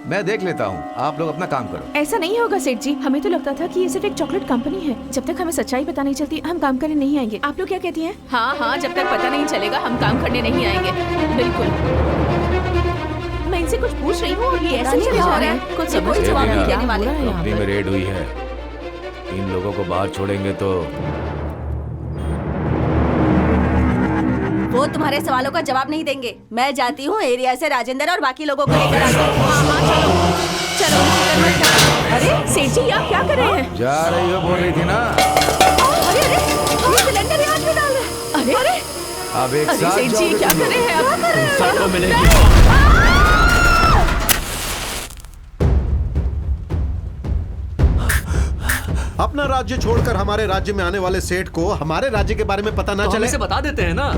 Speaker 10: मैं देख लेता हूँ, आप लोग अपना काम करो।
Speaker 6: ऐसा नहीं होगा सेठ जी, हमें तो लगता था कि ये सिर्फ एक चॉकलेट कंपनी है। जब तक हमें सच्चाई पता नहीं चलती हम काम करने नहीं आएंगे। आप लोग क्या कहती हैं?
Speaker 12: हाँ, जब तक पता नहीं चलेगा हम काम करने नहीं आएंगे। बिल्कुल। मैं इनसे कुछ पूछ रही हूँ और ये ऐसे चले जा रहे हैं, कुछ कोई जवाब नहीं देने वाले।
Speaker 10: कंपनी में रेड हुई है, इन लोगों को बाहर छोड़ेंगे तो
Speaker 9: वो तुम्हारे सवालों का जवाब नहीं देंगे। मैं जाती हूँ एरिया से राजेंद्र और बाकी लोगों को लेकर आती हूँ।
Speaker 12: चलो। अरे सेठ जी आप क्या कर रहे हैं?
Speaker 10: जा रही हो, बोल रही थी ना।
Speaker 12: अरे सिलेंडर यहाँ क्यों डाल रहे हैं? अरे
Speaker 10: अब एक साथ
Speaker 12: सेठ जी क्या कर रहे हैं? अब
Speaker 11: सबको मिलेगी।
Speaker 13: अपना राज्य छोड़कर हमारे राज्य में आने वाले सेठ को हमारे राज्य के बारे में पता ना चले।
Speaker 3: इसे बता देते हैं ना।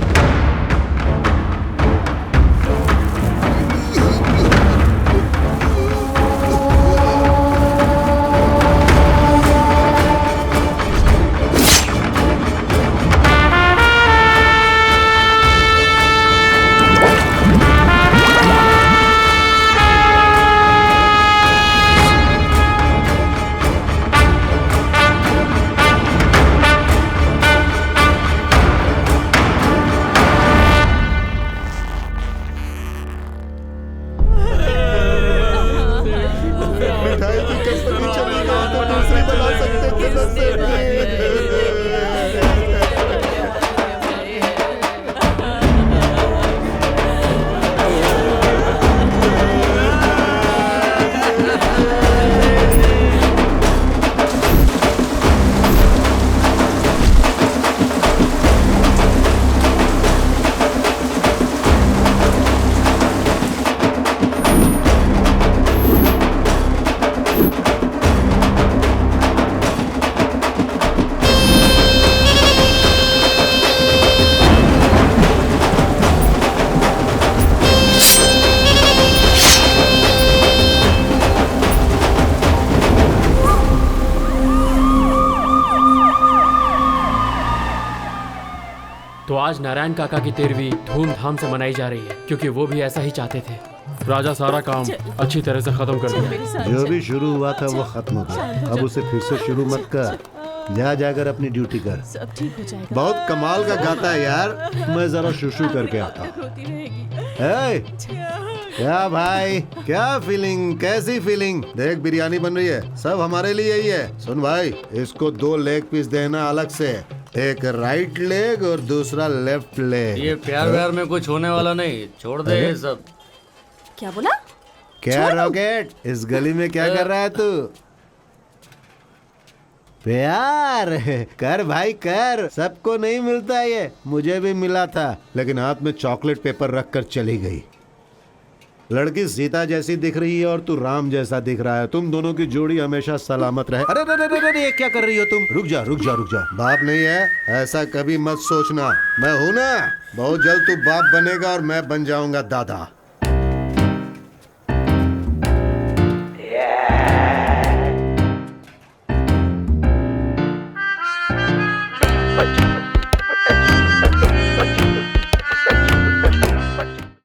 Speaker 11: तो आज नारायण काका की 13वीं धूमधाम से मनाई जा रही है, क्योंकि वो भी ऐसा ही चाहते थे। राजा सारा काम अच्छी तरह से खत्म कर दिया।
Speaker 13: जो भी शुरू हुआ था वो खत्म हो गया, अब उसे फिर से शुरू मत कर। जाकर अपनी ड्यूटी कर।
Speaker 6: सब ठीक हो जाएगा।
Speaker 13: बहुत कमाल का गाता है यार, मैं जरा शुशु करके आता हूँ। क्या भाई, क्या फीलिंग, कैसी फीलिंग? देख बिरयानी बन रही है, सब हमारे लिए ही है। सुन भाई, इसको 2 लेग पीस देना अलग से,
Speaker 1: एक राइट लेग और दूसरा लेफ्ट लेग।
Speaker 3: ये प्यार व्यार में कुछ होने वाला नहीं, छोड़ दे ये सब।
Speaker 9: क्या बोला?
Speaker 1: क्या रॉकेट, इस गली में क्या कर रहा है तू? प्यार कर भाई कर, सबको नहीं मिलता ये, मुझे भी मिला था, लेकिन हाथ में चॉकलेट पेपर रख कर चली गई। लड़की सीता जैसी दिख रही है और तू राम जैसा दिख रहा है। तुम दोनों की जोड़ी हमेशा सलामत रहे। अरे अरे ये क्या कर रही हो तुम? रुक जा रुक जा रुक जा। बाप नहीं है ऐसा कभी मत सोचना, मैं हूं ना। बहुत जल्द तू बाप बनेगा और मैं बन जाऊंगा दादा।